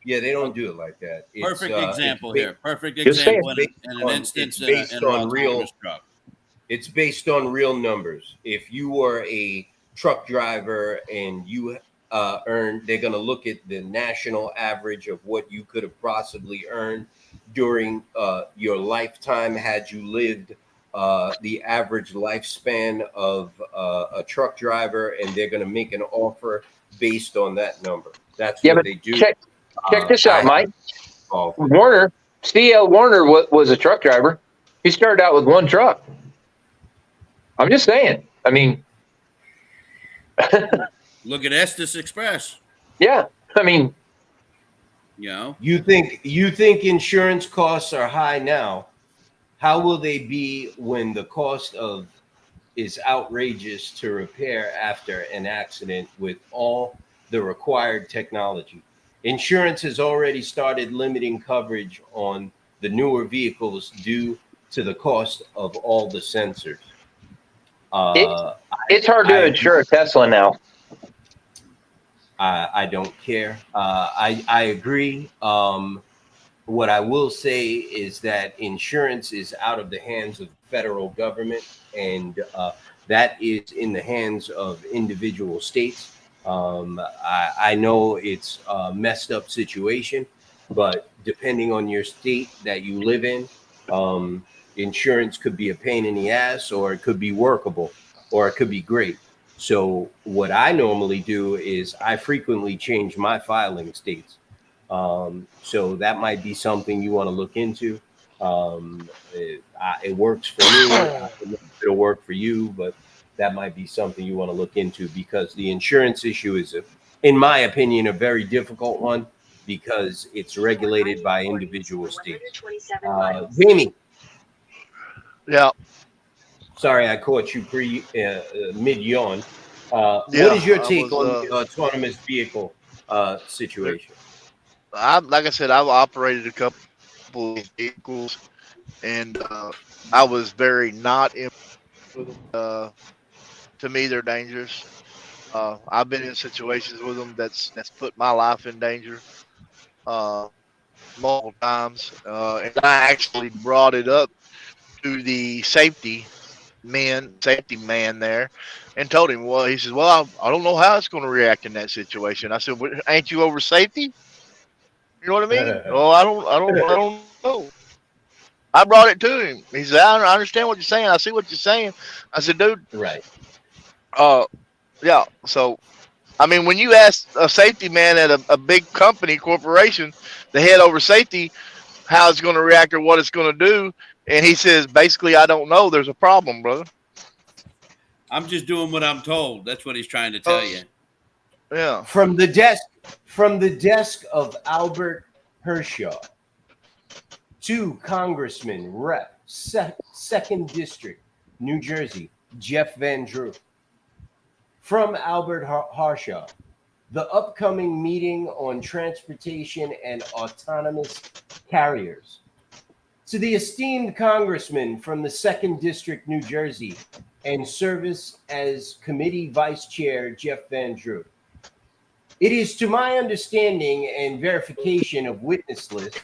A: Yeah, they don't do it like that. It's,
D: Perfect example
A: it's
D: here. Perfect
B: Just saying.
D: example in an
A: on-
D: instance
A: it's
D: in
A: based
D: an
A: on real-
D: autonomous truck.
A: It's based on real numbers. If you were a truck driver and you earned, they're going to look at the national average of what you could have possibly earned during your lifetime had you lived the average lifespan of a truck driver, and they're going to make an offer based on that number. That's
B: Yeah,
A: what
B: but
A: they do.
B: Check this out, Mike.
A: Oh,
B: Warner, C.L. Warner was a truck driver. He started out with one truck. I'm just saying. I mean,
D: Look at Estes Express.
B: yeah. I mean,
D: You know,
A: you think insurance costs are high now? How will they be when the cost of is outrageous to repair after an accident with all the required technology? Insurance has already started limiting coverage on the newer vehicles due to the cost of all the sensors.
B: It's hard to insure a Tesla now.
A: I don't care. I agree. What I will say is that insurance is out of the hands of the federal government, and that is in the hands of individual states. I know it's a messed up situation, but depending on your state that you live in, insurance could be a pain in the ass, or it could be workable, or it could be great. So, what I normally do is I frequently change my filing states. So that might be something you want to look into. It works for me. It'll work for you, but that might be something you want to look into, because the insurance issue is, in my opinion, a very difficult one because it's regulated by individual states.
E: 127 miles.
A: Jamie,
F: Yeah.
A: sorry I caught you mid yawn. What
F: Yeah,
A: is your
F: I
A: take on
F: was,
A: the autonomous vehicle situation?
F: like I said, I've operated a couple of vehicles, and I was very not in with them. To me, they're dangerous. I've been in situations with them that's put my life in danger uh, multiple times, and I actually brought it up to the safety man there, and told him. Well, he says, "Well, I don't know how it's going to react in that situation." I said, "Ain't you over safety? You know what I mean?" "Oh, I don't know." I brought it to him. He said, I understand what you're saying. I see what you're saying." I said, "Dude,
A: Right.
F: uh, yeah." So, I mean, when you ask a safety man at a big company, corporation, the head over safety, how it's going to react or what it's going to do, and he says, basically, "I don't know. There's a problem, brother."
D: I'm just doing what I'm told. That's what he's trying to tell you.
F: Yeah.
A: From the desk of Albert Hershaw, to Congressman Rep. Second District, New Jersey, Jeff Van Drew. From Albert Harshaw, the upcoming meeting on transportation and autonomous carriers. To the esteemed Congressman from the Second District, New Jersey, and service as Committee Vice Chair, Jeff Van Drew. It is to my understanding and verification of witness list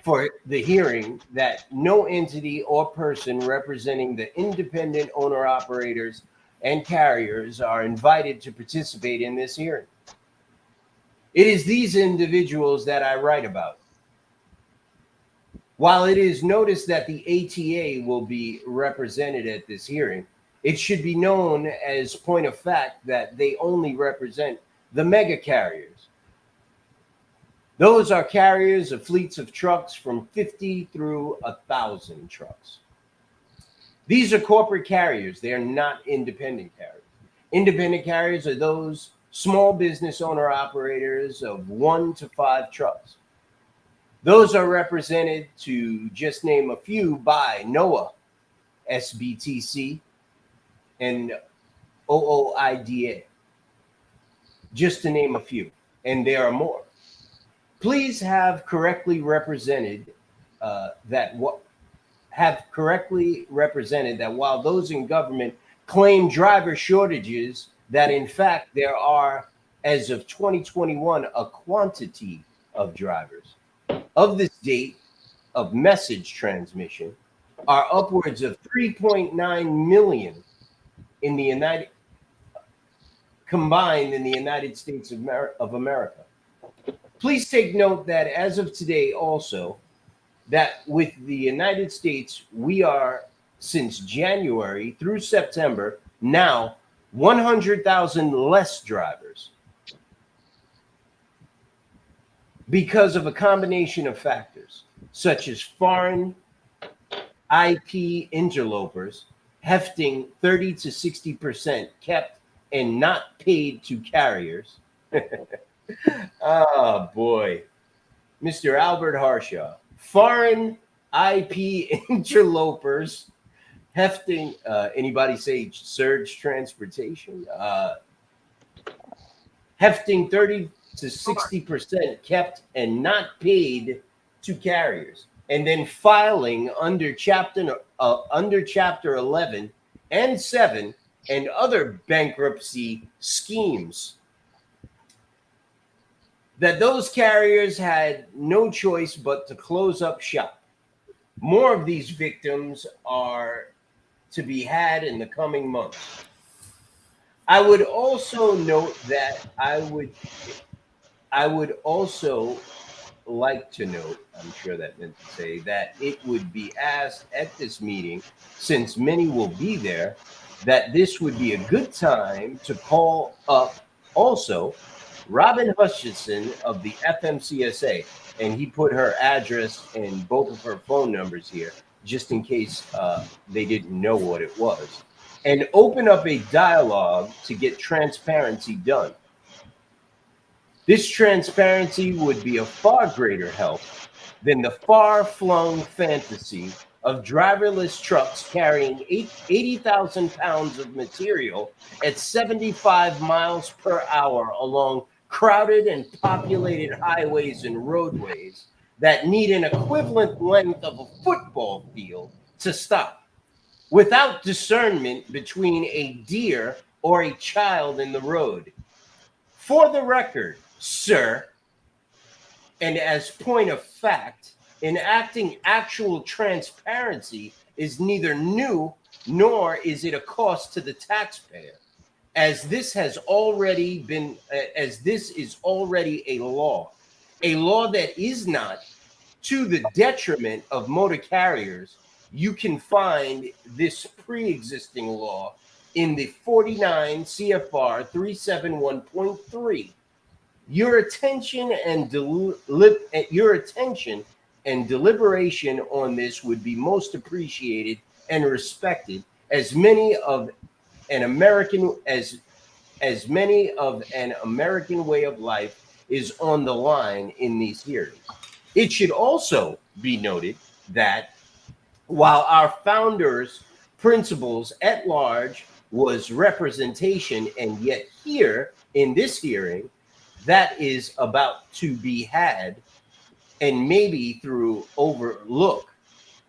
A: for the hearing that no entity or person representing the independent owner-operators and carriers are invited to participate in this hearing. It is these individuals that I write about. While it is noticed that the ATA will be represented at this hearing, it should be known as point of fact that they only represent the mega carriers. Those are carriers of fleets of trucks from 50 through 1,000 trucks. These are corporate carriers. They are not independent carriers. Independent carriers are those small business owner operators of 1 to 5 trucks. Those are represented, to just name a few, by NOAA, SBTC, and OOIDA, just to name a few, and there are more. Please have correctly represented that while those in government claim driver shortages, that in fact there are, as of 2021, a quantity of drivers. Of this date of message transmission are upwards of 3.9 million in the combined in the United States of America. Please take note that as of today also, that with the United States, we are, since January through September, now 100,000 less drivers because of a combination of factors, such as foreign IP interlopers hefting 30 to 60% kept and not paid to carriers. Oh boy, Mr. Albert Harshaw. Foreign IP interlopers hefting, anybody say surge transportation? Hefting 30 to 60% kept and not paid to carriers, and then filing under chapter 11 and 7 and other bankruptcy schemes. that those carriers had no choice but to close up shop. More of these victims are to be had in the coming months. I would also note that I would also like to note, I'm sure that meant to say, that it would be asked at this meeting, since many will be there, that this would be a good time to call up also Robin Hutchinson of the FMCSA, and he put her address and both of her phone numbers here, just in case they didn't know what it was, and open up a dialogue to get transparency done. This transparency would be a far greater help than the far-flung fantasy of driverless trucks carrying 80,000 pounds of material at 75 miles per hour along crowded and populated highways and roadways that need an equivalent length of a football field to stop, without discernment between a deer or a child in the road. For the record, sir, and as point of fact, enacting actual transparency is neither new nor is it a cost to the taxpayer, as this is already a law that is not to the detriment of motor carriers. You can find this pre-existing law in the 49 CFR 371.3. Your attention and deliberation on this would be most appreciated and respected, as many of an American way of life is on the line in these hearings. It should also be noted that while our founders' principles at large was representation, and yet here in this hearing, that is about to be had, and maybe through overlook,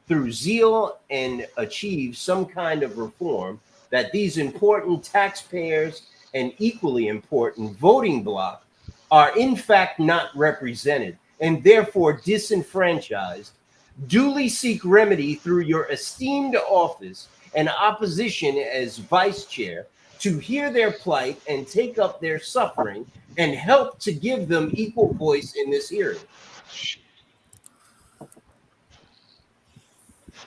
A: through zeal, and achieve some kind of reform, that these important taxpayers and equally important voting bloc are in fact not represented and therefore disenfranchised, duly seek remedy through your esteemed office and opposition as vice chair to hear their plight and take up their suffering and help to give them equal voice in this hearing.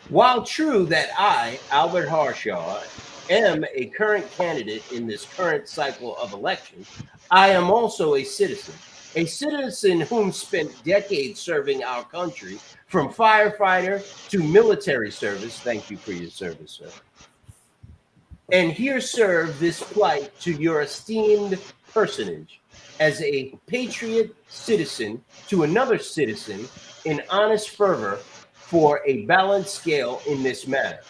A: While true that I, Albert Harshaw, am a current candidate in this current cycle of elections, I am also a citizen whom spent decades serving our country, from firefighter to military service. Thank you for your service, sir. And here serve this plight to your esteemed personage as a patriot citizen to another citizen in honest fervor for a balanced scale in this matter.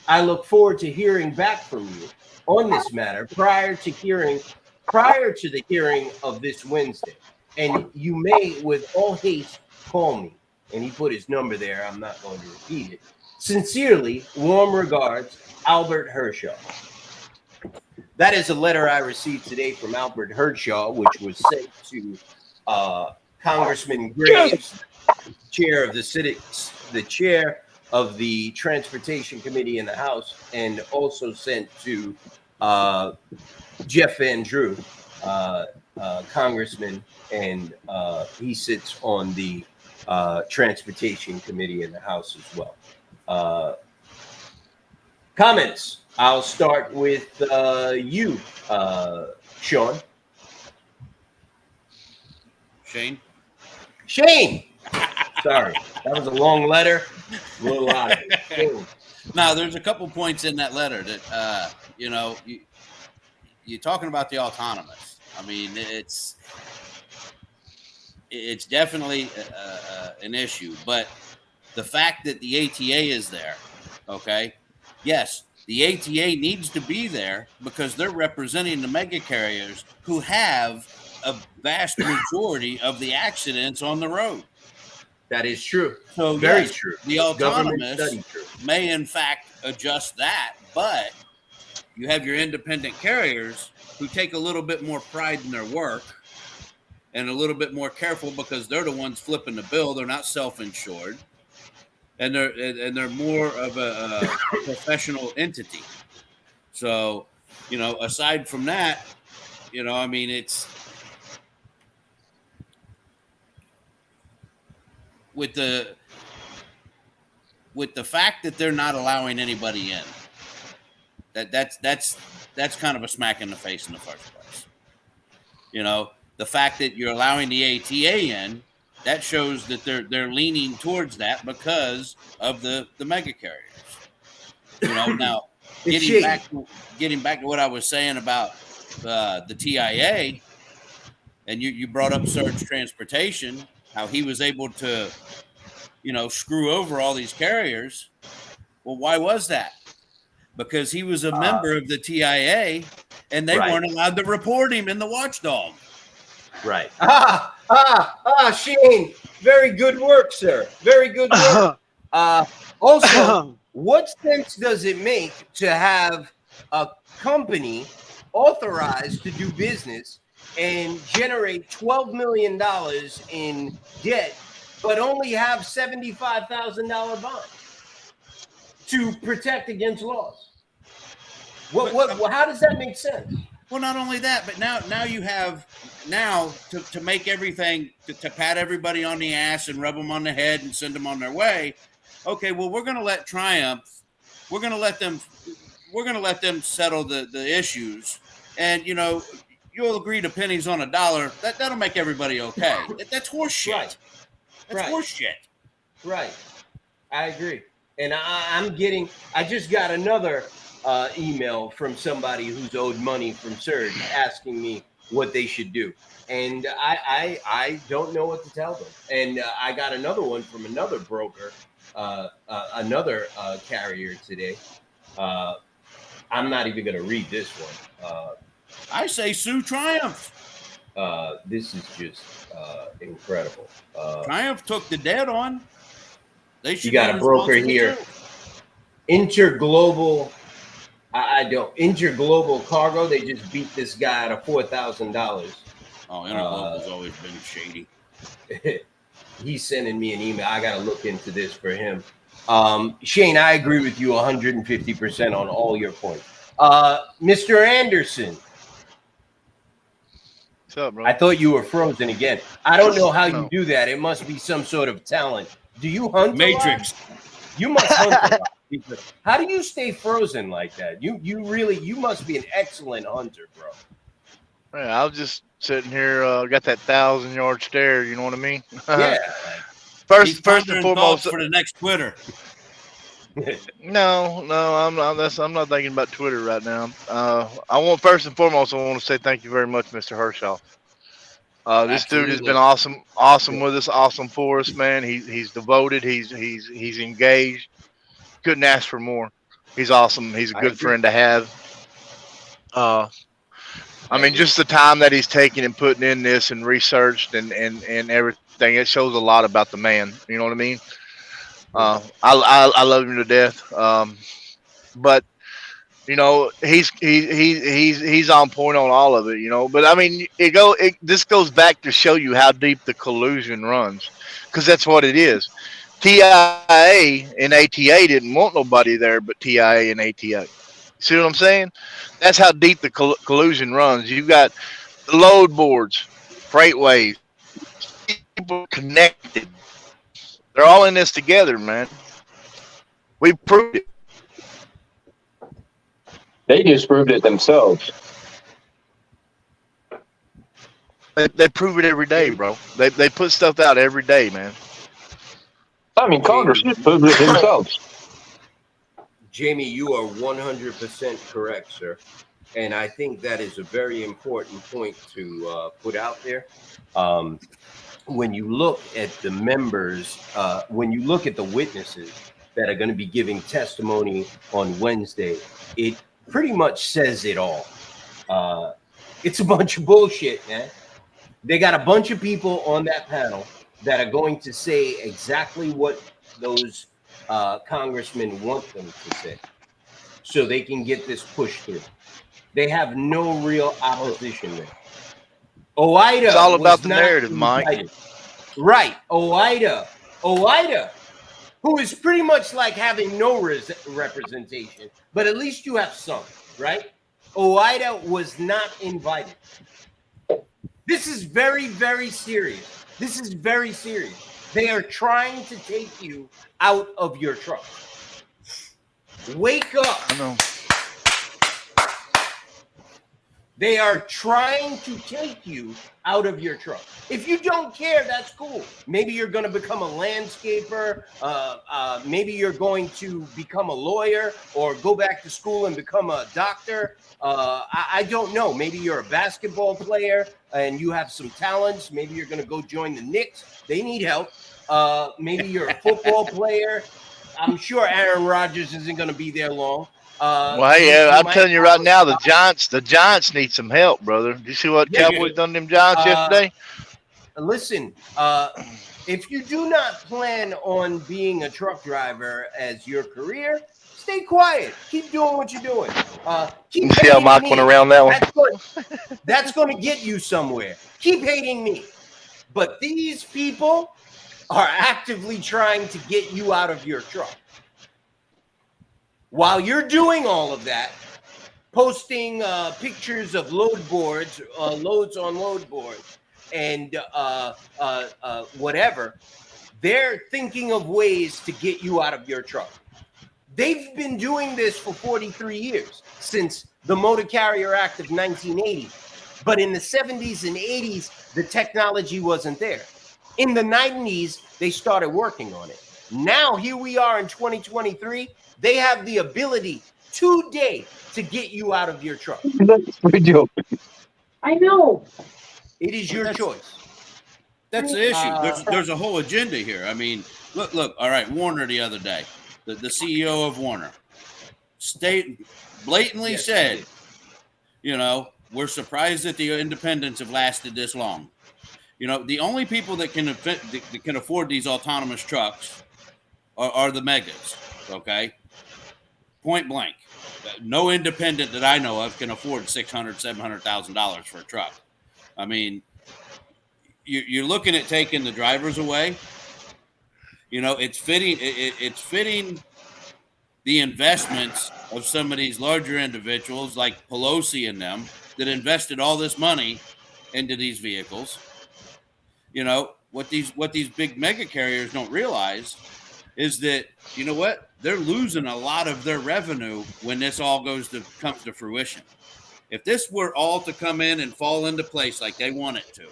A: I look forward to hearing back from you on this matter prior to the hearing of this Wednesday. And you may, with all haste, call me. And he put his number there. I'm not going to repeat it. Sincerely, warm regards, Albert Hershaw. That is a letter I received today from Albert Hershaw, which was sent to Congressman Graves, chair of the chair of the Transportation Committee in the House, and also sent to Jeff Van Drew, Congressman, and he sits on the Transportation Committee in the House as well. Comments? I'll start with you, Sean.
D: Shane.
A: Sorry, that was a long letter. A little out of it. Shane.
D: Now, there's a couple points in that letter that, you're talking about the autonomous. I mean, it's definitely an issue, but the fact that the ATA is there, okay, yes, the ATA needs to be there because they're representing the mega carriers who have a vast majority of the accidents on the road.
A: That is true.
D: So
A: Very
D: yes,
A: true.
D: The autonomous may in fact adjust that, but you have your independent carriers who take a little bit more pride in their work and a little bit more careful because they're the ones flipping the bill. They're not self-insured, and they're more of a professional entity. So, aside from that, I mean, it's with the fact that they're not allowing anybody in. That's kind of a smack in the face in the first place. The fact that you're allowing the ATA in, that shows that they're leaning towards that because of the mega carriers. Now getting back to what I was saying about the TIA, and you brought up Surge Transportation, how he was able to, screw over all these carriers. Well, why was that? Because he was a member of the TIA, and they weren't allowed to report him in the watchdog.
A: Right. Shane, very good work, sir. Very good work. Also, what sense does it make to have a company authorized to do business and generate $12 million in debt, but only have $75,000 bond to protect against loss? How does that make sense?
D: Well, not only that, but now you have to make everything to pat everybody on the ass and rub them on the head and send them on their way. Okay, well, we're going to let Triumph. We're going to let them settle the issues, and you'll agree to pennies on a dollar. That'll make everybody okay. That's horse shit.
A: Right.
D: That's horse shit.
A: Right. I agree. And I just got another email from somebody who's owed money from Surge asking me what they should do. And I don't know what to tell them. And I got another one from another broker, another carrier today. I'm not even going to read this one.
D: I say sue Triumph.
A: This is just incredible.
D: Triumph took the debt on. They should.
A: You got a broker here.
D: Too.
A: Interglobal. Interglobal Cargo. They just beat this guy out of $4,000.
D: Oh, Interglobal's always been shady.
A: He's sending me an email. I got to look into this for him. Shane, I agree with you 150% on all your points. Mr. Anderson.
F: What's up, bro?
A: I thought you were frozen again. I don't know how you do that. It must be some sort of talent. Do you hunt?
D: Matrix.
A: You must hunt a lot. How do you stay frozen like that? You must be an excellent hunter, bro.
F: Man, I was just sitting here, got that 1,000-yard stare. You know what I mean?
A: Yeah.
F: First and foremost,
D: for the next Twitter.
F: No, I'm not. I'm not thinking about Twitter right now. I want first and foremost, I want to say thank you very much, Mr. Hershaw. This dude has been awesome with us, awesome for us, man. He's devoted. He's engaged. Couldn't ask for more. He's awesome. He's a good friend to have. I mean, just the time that he's taking and putting in this and researched and everything, it shows a lot about the man. You know what I mean? I love him to death. But he's on point on all of it, But I mean, this goes back to show you how deep the collusion runs, because that's what it is. TIA and ATA didn't want nobody there but TIA and ATA. See what I'm saying? That's how deep the collusion runs. You've got load boards, freightways, people connected. They're all in this together, man. We proved it.
B: They just proved it themselves.
F: They prove it every day, bro. They put stuff out every day, man.
B: I mean, Congress just proved it themselves.
A: Jamie, you are 100% correct, sir. And I think that is a very important point to put out there. When you look at the members, when you look at the witnesses that are going to be giving testimony on Wednesday, it pretty much says it all. It's a bunch of bullshit, man. They got a bunch of people on that panel that are going to say exactly what those congressmen want them to say, so they can get this pushed through. They have no real opposition there. OOIDA.
F: It's all about
A: was
F: the
A: not
F: narrative, Mike.
A: invited. Right. OOIDA, who is pretty much like having no representation, but at least you have some, right? OOIDA was not invited. This is very, very serious. This is very serious. They are trying to take you out of your truck. Wake up.
F: I know.
A: They are trying to take you out of your truck. If you don't care, that's cool. Maybe you're going to become a landscaper. Maybe you're going to become a lawyer or go back to school and become a doctor. I don't know. Maybe you're a basketball player and you have some talents. Maybe you're going to go join the Knicks. They need help. Maybe you're a football player. I'm sure Aaron Rodgers isn't going to be there long.
F: Well, hey, I'm telling you right now, the Giants need some help, brother. Did you see what Cowboys done to them Giants yesterday?
A: Listen, if you do not plan on being a truck driver as your career, stay quiet. Keep doing what you're doing. Keep
F: See how Mike went around that one?
A: That's going to get you somewhere. Keep hating me. But these people are actively trying to get you out of your truck. While you're doing all of that, posting pictures of load boards, loads on load boards, and whatever, they're thinking of ways to get you out of your truck. They've been doing this for 43 years, since the Motor Carrier Act of 1980. But in the 70s and 80s, the technology wasn't there. In the 90s, they started working on it. Now, here we are in 2023. They have the ability today to get you out of your truck.
B: That's pretty dope.
G: I know.
A: It is your choice.
D: That's the issue. There's a whole agenda here. I mean, look. All right, Warner the other day, the CEO of Warner, blatantly said, you know, we're surprised that the independents have lasted this long. You know, the only people that can afford these autonomous trucks are the megas. Okay, point blank. No independent that I know of can afford $600,000, $700,000 for a truck. I mean, you're looking at taking the drivers away. You know, it's fitting the investments of some of these larger individuals like Pelosi and them that invested all this money into these vehicles. You know, what these big mega carriers don't realize is that, you know what, they're losing a lot of their revenue when this all comes to fruition. If this were all to come in and fall into place like they want it to,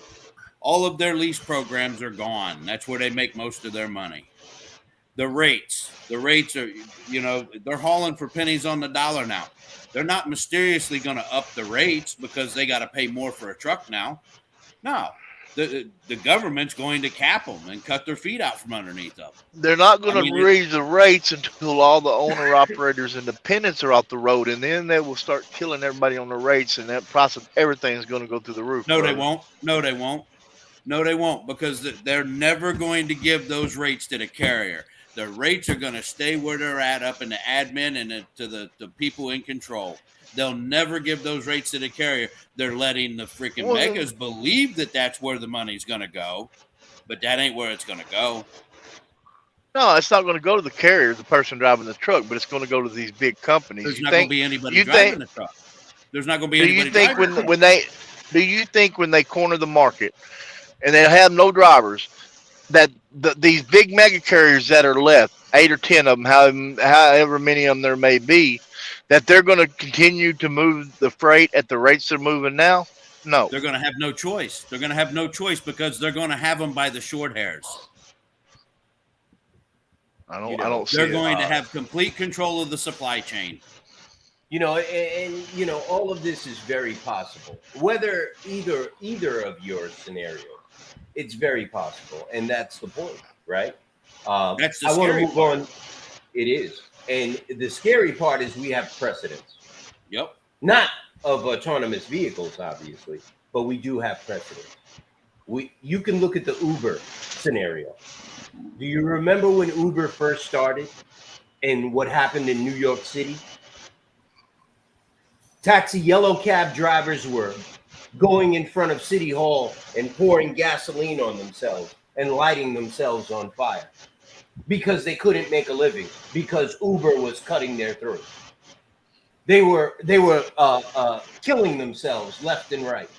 D: all of their lease programs are gone. That's where they make most of their money. The rates are, you know, they're hauling for pennies on the dollar now. They're not mysteriously going to up the rates because they got to pay more for a truck now. No. The government's going to cap them and cut their feet out from underneath them.
F: They're not going to raise the rates until all the owner operators independents are off the road, and then they will start killing everybody on the rates, and that price of everything is going to go through the roof.
D: No, they won't. No, they won't, because they're never going to give those rates to the carrier. The rates are going to stay where they're at, up in the admin and to the people in control. They'll never give those rates to the carrier. They're letting the freaking megas believe that that's where the money's going to go, but that ain't where it's going to go.
F: No, it's not going to go to the carrier, the person driving the truck, but it's going to go to these big companies.
D: There's not going to be anybody driving the truck. There's not going to be anybody driving the truck.
F: Do you think when they corner the market and they have no drivers, that these big mega carriers that are left, 8 or 10 of them, however many of them there may be, that they're going to continue to move the freight at the rates they're moving now? No.
D: They're going to have no choice. They're going to have no choice because they're going to have them by the short hairs.
F: I don't see
D: They're going to have complete control of the supply chain.
A: You know, and you know, all of this is very possible. Whether either of your scenarios, it's very possible, and that's the point, right?
D: That's the
A: I want to
D: scary
A: move
D: part.
A: on. It is, and the scary part is we have precedents.
D: Yep.
A: Not of autonomous vehicles, obviously, but we do have precedents. You can look at the Uber scenario. Do you remember when Uber first started and what happened in New York City? Taxi yellow cab drivers were going in front of City Hall and pouring gasoline on themselves and lighting themselves on fire because they couldn't make a living because Uber was cutting their throat. They were killing themselves left and right.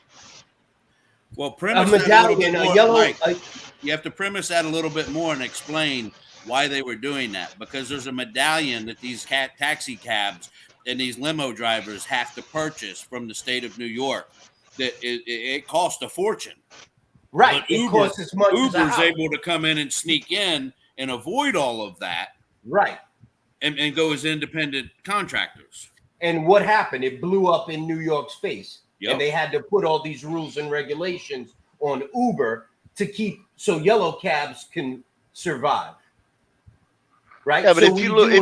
D: Well,
A: A
D: premise that a little bit
A: medallion, a
D: more,
A: yellow.
D: Mike. You have to premise that a little bit more and explain why they were doing that, because there's a medallion that these taxi cabs and these limo drivers have to purchase from the state of New York. That it costs a fortune.
A: Right.
D: But
A: It costs as much as a
D: Uber's
A: house.
D: able to come in and sneak in and avoid all of that
A: Right.
D: and go as independent contractors.
A: And what happened? It blew up in New York's face.
D: Yep.
A: And they had to put all these rules and regulations on Uber to keep so yellow cabs can survive. Right?
F: Yeah, but
A: So
F: if you
A: we
F: look,
A: do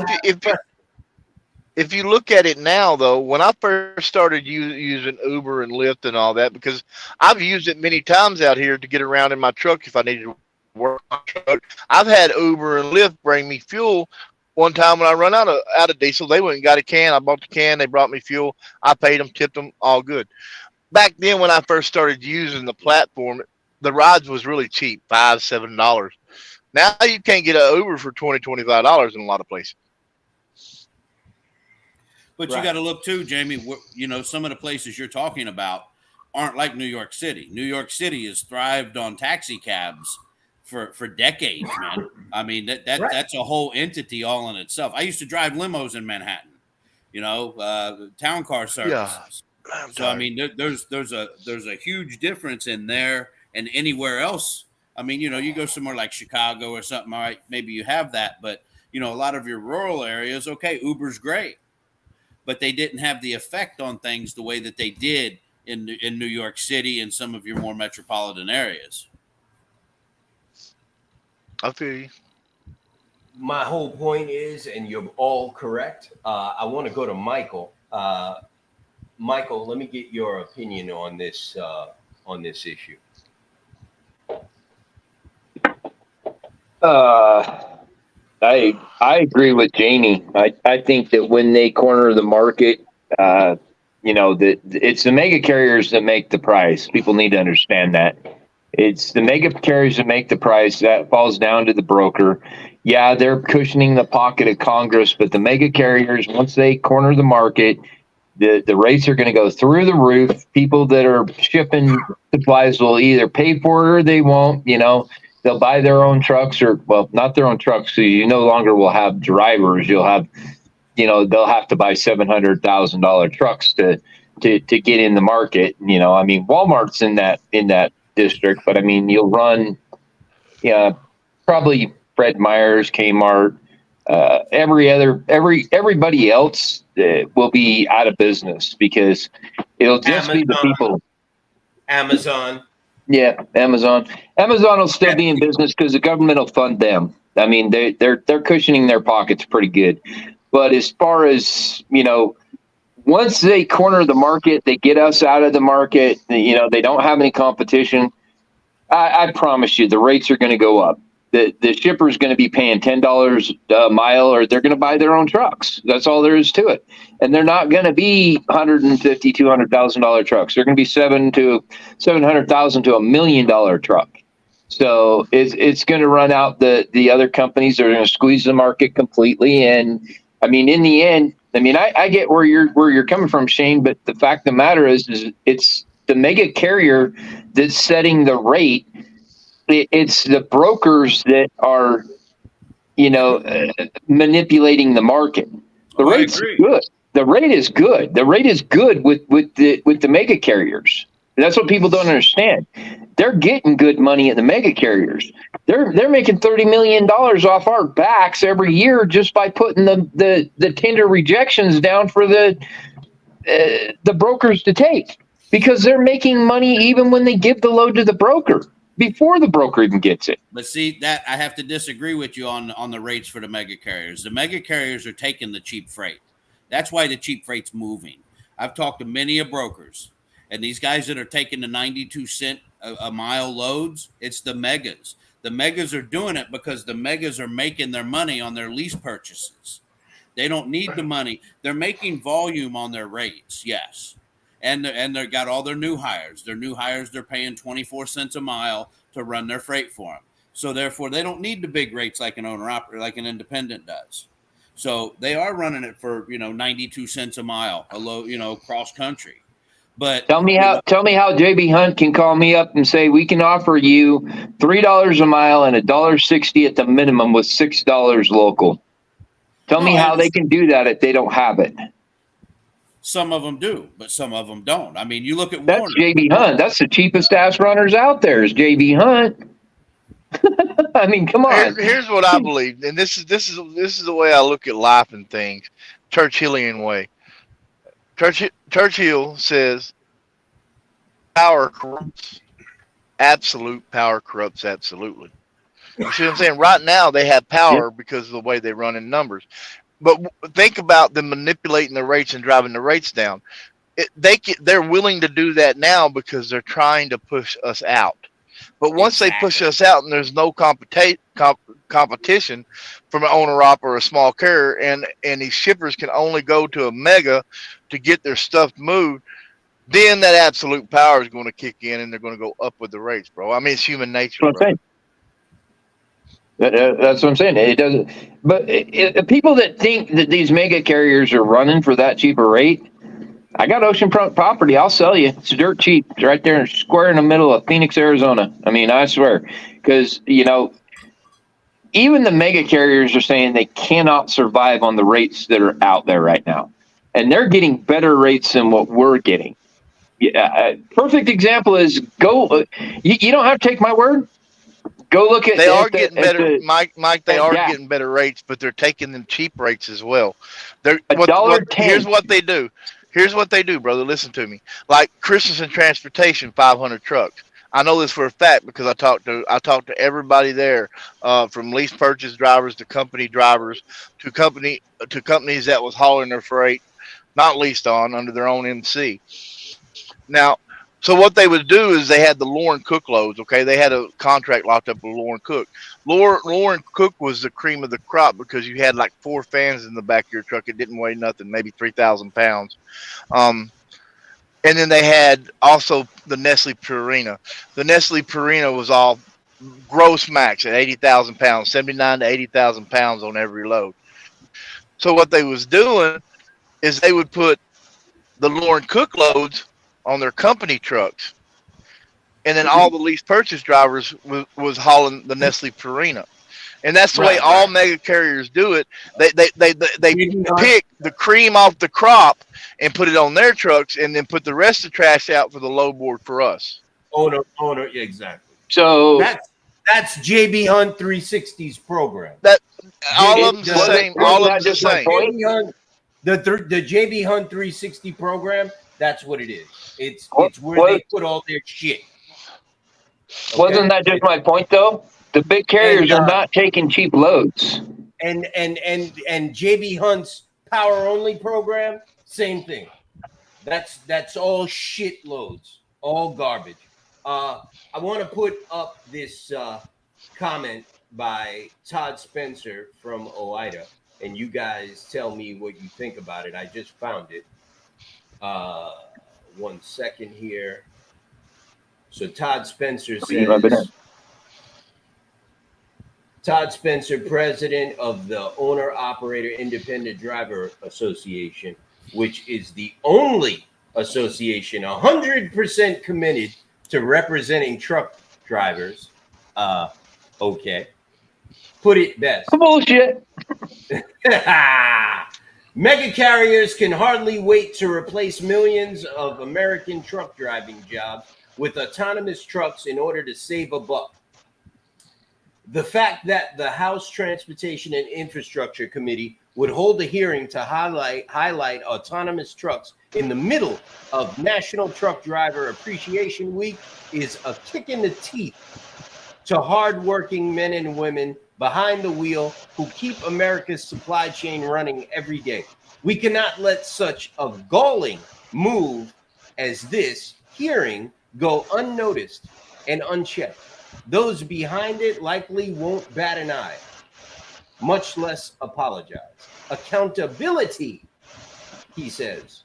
A: have
F: if you look at it now, though, when I first started using Uber and Lyft and all that, because I've used it many times out here to get around in my truck if I needed to work on my truck. I've had Uber and Lyft bring me fuel. One time when I run out of diesel, they went and got a can. I bought the can. They brought me fuel. I paid them, tipped them, all good. Back then, when I first started using the platform, the rides was really cheap, $5, $7. Now you can't get an Uber for $20, $25 in a lot of places.
D: But you got to look too, Jamie. You know, some of the places you're talking about aren't like New York City. New York City has thrived on taxi cabs for decades, man. I mean, that's a whole entity all in itself. I used to drive limos in Manhattan, you know, town car services.
F: Yeah.
D: So I mean, there's a huge difference in there and anywhere else. I mean, you know, you go somewhere like Chicago or something, all right, maybe you have that, but you know, a lot of your rural areas, okay, Uber's great, but they didn't have the effect on things the way that they did in New York City and some of your more metropolitan areas.
F: I feel you.
A: My whole point is, and you're all correct. I want to go to Michael. Michael, let me get your opinion on this issue.
B: I agree with Jamie. I think that when they corner the market, you know, that it's the mega carriers that make the price. People need to understand that. It's the mega carriers that make the price. That falls down to the broker. Yeah, they're cushioning the pocket of Congress, but the mega carriers, once they corner the market, the rates are going to go through the roof. People that are shipping supplies will either pay for it or they won't. You know, they'll buy their own trucks, or, well, not their own trucks. So you no longer will have drivers. You'll have, you know, they'll have to buy $700,000 trucks to get in the market. You know, I mean, Walmart's in that district, but I mean, you'll run, probably Fred Meyer's, Kmart, everybody else will be out of business because it'll just be the people.
A: Amazon.
B: Yeah, Amazon. Amazon will still be in business because the government will fund them. I mean, they're cushioning their pockets pretty good. But as far as, you know, once they corner the market, they get us out of the market. You know, they don't have any competition. I promise you, the rates are going to go up. The shipper is going to be paying $10 a mile, or they're going to buy their own trucks. That's all there is to it. And they're not going to be $150,000, $200,000 trucks. They're going to be $700,000 to $1 million truck. So it's going to run out the other companies. Are going to squeeze the market completely. And I mean, in the end, I mean, I get where you're coming from, Shane. But the fact of the matter is it's the mega carrier that's setting the rate. It's the brokers that are, you know, manipulating the market. The rate's good. The rate is good. The rate is good with the mega carriers. That's what people don't understand. They're getting good money at the mega carriers. They're making $30 million off our backs every year just by putting the tender rejections down for the brokers to take, because they're making money even when they give the load to the broker, before the broker even gets it.
D: But see, that I have to disagree with you on the rates for the mega carriers. The mega carriers are taking the cheap freight. That's why the cheap freight's moving. I've talked to many of brokers, and these guys that are taking the 92 cent a mile loads, it's the megas. The megas are doing it because the megas are making their money on their lease purchases. They don't need the money. They're making volume on their rates, yes. and they've got all their new hires. Their new hires, they're paying 24 cents a mile to run their freight for them. So therefore, they don't need the big rates like an owner operator, like an independent does. So they are running it for 92 cents a mile, a low, cross country. But
B: Tell me how JB Hunt can call me up and say we can offer you $3 a mile and $1.60 at the minimum with $6 local. Tell me how they can do that if they don't have it.
D: Some of them do, but some of them don't. I mean, you look at
B: That's
D: Warner.
B: JB Hunt. That's the cheapest ass runners out there is JB Hunt. I mean, come on.
F: Here's what I believe, and this is the way I look at life and things, Churchillian way. Churchill says, "Power corrupts. Absolute power corrupts absolutely." You see what I'm saying? Right now, they have power because of the way they run in numbers. But think about them manipulating the rates and driving the rates down. They're willing to do that now because they're trying to push us out. But once they push us out and there's no competition from an owner op or a small carrier, and these shippers can only go to a mega to get their stuff moved, then that absolute power is going to kick in and they're going to go up with the rates, bro. I mean, it's human nature.
B: That's what I'm saying. It doesn't. But people that think that these mega carriers are running for that cheaper rate, I got oceanfront property. I'll sell you. It's dirt cheap. It's right there, square in the middle of Phoenix, Arizona. I mean, I swear, because even the mega carriers are saying they cannot survive on the rates that are out there right now, and they're getting better rates than what we're getting. Perfect example is go. You don't have to take my word. Go look at.
F: They are getting better, Mike. They are getting better rates, but they're taking them cheap rates as well. They're here's what they do. Here's what they do, brother. Listen to me. Like Christensen Transportation, 500 trucks. I know this for a fact because I talked to everybody there, from lease purchase drivers to company drivers to companies that was hauling their freight, not leased on, under their own MC. Now, so what they would do is they had the Lauren Cook loads. Okay, they had a contract locked up with Lauren Cook. Lauren Cook was the cream of the crop because you had like 4 fans in the back of your truck. It didn't weigh nothing, maybe 3,000 pounds. And then they had also the Nestle Purina. The Nestle Purina was all gross max at 80,000 pounds, 79 to 80,000 pounds on every load. So what they was doing is they would put the Lauren Cook loads on their company trucks, and then all the lease purchase drivers was hauling the Nestle Purina, and that's the way all mega carriers do it. They pick the cream off the crop and put it on their trucks, and then put the rest of the trash out for the load board for us.
A: Owner, yeah, exactly.
B: So
A: that's JB Hunt 360's program.
F: That all of them the same. All of them the same.
A: The JB Hunt 360 program. That's what it is. It's where they put all their shit. Okay?
B: Wasn't that just my point, though? The big carriers are not taking cheap loads.
A: And JB Hunt's power only program, same thing. That's all shit loads, all garbage. I want to put up this comment by Todd Spencer from OOIDA, and you guys tell me what you think about it. I just found it. 1 second here. So Todd Spencer says, Todd Spencer, president of the Owner Operator Independent Driver Association, which is the only association 100% committed to representing truck drivers. Okay. Put it best.
B: Bullshit.
A: Mega carriers can hardly wait to replace millions of American truck driving jobs with autonomous trucks in order to save a buck. The fact that the House Transportation and Infrastructure Committee would hold a hearing to highlight autonomous trucks in the middle of National Truck Driver Appreciation Week is a kick in the teeth to hardworking men and women behind the wheel who keep America's supply chain running every day. We cannot let such a galling move as this hearing go unnoticed and unchecked. Those behind it likely won't bat an eye, much less apologize. Accountability, he says.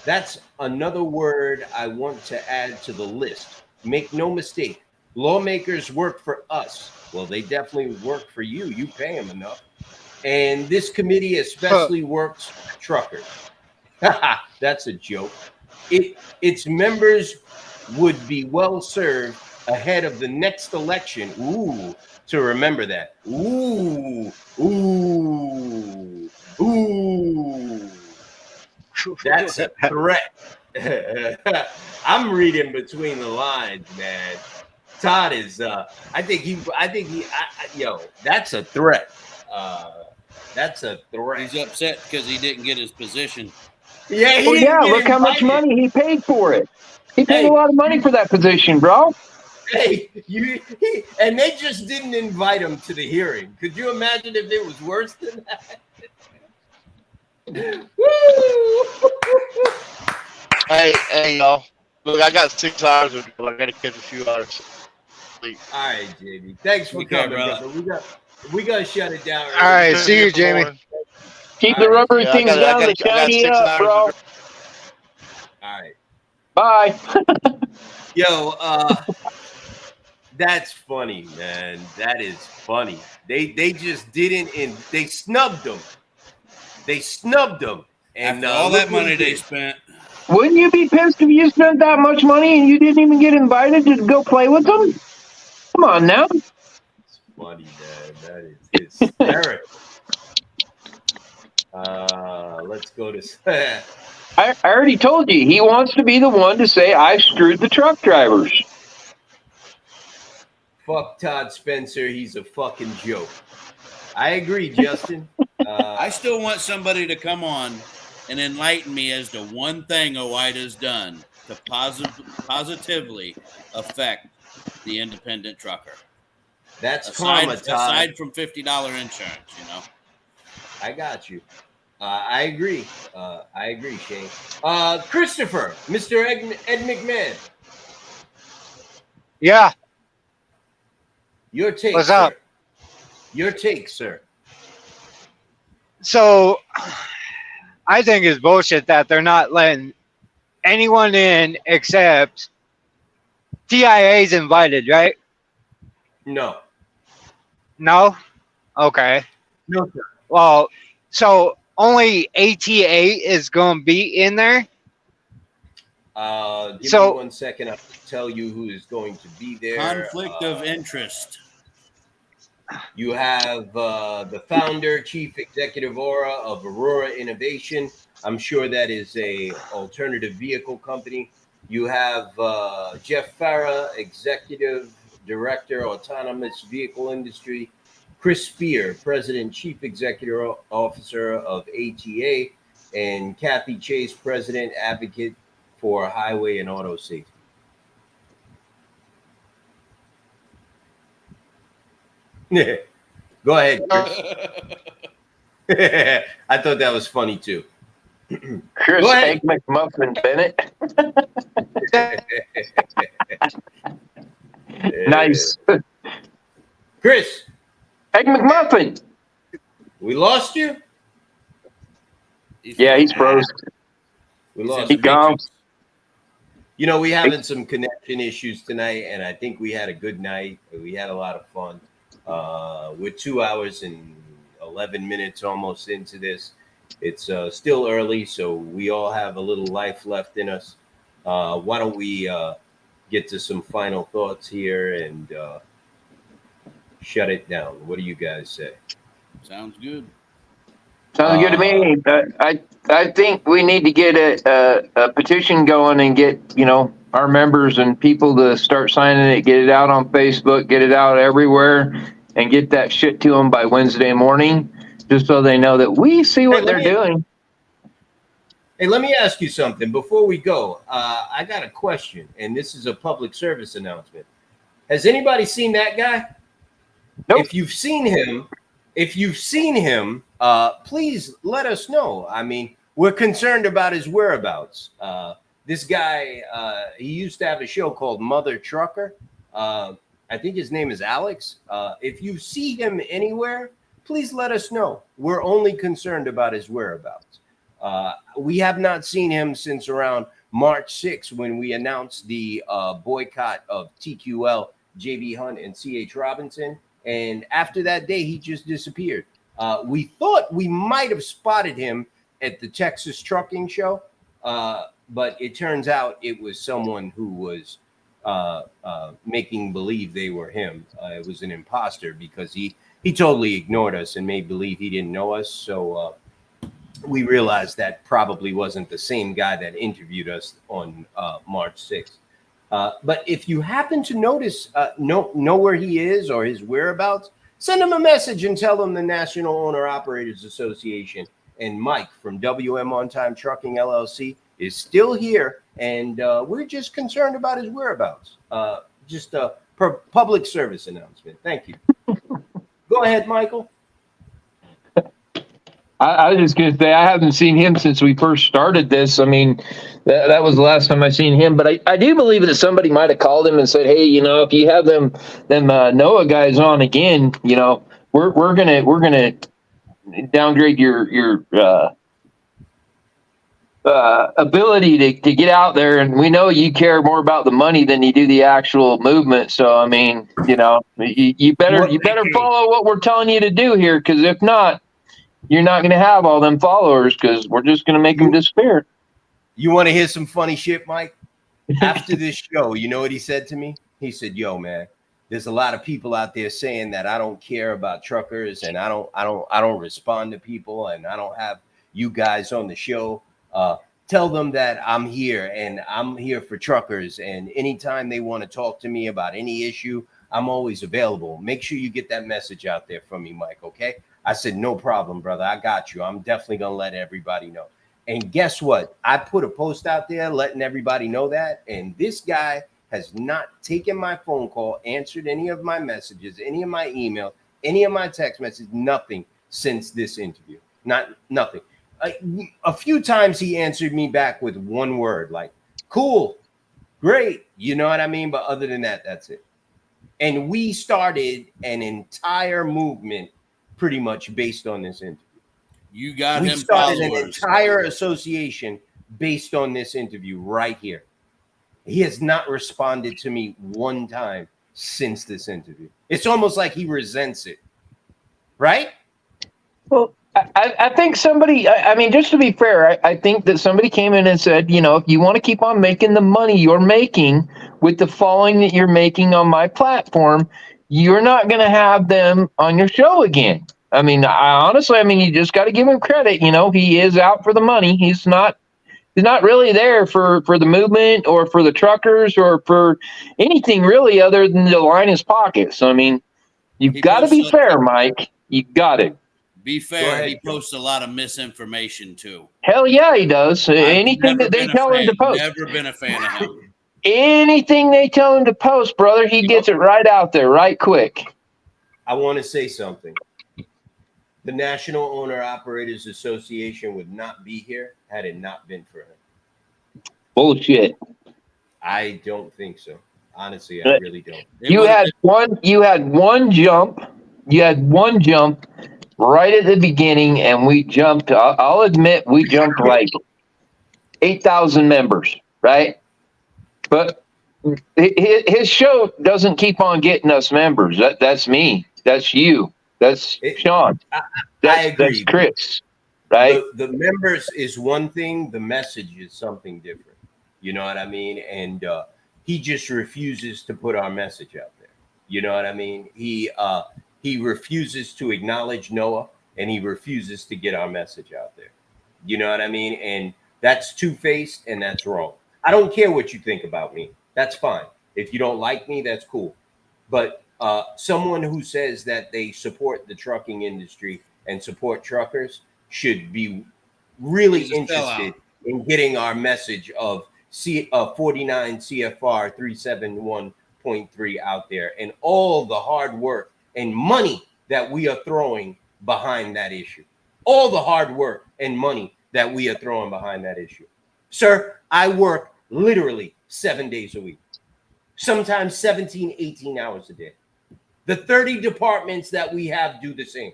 A: That's another word I want to add to the list. Make no mistake, lawmakers work for us. Well, they definitely work for you. You pay them enough. And this committee especially works for truckers. That's a joke. Its members would be well served ahead of the next election. Ooh, to remember that. Ooh, ooh, ooh. That's a threat. I'm reading between the lines, man. Todd is. Yo, that's a threat. That's a threat.
D: He's upset because he didn't get his position.
A: Yeah, he
B: Well,
A: didn't
B: yeah,
A: get
B: look how much
A: invited.
B: money he paid for it. He paid
A: Hey.
B: a lot of money for that position, bro.
A: Hey, and they just didn't invite him to the hearing. Could you imagine if it was worse than that? Woo!
F: Hey, y'all. Look, I got 6 hours of I got to catch a few hours of sleep.
A: All right, Jamie. Thanks for
D: Okay,
A: coming,
D: brother.
A: brother. We gotta shut it down.
C: All right, see you, Jamie.
B: Keep the rubbery
F: Yeah,
B: things down, the shiny up, bro.
A: All right.
B: Bye.
A: Yo, that's funny, man. That is funny. They just didn't, and they snubbed them. They snubbed them. And
D: After all
A: look
D: that
A: what
D: money
A: he
D: they
A: did.
D: spent,
B: Wouldn't you be pissed if you spent that much money and you didn't even get invited to go play with them? Come on now.
A: It's funny, man. That is hysterical. Let's go to.
B: I already told you, he wants to be the one to say, I screwed the truck drivers.
A: Fuck Todd Spencer. He's a fucking joke. I agree, Justin.
D: I still want somebody to come on and enlighten me as to one thing OOIDA's done to positively affect the independent trucker.
A: That's karma, Todd.
D: Aside from $50 insurance, you know.
A: I got you. I agree. Shane. Christopher, Mr. Ed McMahon.
C: Yeah.
A: Your take,
C: What's
A: sir.
C: up?
A: Your take, sir.
C: So I think it's bullshit that they're not letting anyone in except TIA's invited, right?
A: No.
C: No? Okay.
A: No, sir.
C: Well, so only ATA is going to be in there?
A: Give me
C: So-
A: 1 second. I'll tell you who is going to be there.
D: Conflict of interest.
A: You have the founder, chief executive of Aurora Innovation. I'm sure that is a alternative vehicle company. You have Jeff Farah, executive director, autonomous vehicle industry. Chris Spear, president, chief executive officer of ATA, and Kathy Chase, president, advocate for highway and auto safety. Go ahead, Chris. I thought that was funny too.
B: Chris
A: Go ahead.
B: Egg McMuffin Bennett. Nice.
A: Chris,
B: Egg McMuffin.
A: we lost you.
B: Yeah, he's froze.
A: We lost
B: He
A: you.
B: gone.
A: You know, we having some connection issues tonight, and I think we had a good night. We had a lot of fun. We're 2 hours and 11 minutes almost into this. It's still early, so we all have a little life left in us. Why don't we get to some final thoughts here and shut it down? What do you guys say?
D: Sounds good.
B: Sounds good to me. I think we need to get a petition going and get, our members and people to start signing it, get it out on Facebook, get it out everywhere, and get that shit to them by Wednesday morning, just so they know that we see what they're doing.
A: Hey, let me ask you something before we go. I got a question, and this is a public service announcement. Has anybody seen that guy?
B: Nope.
A: If you've seen him, please let us know. I mean, we're concerned about his whereabouts. This guy, he used to have a show called Mother Trucker. I think his name is Alex. If you see him anywhere, please let us know. We're only concerned about his whereabouts. We have not seen him since around March 6th when we announced the boycott of TQL, JB Hunt, and CH Robinson. And after that day, he just disappeared. We thought we might have spotted him at the Texas Trucking Show, but it turns out it was someone who was making believe they were him. It was an imposter because he totally ignored us and made believe he didn't know us. So we realized that probably wasn't the same guy that interviewed us on March 6th. But if you happen to notice, know where he is or his whereabouts, send him a message and tell him the National Owner Operators Association and Mike from WM On Time Trucking LLC is still here, and we're just concerned about his whereabouts. Just a public service announcement. Thank you. Go ahead, Michael.
B: I was just going to say, I haven't seen him since we first started this. I mean, that was the last time I seen him. But I do believe that somebody might have called him and said, hey, if you have them NOAA guys on again, we're gonna downgrade your ability to get out there. And we know you care more about the money than you do the actual movement. So, I mean, you better follow what we're telling you to do here, because if not, you're not going to have all them followers, because we're just going to make them disappear.
A: You want to hear some funny shit, Mike? After this show, you know what he said to me? He said, yo, man, there's a lot of people out there saying that I don't care about truckers and I don't respond to people and I don't have you guys on the show. Tell them that I'm here and I'm here for truckers. And anytime they want to talk to me about any issue, I'm always available. Make sure you get that message out there from me, Mike, okay? I said, no problem, brother. I got you. I'm definitely going to let everybody know. And guess what? I put a post out there letting everybody know that. And this guy has not taken my phone call, answered any of my messages, any of my email, any of my text messages, nothing since this interview. Nothing. A few times he answered me back with one word, like, cool, great. You know what I mean? But other than that, that's it. And we started an entire movement pretty much based on this interview.
D: You got
A: we
D: him
A: started
D: followers.
A: An entire association based on this interview right here. He has not responded to me one time since this interview. It's almost like he resents it, right?
B: Well, I think somebody, I mean, just to be fair, I think that somebody came in and said, if you want to keep on making the money you're making with the following that you're making on my platform, you're not going to have them on your show again. I mean, honestly, you just got to give him credit. He is out for the money. He's not really there for the movement or for the truckers or for anything really other than to line his pockets. I mean, you've got to be fair, Mike. You got it.
D: Be fair. He posts a lot of misinformation too.
B: Hell yeah, he does. Anything that they tell him to post.
D: Never been a fan of him.
B: Anything they tell him to post, brother, he gets it right out there, right quick.
A: I want to say something. The National Owner Operators Association would not be here had it not been for him.
B: Bullshit.
A: I don't think so. Honestly, I really don't.
B: You had one jump. You had one jump right at the beginning, and we jumped. I'll admit, we jumped like 8,000 members, right? But his show doesn't keep on getting us members. That's me. That's you. That's Sean.
A: I agree.
B: That's Chris, right?
A: The members is one thing. The message is something different. You know what I mean? And he just refuses to put our message out there. You know what I mean? He refuses to acknowledge NOAA, and he refuses to get our message out there. You know what I mean? And that's two-faced, and that's wrong. I don't care what you think about me. That's fine. If you don't like me, that's cool. But someone who says that they support the trucking industry and support truckers should be really interested in getting our message of 49 CFR 371.3 out there and all the hard work and money that we are throwing behind that issue. All the hard work and money that we are throwing behind that issue. Sir, I work literally 7 days a week, sometimes 17, 18 hours a day. The 30 departments that we have do the same.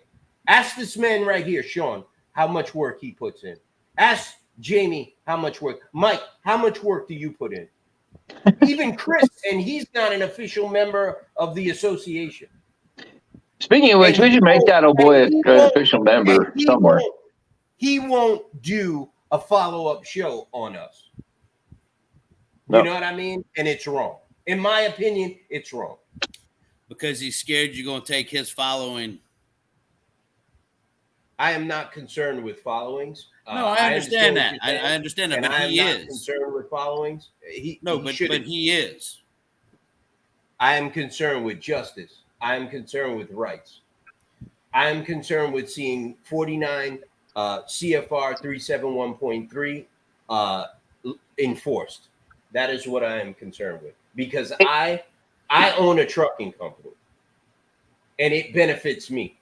A: Ask this man right here, Sean, how much work he puts in. Ask Jamie how much work. Mike, how much work do you put in? Even Chris, and he's not an official member of the association.
B: Speaking of which, we should make that old boy an official member somewhere.
A: He won't do a follow-up show on us.
B: No.
A: You know what I mean? And it's wrong. In my opinion, it's wrong.
D: Because he's scared you're going to take his following.
A: I am not concerned with followings.
D: No, I understand that.
A: what
D: I
A: you're saying,
D: understand that,
A: and
D: but
A: I am
D: he
A: not
D: is.
A: concerned with followings.
D: But he is.
A: I am concerned with justice. I am concerned with rights. I am concerned with seeing 49 CFR 371.3 enforced. That is what I am concerned with, because I own a trucking company and it benefits me.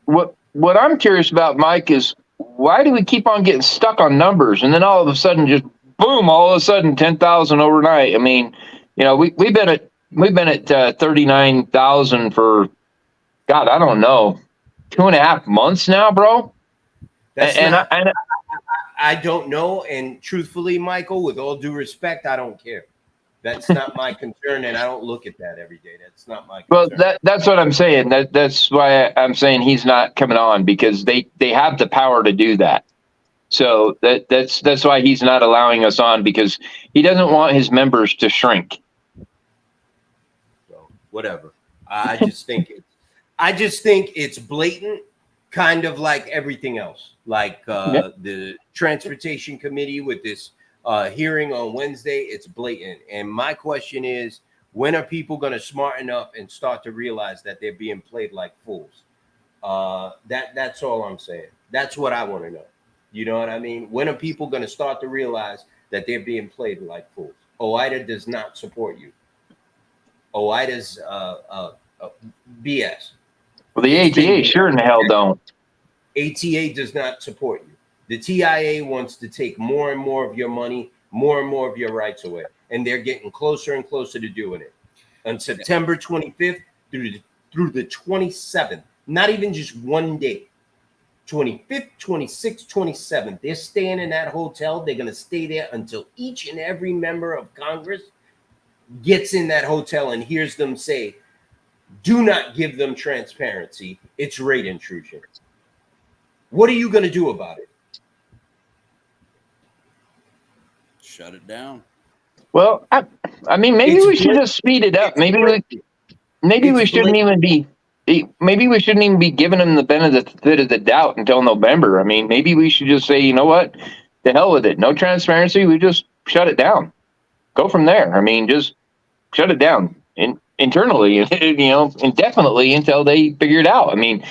B: What I'm curious about, Mike, is why do we keep on getting stuck on numbers and then all of a sudden just boom, all of a sudden 10,000 overnight? I mean, you know, we've been at 39,000 for, God, I don't know, 2.5 months now, bro.
A: I don't know, and truthfully, Michael, with all due respect, I don't care. That's not my concern, and I don't look at that every day. That's not my concern.
B: Well, that's what I'm saying. That's why I'm saying he's not coming on, because they have the power to do that. So that's why he's not allowing us on, because he doesn't want his members to shrink.
A: So whatever. I just think it's blatant, kind of like everything else, like the transportation committee with this hearing on Wednesday. It's blatant. And my question is, when are people going to smarten up and start to realize that they're being played like fools? That's all I'm saying. That's what I want to know. You know what I mean? When are people going to start to realize that they're being played like fools? OOIDA does not support you. OOIDA's BS.
B: Well, the ATA sure in the hell don't.
A: ATA does not support you. The TIA wants to take more and more of your money, more and more of your rights away. And they're getting closer and closer to doing it. On September 25th through the 27th, not even just one day, 25th, 26th, 27th, they're staying in that hotel. They're going to stay there until each and every member of Congress gets in that hotel and hears them say, do not give them transparency. It's rate intrusion. What are you going to do about it?
D: Shut it down.
B: Well, I mean, maybe we should just speed it up. Maybe we shouldn't even be giving them the benefit of the doubt until November. I mean, maybe we should just say, you know what, the hell with it. No transparency. We just shut it down. Go from there. I mean, just shut it down internally, indefinitely until they figure it out. I mean,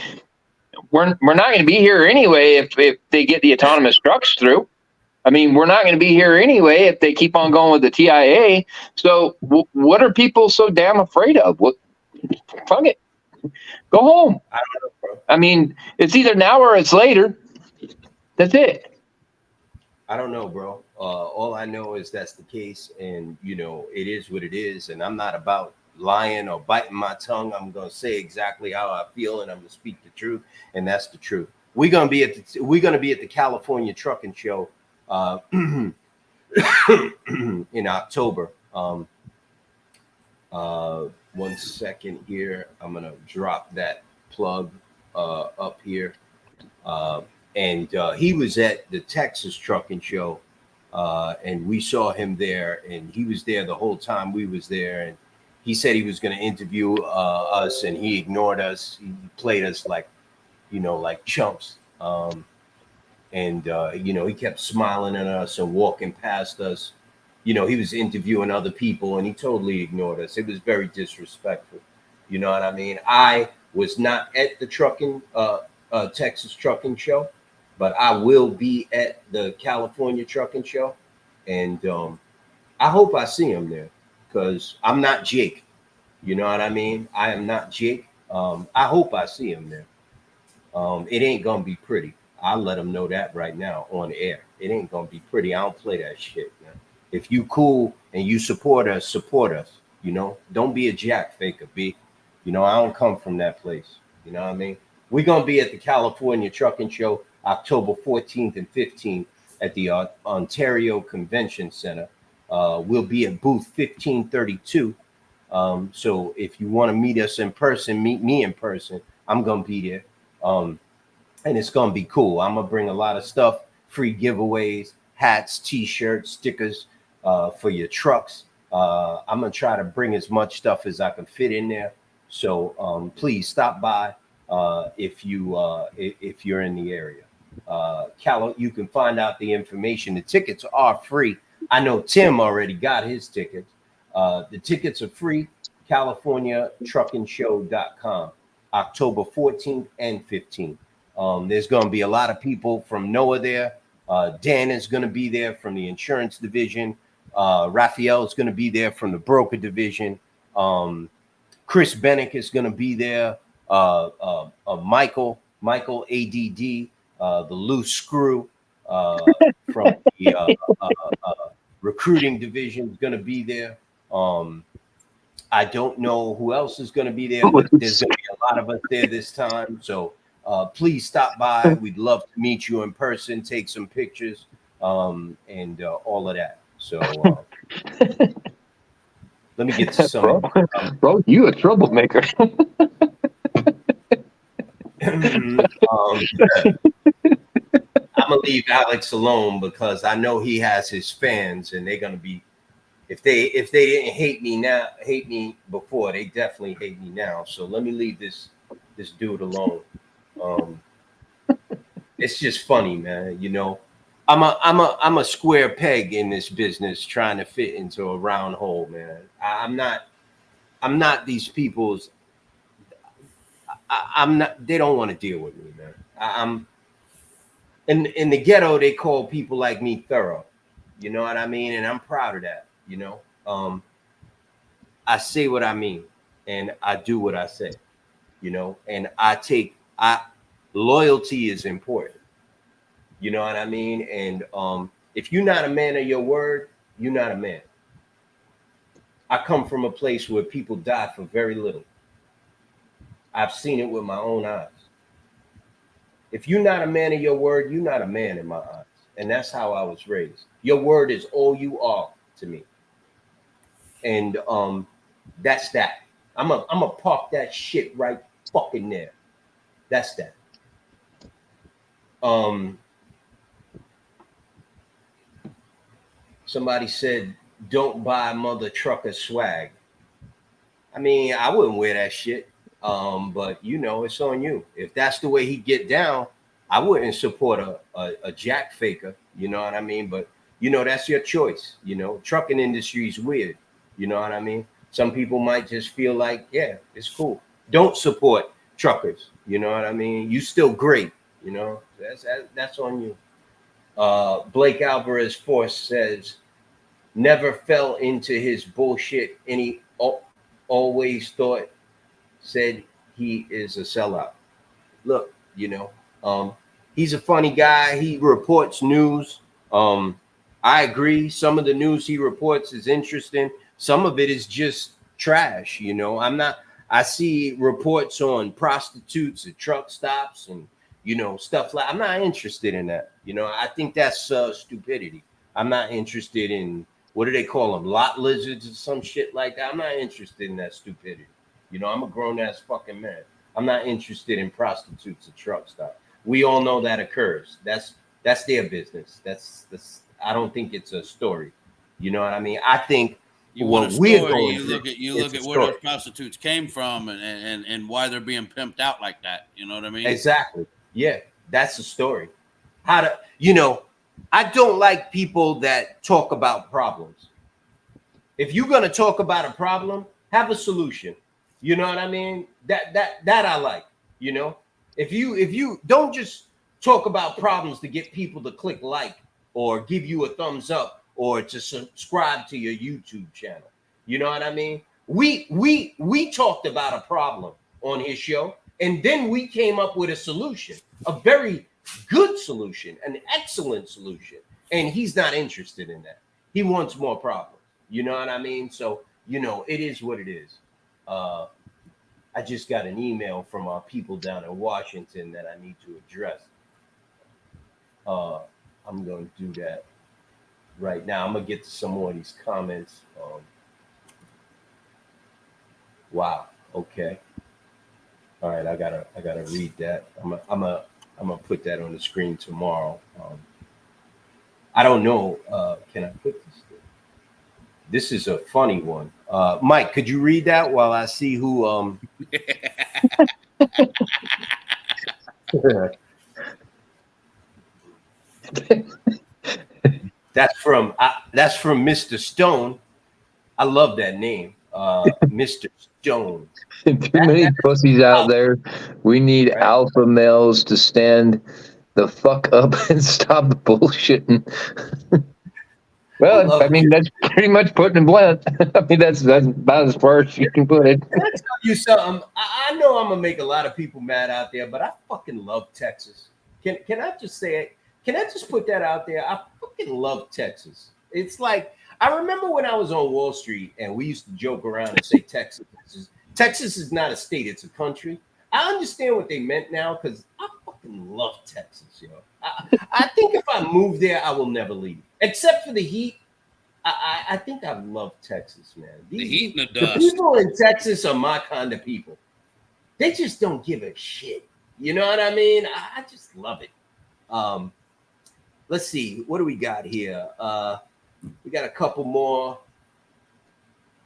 B: we're not going to be here anyway if they get the autonomous trucks through. I mean, we're not going to be here anyway if they keep on going with the TIA. So what are people so damn afraid of? Fuck it. Go home.
A: I don't know, bro.
B: I mean, it's either now or it's later. That's it.
A: I don't know, bro. All I know is that's the case, and it is what it is. And I'm not about lying or biting my tongue. I'm gonna say exactly how I feel, and I'm gonna speak the truth, and that's the truth. We're gonna be at the California Trucking Show in October. 1 second here. I'm gonna drop that plug up here. And he was at the Texas Trucking Show, and we saw him there, and he was there the whole time we was there. And he said he was going to interview us, and he ignored us. He played us like chumps. And he kept smiling at us and walking past us. He was interviewing other people, and he totally ignored us. It was very disrespectful. You know what I mean? I was not at the Texas Trucking Show, but I will be at the California Trucking Show, and I hope I see him there, because I'm not Jake. You know what I mean? I am not Jake. I hope I see him there. It ain't gonna be pretty. I'll let him know that right now on air. It ain't gonna be pretty. I don't play that shit, man. If you cool and you support us, support us. Don't be a jack faker, B. I don't come from that place. You know what I mean? We're gonna be at the California Trucking Show October 14th and 15th. at the Ontario Convention Center. We'll be at booth 1532. So if you want to meet us in person, meet me in person. I'm going to be there. And it's going to be cool. I'm going to bring a lot of stuff, free giveaways, hats, t-shirts, stickers for your trucks. I'm going to try to bring as much stuff as I can fit in there. So please stop by if you're in the area. You can find out the information. The tickets are free. I know Tim already got his tickets. The tickets are free. CaliforniaTruckingShow.com, October 14th and 15th. There's going to be a lot of people from NOAA there. Dan is going to be there from the insurance division. Raphael is going to be there from the broker division. Chris Bennick is going to be there. Michael ADD, the loose screw from the recruiting division is going to be there. I don't know who else is going to be there, but there's going to be a lot of us there this time. So please stop by. We'd love to meet you in person, take some pictures, and all of that. So let me get to some.
B: Bro, you a troublemaker.
A: I'm gonna leave Alex alone because I know he has his fans, and they're gonna be. If they didn't hate me before, they definitely hate me now. So let me leave this dude alone. It's just funny, man. You know, I'm a square peg in this business trying to fit into a round hole, man. I'm not these people's. I'm not. They don't want to deal with me, man. I'm in the ghetto. They call people like me thorough. You know what I mean? And I'm proud of that. You know, I say what I mean, and I do what I say. You know, and loyalty is important. You know what I mean? And if you're not a man of your word, you're not a man. I come from a place where people die for very little. I've seen it with my own eyes. If you're not a man of your word, you're not a man in my eyes. And that's how I was raised. Your word is all you are to me. And that's that. I'm a park that shit right fucking there. That's that. Somebody said, don't buy mother trucker swag. I mean, I wouldn't wear that shit. But you know, it's on you. If that's the way he get down, I wouldn't support a jack faker. You know what I mean? But you know, that's your choice. You know, trucking industry is weird. You know what I mean? Some people might just feel like, yeah, it's cool. Don't support truckers. You know what I mean? You still great. You know, that's on you. Blake Alvarez Force says, never fell into his bullshit. And he always said he is a sellout. Look, you know, he's a funny guy. He reports news. I agree. Some of the news he reports is interesting. Some of it is just trash. You know, I see reports on prostitutes at truck stops and, you know, stuff like, I'm not interested in that. You know, I think that's stupidity. I'm not interested in, what do they call them? Lot lizards or some shit like that. I'm not interested in that stupidity. You know, I'm a grown ass fucking man. I'm not interested in prostitutes at truck stop. We all know that occurs. That's their business. That's I don't think it's a story. You know what I mean? I think
D: you want a
A: we're
D: story,
A: going
D: you look at where
A: story.
D: those prostitutes came from and why they're being pimped out like that. You know what I mean?
A: Exactly. Yeah, that's the story. You know, I don't like people that talk about problems. If you're gonna talk about a problem, have a solution. You know what I mean? That I like. You know, if you don't just talk about problems to get people to click like or give you a thumbs up or to subscribe to your YouTube channel. You know what I mean? We talked about a problem on his show, and then we came up with a solution, a very good solution, an excellent solution. And he's not interested in that. He wants more problems. You know what I mean? So, you know, it is what it is. I just got an email from our people down in Washington that I need to address. I'm gonna do that right now. I'm gonna get to some more of these comments. Wow. Okay. All right. I gotta read that. I'm gonna put that on the screen tomorrow. I don't know. Can I put this? This is a funny one. Mike, could you read that while I see who? That's from Mr. Stone. I love that name, Mr. Stone.
B: Too many pussies out there. We need
A: Right.
B: alpha males to stand the fuck up and stop bullshitting. Well, I mean, that's pretty much putting it blunt. I mean, that's about as far as you can put it.
A: Can I tell you something? I know I'm gonna make a lot of people mad out there, but I fucking love Texas. Can I just say it? Can I just put that out there? I fucking love Texas. It's like I remember when I was on Wall Street and we used to joke around and say Texas. Texas is not a state; it's a country. I understand what they meant now because I fucking love Texas, yo. I think if I move there, I will never leave, except for the heat. I think I love Texas, man.
D: The heat and the
A: The
D: dust.
A: people in Texas are my kind of people. They just don't give a shit. You know what I mean? I just love it. Let's see. What do we got here? We got a couple more.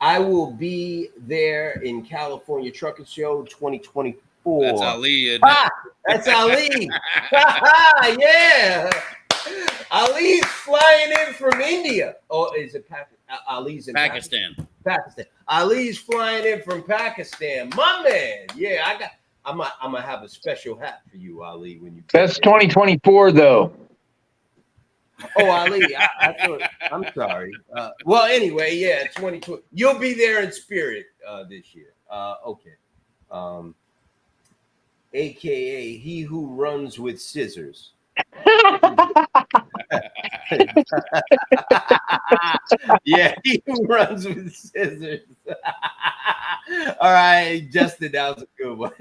A: I will be there in California Trucking Show 2024.
D: That's Ali. Isn't it?
A: Ah, that's Ali. Yeah. Ali's flying in from India. Oh, is it Pakistan? Ali's in
D: Pakistan.
A: Pakistan. Ali's flying in from Pakistan. My man. Yeah, I'm gonna have a special hat for you, Ali, when you.
B: That's 2024, though.
A: Oh, Ali, I thought. I'm sorry. Well, anyway, yeah, 2020. You'll be there in spirit this year. Okay. AKA he who runs with scissors. Yeah, he who runs with scissors. All right, Justin, that was a good one.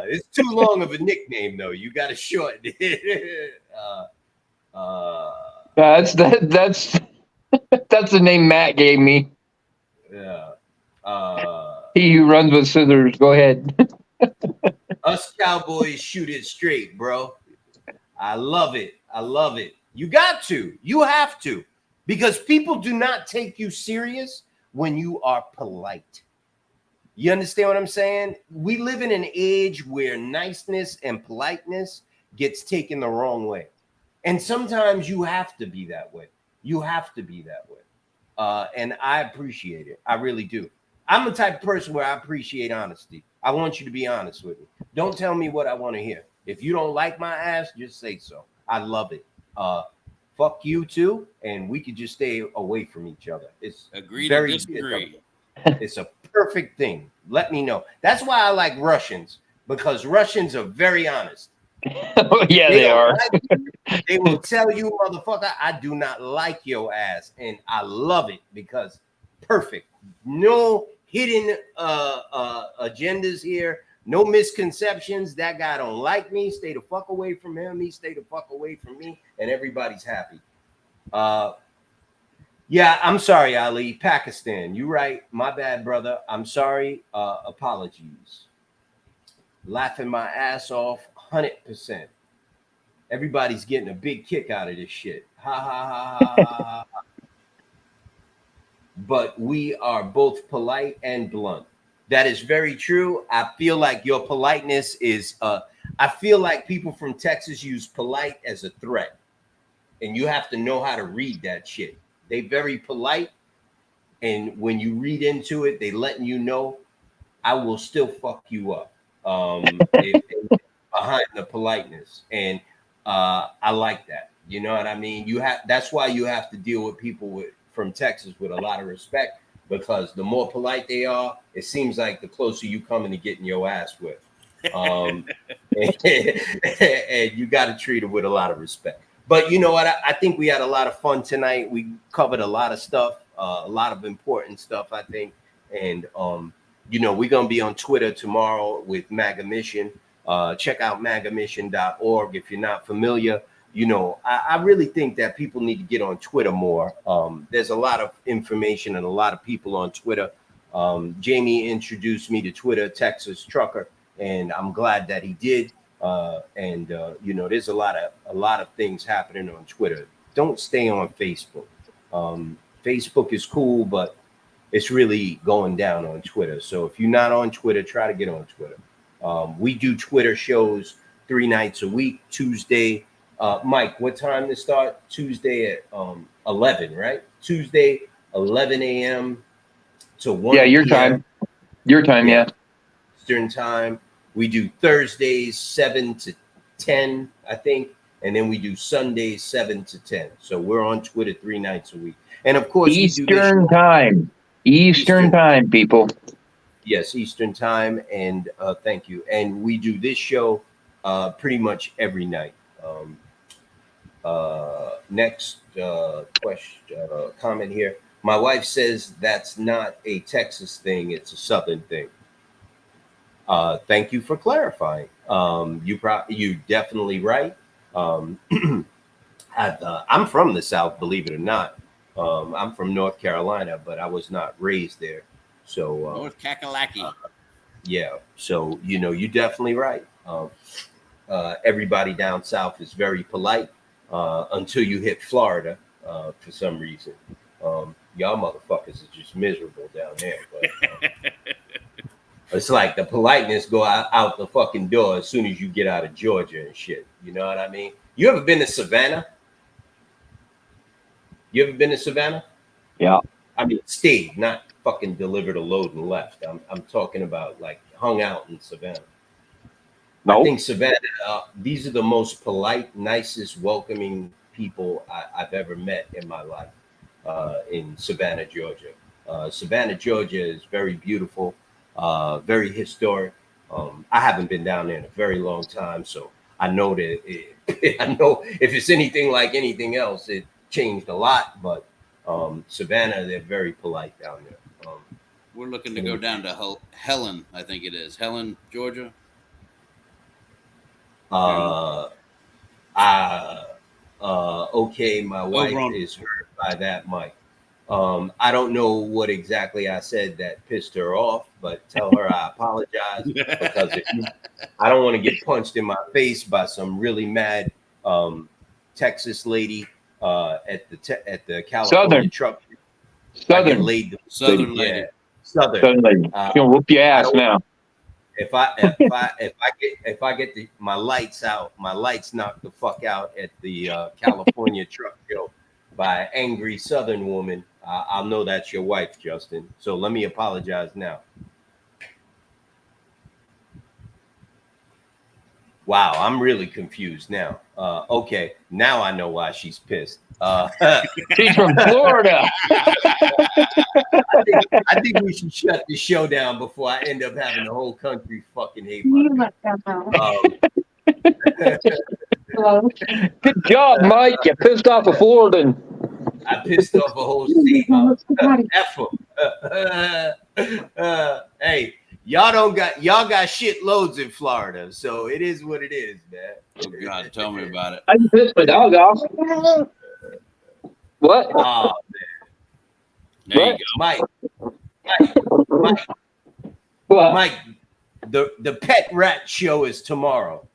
A: It's too long of a nickname, though. You got to shorten it.
B: That's the name Matt gave me.
A: Yeah.
B: He who runs with scissors. Go ahead.
A: Us Cowboys shoot it straight, bro. I love it. I love it. You got to. You have to. Because people do not take you serious when you are polite. You understand what I'm saying? We live in an age where niceness and politeness gets taken the wrong way. And sometimes you have to be that way. You have to be that way. And I appreciate it. I really do. I'm the type of person where I appreciate honesty. I want you to be honest with me. Don't tell me what I want to hear. If you don't like my ass, just say so. I love it. Fuck you too, and we could just stay away from each other. It's
D: Agree
A: very
D: to disagree.
A: It's a perfect thing. Let me know. That's why I like Russians, because Russians are very honest.
B: Oh, yeah, they
A: don't
B: are.
A: like you. They will tell you, motherfucker, I do not like your ass. And I love it because perfect. No hidden agendas here. No misconceptions. That guy don't like me. Stay the fuck away from him. He stay the fuck away from me. And everybody's happy. Yeah, I'm sorry, Ali. Pakistan. You right. My bad, brother. I'm sorry. Apologies. Laughing my ass off 100%. Everybody's getting a big kick out of this shit. Ha ha ha ha ha ha. But we are both polite and blunt. That is very true. I feel like your politeness is I feel like people from Texas use polite as a threat. And you have to know how to read that shit. They very polite. And when you read into it, they letting you know I will still fuck you up. Behind the politeness. And I like that. You know what I mean? That's why you have to deal with people from Texas with a lot of respect, because the more polite they are, it seems like the closer you coming to getting your ass with. And you got to treat it with a lot of respect. But you know what? I think we had a lot of fun tonight. We covered a lot of stuff, a lot of important stuff, I think. And, you know, we're going to be on Twitter tomorrow with MAGA Mission. Check out magamission.org if you're not familiar. I really think that people need to get on Twitter more. There's a lot of information and a lot of people on Twitter. Jamie introduced me to Twitter, Texas Trucker, and I'm glad that he did. There's a lot of things happening on Twitter. Don't stay on Facebook. Facebook is cool, but it's really going down on Twitter. So if you're not on Twitter, try to get on Twitter. We do Twitter shows 3 nights a week. Tuesday, Mike, what time to start? Tuesday at 11, right? Tuesday, 11 a.m. to 1
B: Yeah, your
A: p.m.
B: time. Your time, yeah.
A: Eastern time. We do Thursdays 7 to 10, I think, and then we do Sundays 7 to 10. So we're on Twitter 3 nights a week, and of course
B: Eastern time. Eastern time, people.
A: Yes, Eastern time, and thank you. And we do this show pretty much every night. Next comment here. My wife says that's not a Texas thing; it's a Southern thing. Thank you for clarifying. You definitely right. I'm from the South, believe it or not. I'm from North Carolina, but I was not raised there. So
D: North Kakalaki.
A: yeah. So you're definitely right. Everybody down south is very polite until you hit Florida for some reason. Y'all motherfuckers are just miserable down there. But, it's like the politeness go out the fucking door as soon as you get out of Georgia and shit. You know what I mean? You ever been to Savannah? You ever been to Savannah?
B: Yeah.
A: I mean, stayed, not fucking delivered a load and left. I'm talking about like hung out in Savannah.
B: No.
A: I think Savannah, these are the most polite, nicest, welcoming people I've ever met in my life in Savannah, Georgia. Savannah, Georgia is very beautiful, very historic. I haven't been down there in a very long time, so I know that I know if it's anything like anything else, it changed a lot, but Savannah, they're very polite down there.
D: We're looking to go down to Helen, I think it is. Helen, Georgia.
A: Okay, my wife is hurt by that, Mike. I don't know what exactly I said that pissed her off, but tell her I apologize because I don't want to get punched in my face by some really mad Texas lady at the California truck.
B: Southern
D: lady.
A: Yeah,
B: Southern lady. She'll whoop your ass now.
A: If I get my lights knocked the fuck out at the California truck show by an angry Southern woman, I'll know that's your wife, Justin. So let me apologize now. Wow, I'm really confused now. Okay, now I know why she's pissed.
B: She's from Florida.
A: I think we should shut the show down before I end up having the whole country fucking hate me.
B: Good job, Mike. You pissed off a Floridan.
A: I pissed off a whole state. F them. Hey, y'all got shit loads in Florida, so it is what it is, man.
D: Oh God, tell me about it.
B: I can piss my dog off. What?
A: Oh,
D: There you go.
A: Mike,
B: What?
A: Mike, the pet rat show is tomorrow.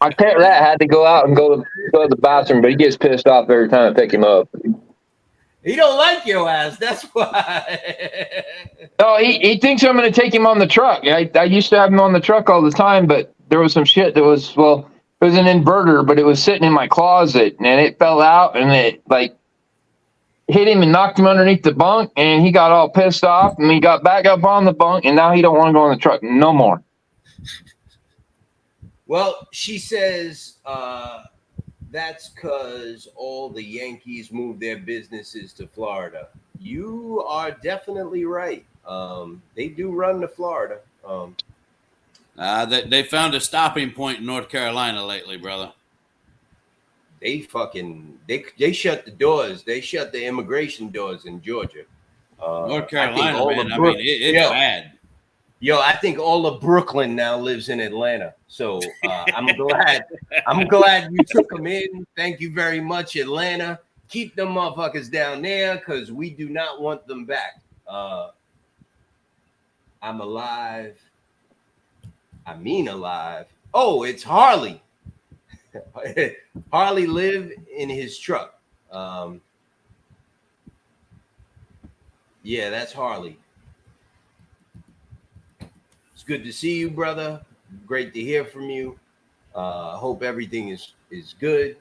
B: My pet rat had to go out and go to the bathroom, but he gets pissed off every time I pick him up.
A: He don't like your ass. That's why.
B: No, he thinks I'm going to take him on the truck. I used to have him on the truck all the time, but there was some shit that was, well, it was an inverter, but it was sitting in my closet, and it fell out, and it, like, hit him and knocked him underneath the bunk, and he got all pissed off, and he got back up on the bunk, and now he don't want to go on the truck no more.
A: Well, she says that's because all the Yankees moved their businesses to Florida. You are definitely right. They do run to Florida.
D: They found a stopping point in North Carolina lately, brother.
A: They shut the doors. They shut the immigration doors in Georgia.
D: North Carolina, man. I mean, it's bad.
A: Yo, I think all of Brooklyn now lives in Atlanta. So I'm glad. I'm glad you took them in. Thank you very much, Atlanta. Keep them motherfuckers down there because we do not want them back. I'm alive. I mean alive. Oh, it's Harley. Harley live in his truck. Yeah, that's Harley. It's good to see you, brother. Great to hear from you. Hope everything is good.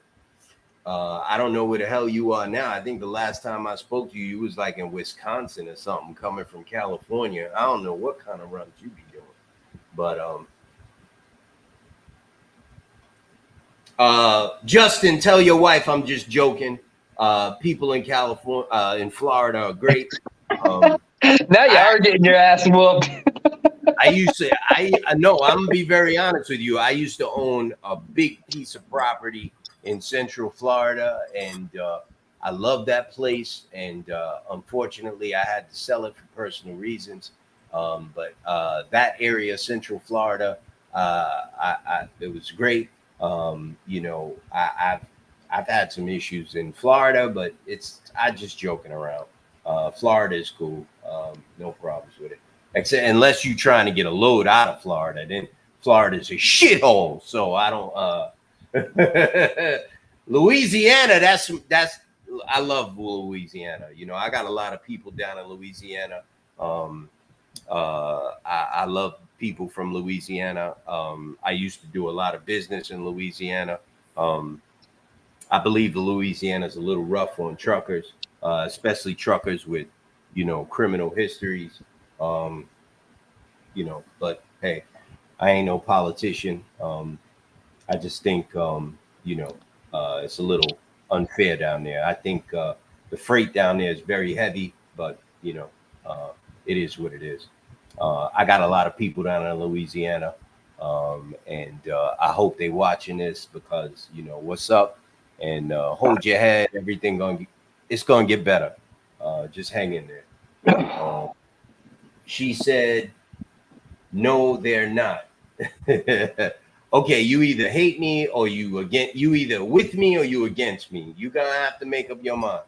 A: I don't know where the hell you are now. I think the last time I spoke to you, you was like in Wisconsin or something, coming from California. I don't know what kind of runs you be doing, but Justin, tell your wife I'm just joking. People in California, in Florida are great.
B: Now you are getting your ass whooped.
A: I know, I'm gonna be very honest with you. I used to own a big piece of property in Central Florida, and I love that place. And unfortunately, I had to sell it for personal reasons. But that area, Central Florida, it was great. You know, I've had some issues in Florida, but I just joking around. Florida is cool. No problems with it. Except unless you're trying to get a load out of Florida, then Florida is a shithole. So I don't. Louisiana, that's. I love Louisiana. You know, I got a lot of people down in Louisiana. I love people from Louisiana. I used to do a lot of business in Louisiana. I believe Louisiana is a little rough on truckers, especially truckers with, you know, criminal histories. You know, but hey, I ain't no politician. I just think, you know, it's a little unfair down there. I think the freight down there is very heavy, but, you know, it is what it is. I got a lot of people down in Louisiana, and I hope they watching this because, you know, what's up, and hold your head. Everything it's gonna get better. Just hang in there. She said, no, they're not. Okay, you either hate me or you either with me or you against me. You're gonna have to make up your mind.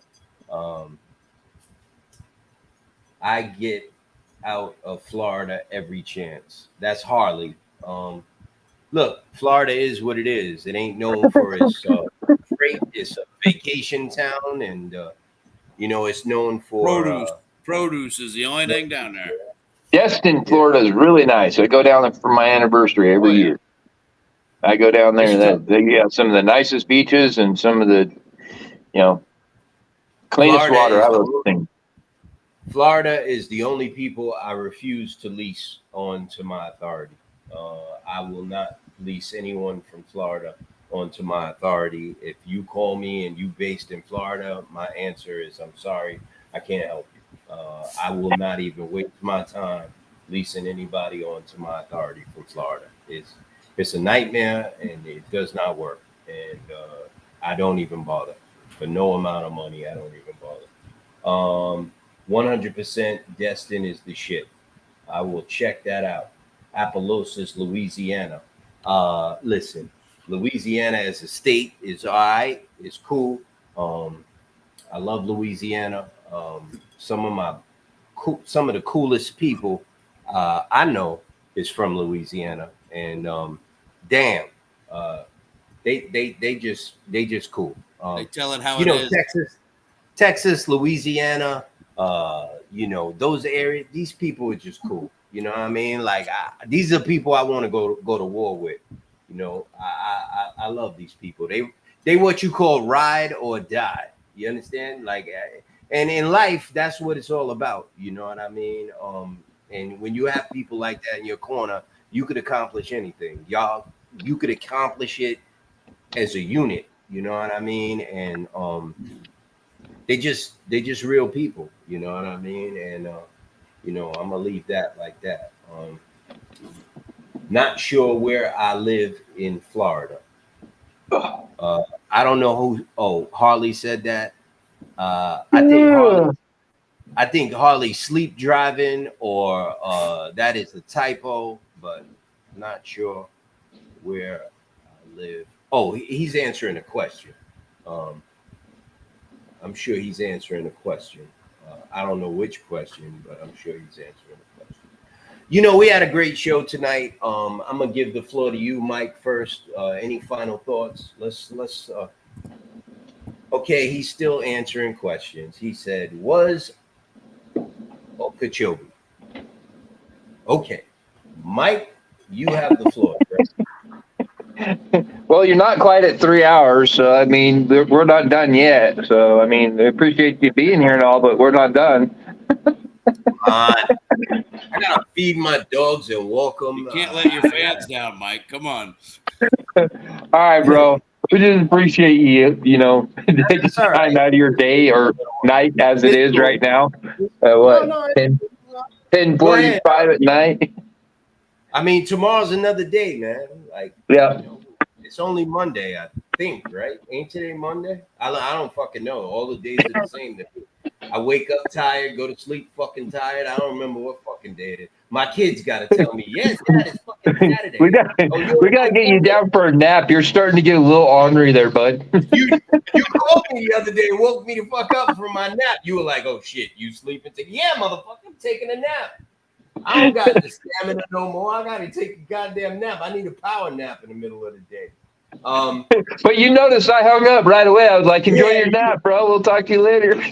A: I get out of Florida every chance. That's Harley. Look, Florida is what it is. It ain't known for its freight. It's a vacation town, and you know, it's known for
D: Produce. Produce is the only thing down there.
B: Destin, Florida is really nice. I go down there for my anniversary every year. I go down there, and they got some of the nicest beaches and some of the, you know, cleanest water I've ever seen.
A: Florida is the only people I refuse to lease onto my authority. I will not lease anyone from Florida onto my authority. If you call me and you based in Florida, my answer is I'm sorry, I can't help you. I will not even waste my time leasing anybody onto my authority from Florida. It's a nightmare, and it does not work. And I don't even bother. For no amount of money, I don't even bother. 100% Destin is the shit. I will check that out. Appalosis, Louisiana. Listen, Louisiana as a state is all right. It's cool. I love Louisiana. Some of the coolest people I know is from Louisiana, and damn, they just cool.
D: They tell it how
A: you
D: it
A: know,
D: is.
A: Texas, Louisiana, you know, those areas. These people are just cool. You know what I mean? Like these are people I want to go to war with. You know, I love these people. They what you call ride or die. You understand? Like, and in life, that's what it's all about. You know what I mean? And when you have people like that in your corner, you could accomplish anything. You could accomplish it as a unit. You know what I mean? And they just real people. You know what I mean? And you know, I'm gonna leave that like that. Not sure where I live in Florida. I don't know who. Oh, Harley said that. I think I think Harley sleep driving or that is a typo, but not sure where I live. Oh, he's answering a question. I'm sure he's answering a question. I don't know which question, but I'm sure he's answering a question. You know, we had a great show tonight. I'm gonna give the floor to you, Mike, first. Any final thoughts? Let's. Okay, he's still answering questions. He said, "Was Okeechobee?" Okay, Mike, you have the floor.
B: Well, you're not quite at 3 hours, so I mean, we're not done yet. So I mean, I appreciate you being here and all, but we're not done.
A: I gotta feed my dogs and walk them.
D: You can't let your fans down, Mike. Come on.
B: All right, bro. We just appreciate you, taking some time out of your day or night as it is right now. What,
A: No,
B: 10:45 at night?
A: I mean, tomorrow's another day, man. Like,
B: Yeah.
A: It's only Monday, I think, right? Ain't today Monday? I don't fucking know. All the days are the same to me. I wake up tired, go to sleep fucking tired. I don't remember what fucking day it is. My kids got to tell me, yes, Dad, it's fucking Saturday.
B: we got to get you down for a nap. You're starting to get a little ornery there, bud.
A: You called me the other day and woke me the fuck up from my nap. You were like, oh, shit, you sleeping? Yeah, motherfucker, I'm taking a nap. I don't got the stamina no more. I got to take a goddamn nap. I need a power nap in the middle of the day.
B: But you noticed I hung up right away. I was like, enjoy your nap, bro. We'll talk to you later.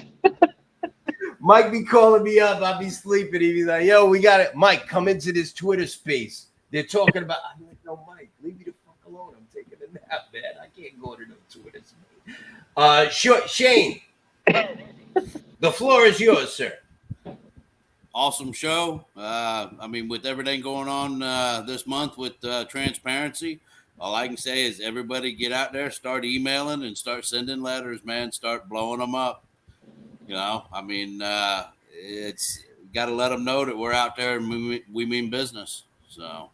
A: Mike be calling me up. I'll be sleeping. He'd be like, yo, we got it. Mike, come into this Twitter space. They're talking about, I'm like, no, Mike, leave me the fuck alone. I'm taking a nap, man. I can't go to no Twitter space. Sure, Shane, the floor is yours, sir.
D: Awesome show. I mean, with everything going on this month with transparency, all I can say is everybody get out there, start emailing and start sending letters, man. Start blowing them up. I mean, it's got to let them know that we're out there and we mean business. So.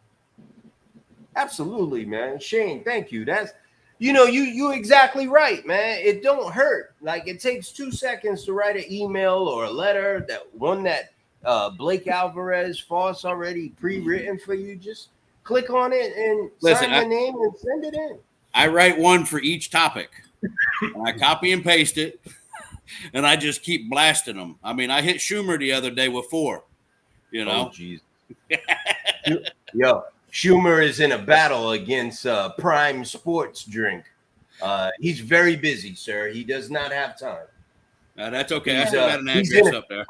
A: Absolutely, man. Shane, thank you. That's, you exactly right, man. It don't hurt. Like, it takes 2 seconds to write an email or a letter, that Blake Alvarez Foss already pre-written for you. Just click on it and sign your name and send it in.
D: I write one for each topic. I copy and paste it, and I just keep blasting them. I mean, I hit Schumer the other day with 4.
A: Oh, jeez. Yo, Schumer is in a battle against Prime Sports Drink. He's very busy, sir. He does not have time.
D: That's okay. I still got an address up there.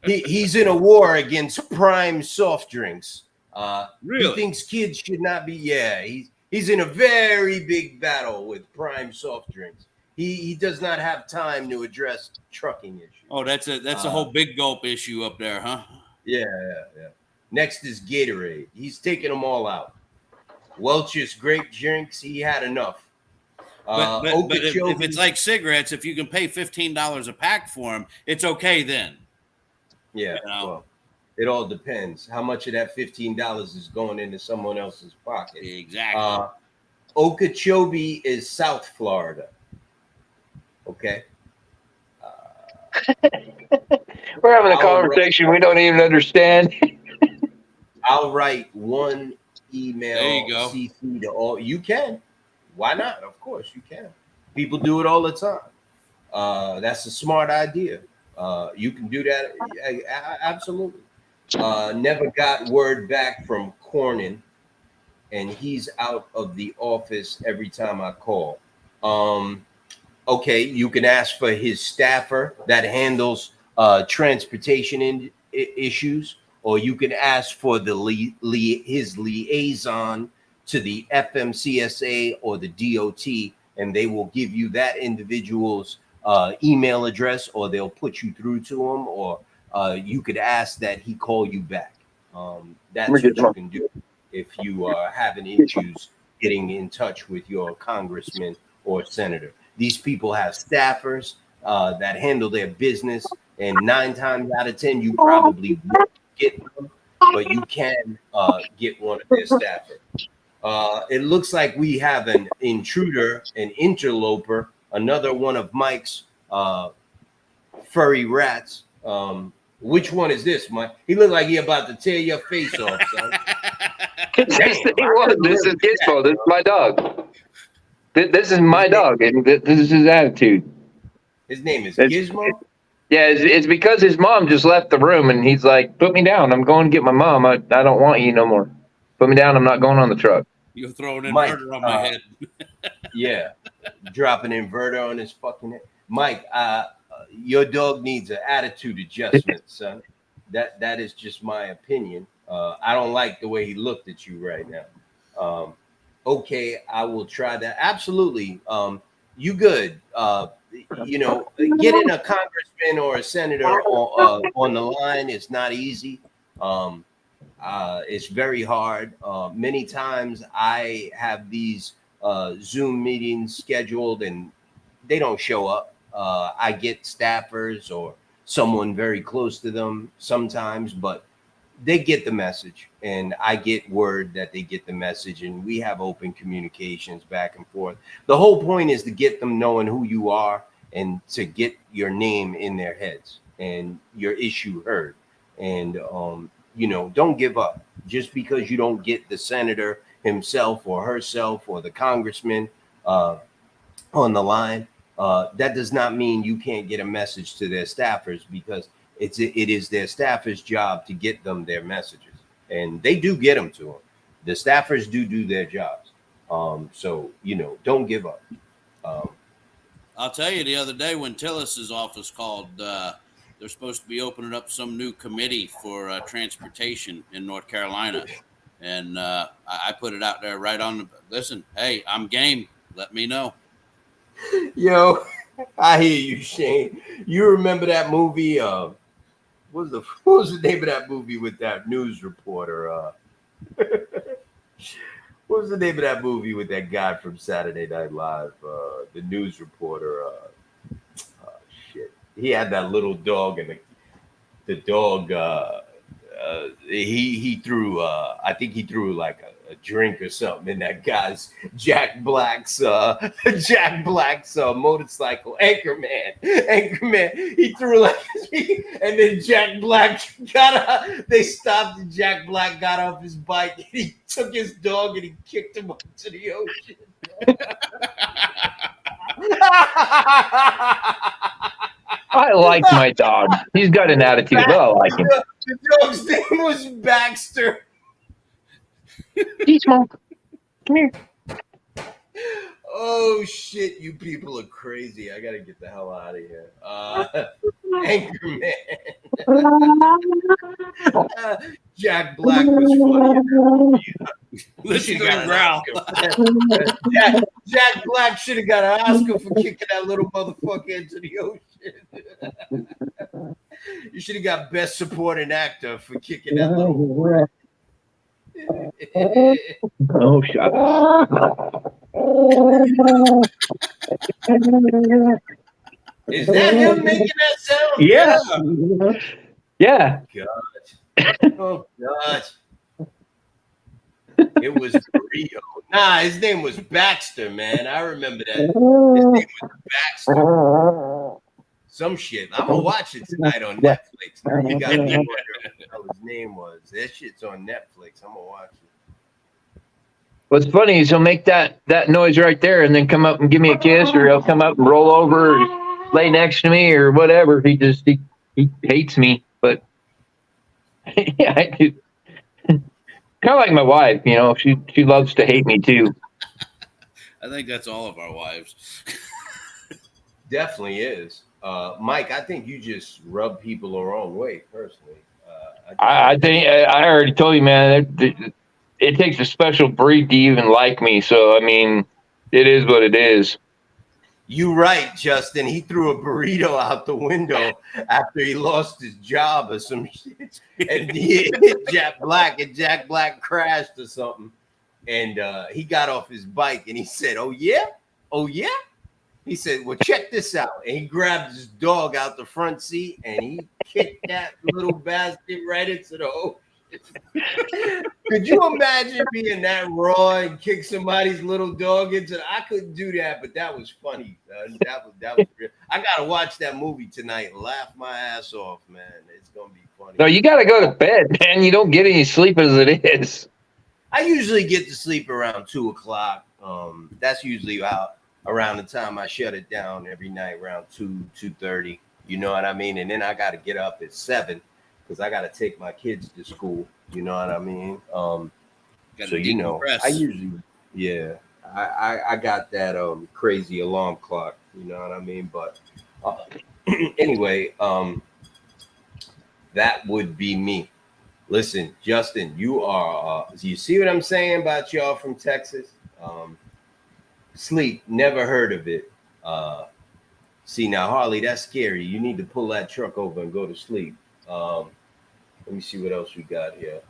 A: He's in a war against Prime soft drinks.
D: Really?
A: He thinks kids should not be. Yeah, he's in a very big battle with Prime soft drinks. He does not have time to address trucking issues.
D: Oh, that's a whole big gulp issue up there, huh?
A: Yeah. Next is Gatorade. He's taking them all out. Welch's grape drinks. He had enough.
D: But if it's like cigarettes, if you can pay $15 a pack for them, it's okay then.
A: Yeah. Well, it all depends. How much of that $15 is going into someone else's pocket?
D: Exactly.
A: Okeechobee is South Florida. Okay.
B: We're having a conversation we don't even understand.
A: I'll write one email.
D: There you go.
A: CC to all. You can. Why not? Of course you can. People do it all the time. That's a smart idea. You can do that. Absolutely. Never got word back from Cornyn, and he's out of the office every time I call. Okay, you can ask for his staffer that handles transportation issues, or you can ask for his liaison to the FMCSA or the DOT, and they will give you that individual's email address, or they'll put you through to him, or you could ask that he call you back. That's what you can do if you are having issues getting in touch with your congressman or senator. These people have staffers that handle their business, and 9 times out of 10, you probably won't get them, but you can get one of their staffers. It looks like we have an intruder, an interloper, another one of Mike's furry rats. Which one is this, Mike? He looked like he about to tear your face off, son.
B: This is Gizmo. This is my dog. This is my dog, and this is his attitude.
A: His name is
B: It's-
A: Gizmo.
B: Yeah, it's because his mom just left the room, and he's like, "Put me down. I'm going to get my mom. I don't want you no more. Put me down. I'm not going on the truck."
D: You're throwing an
A: Mike,
D: inverter on my head.
A: Yeah, drop an inverter on his fucking head. Mike, your dog needs an attitude adjustment, son. That is just my opinion. I don't like the way he looked at you right now. Okay, I will try that. Absolutely. You good? Getting a congressman or a senator on the line is not easy. It's very hard. Many times I have these Zoom meetings scheduled and they don't show up. I get staffers or someone very close to them sometimes, but they get the message and I get word that they get the message and we have open communications back and forth. The whole point is to get them knowing who you are and to get your name in their heads and your issue heard. And, don't give up just because you don't get the senator himself or herself or the congressman on the line. That does not mean you can't get a message to their staffers because it is their staffers' job to get them their messages, and they do get them to them. The staffers do their jobs. So don't give up.
D: I'll tell you, the other day when Tillis's office called, they're supposed to be opening up some new committee for transportation in North Carolina, and I put it out there right on the. Listen, hey, I'm game. Let me know.
A: Yo, I hear you, Shane. You remember that movie? What was the name of that movie with that news reporter? What was the name of that movie with that guy from Saturday Night Live? The news reporter. Shit. He had that little dog, and the dog. He threw. I think he threw like a drink or something in that guy's Jack Black's motorcycle. Anchorman. He threw like, and then Jack Black got out. They stopped, and Jack Black got off his bike. And he took his dog and he kicked him into the ocean.
B: I like my dog. He's got an attitude, but I like him.
A: The dog's name was Baxter.
B: Gizmo, come here.
A: Oh shit, you people are crazy. I gotta get the hell out of here. Anchorman. Jack Black was funny.
D: Listen to him growl.
A: Jack Black should have got an Oscar for kicking that little motherfucker into the ocean. You should have got Best Supporting Actor for kicking that little.
B: Oh, shut up.
A: Is that him making that sound?
B: Yeah. Yeah.
A: Oh God. It was Burrito. Nah, his name was Baxter, man. I remember that. His name was Baxter. Some shit. I'm gonna watch it tonight on Netflix. You got me wondering what his name was. That shit's on Netflix. I'm gonna watch it.
B: What's funny is he'll make that noise right there and then come up and give me a kiss, or he'll come up and roll over and lay next to me or whatever. He hates me, but yeah, I do. Kind of like my wife, she loves to hate me too.
D: I think that's all of our wives.
A: Definitely is. Mike, I think you just rub people the wrong way, personally.
B: I think I already told you, man. It takes a special breed to even like me. So I mean, it is what it is.
A: You right, Justin. He threw a burrito out the window after he lost his job or some shit, and he hit Jack Black, and Jack Black crashed or something. And he got off his bike and he said, "Oh yeah, oh yeah." He said, "Well, check this out." And he grabbed his dog out the front seat and he kicked that little bastard right into the ocean. Could you imagine being that raw and kick somebody's little dog into? I couldn't do that, but that was funny. That was real. I gotta watch that movie tonight and laugh my ass off, man. It's gonna be funny.
B: No, you got to go to bed, man. You don't get any sleep as it is.
A: I usually get to sleep around 2:00. That's usually around the time I shut it down every night, around 2:30. You know what I mean? And then I got to get up at 7 because I got to take my kids to school. You know what I mean?
D: Gotta
A: So you know,
D: decompress.
A: I usually, yeah, I got that crazy alarm clock. You know what I mean? But anyway, that would be me. Listen, Justin, you are. You see what I'm saying about y'all from Texas? Sleep, never heard of it. See now, Harley, that's scary. You need to pull that truck over and go to sleep. Let me see what else we got here.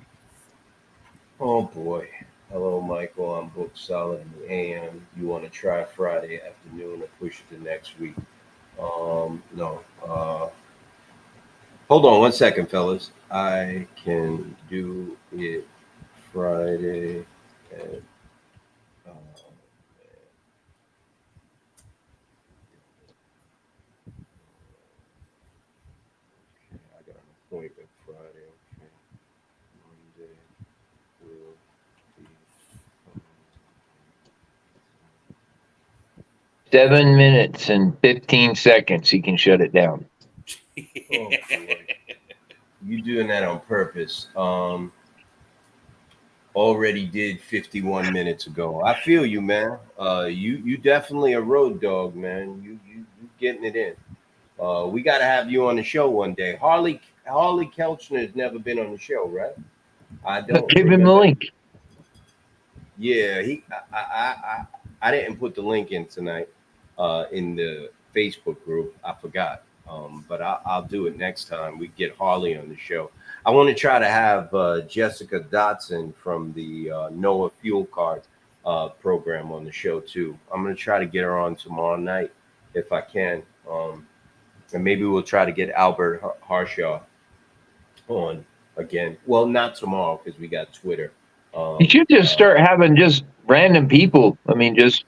A: Oh boy. Hello, Michael. I'm booked solid in the AM. You want to try Friday afternoon or push it to next week? No. Hold on one second, fellas. I can do it Friday at I got an appointment Friday. Okay. Monday will be
B: 7 minutes and 15 seconds. He can shut it down.
A: Oh boy. You doing that on purpose. Already did 51 minutes ago. I feel you, man. You definitely a road dog, man. You getting it in. We got to have you on the show one day. Harley Kelchner has never been on the show, right? I don't.
B: Give him the
A: remember.
B: link.
A: Yeah, I didn't put the link in tonight in the Facebook group. I forgot. But I'll do it next time we get Harley on the show. I want to try to have Jessica Dotson from the NOAA Fuel Card program on the show too. I'm going to try to get her on tomorrow night if I can. And maybe we'll try to get Albert Harshaw on again. Well, not tomorrow because we got Twitter.
B: You should just start having just random people. I mean, just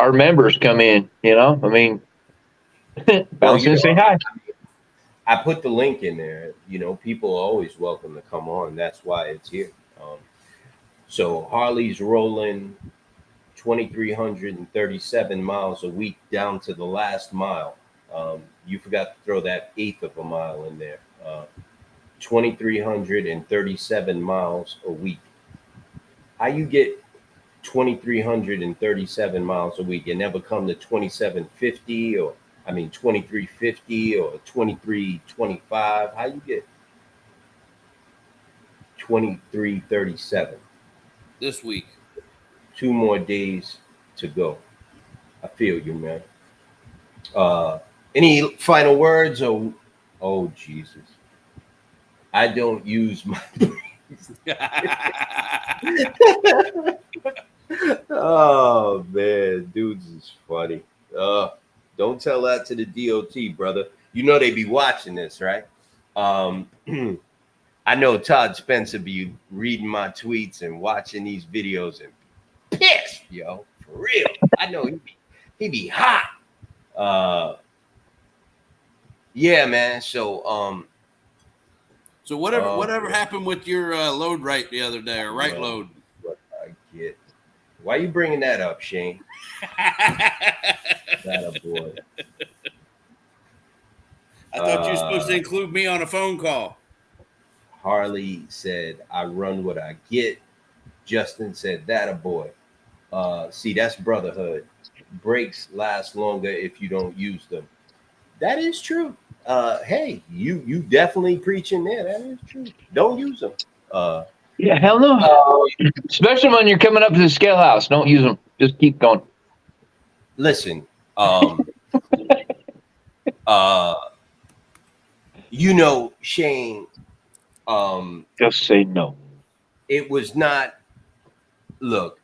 B: our members come in, you know? I mean, bounce in and say hi.
A: I put the link in there. You know, people are always welcome to come on. That's why it's here. So Harley's rolling 2,337 miles a week down to the last mile. You forgot to throw that eighth of a mile in there. 2,337 miles a week. How you get 2,337 miles a week and never come to 2,750 or 2350 or 2325? How you get 2337?
D: This week.
A: 2 more days to go. I feel you, man. Any final words? Oh Jesus, I don't use my oh man, dudes is funny. Don't tell that to the DOT, brother. You know they be watching this, right? I know Todd Spencer be reading my tweets and watching these videos and pissed, yo, for real. I know he be hot. Yeah, man. So
D: So whatever happened with your load right the other day, or right load?
A: What I get. Why you bringing that up, Shane? That a boy.
D: I thought you were supposed to include me on a phone call.
A: Harley said, I run what I get. Justin said, that a boy. See, that's brotherhood. Brakes last longer if you don't use them. That is true. Hey, you definitely preaching there. That is true. Don't use them.
B: Yeah, hell no. Especially when you're coming up to the scale house. Don't use them. Just keep going.
A: Listen, you know, Shane,
B: Just say no.
A: it was not, look,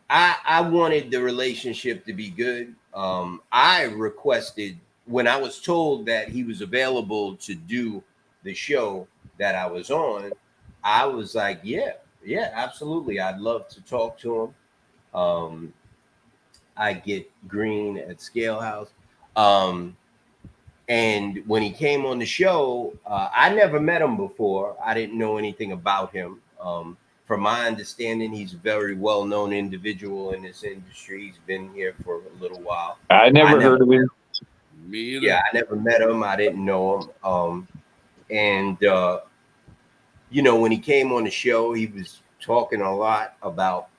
A: I wanted the relationship to be good. I requested, when I was told that he was available to do the show, that I was on, I was like, yeah, absolutely. I'd love to talk to him. I get Green at Scale House. And when he came on the show, I never met him before. I didn't know anything about him. From my understanding, he's a very well-known individual in this industry. He's been here for a little while.
B: I never heard of him.
D: Me either.
A: Yeah, I never met him. I didn't know him. And when he came on the show, he was talking a lot about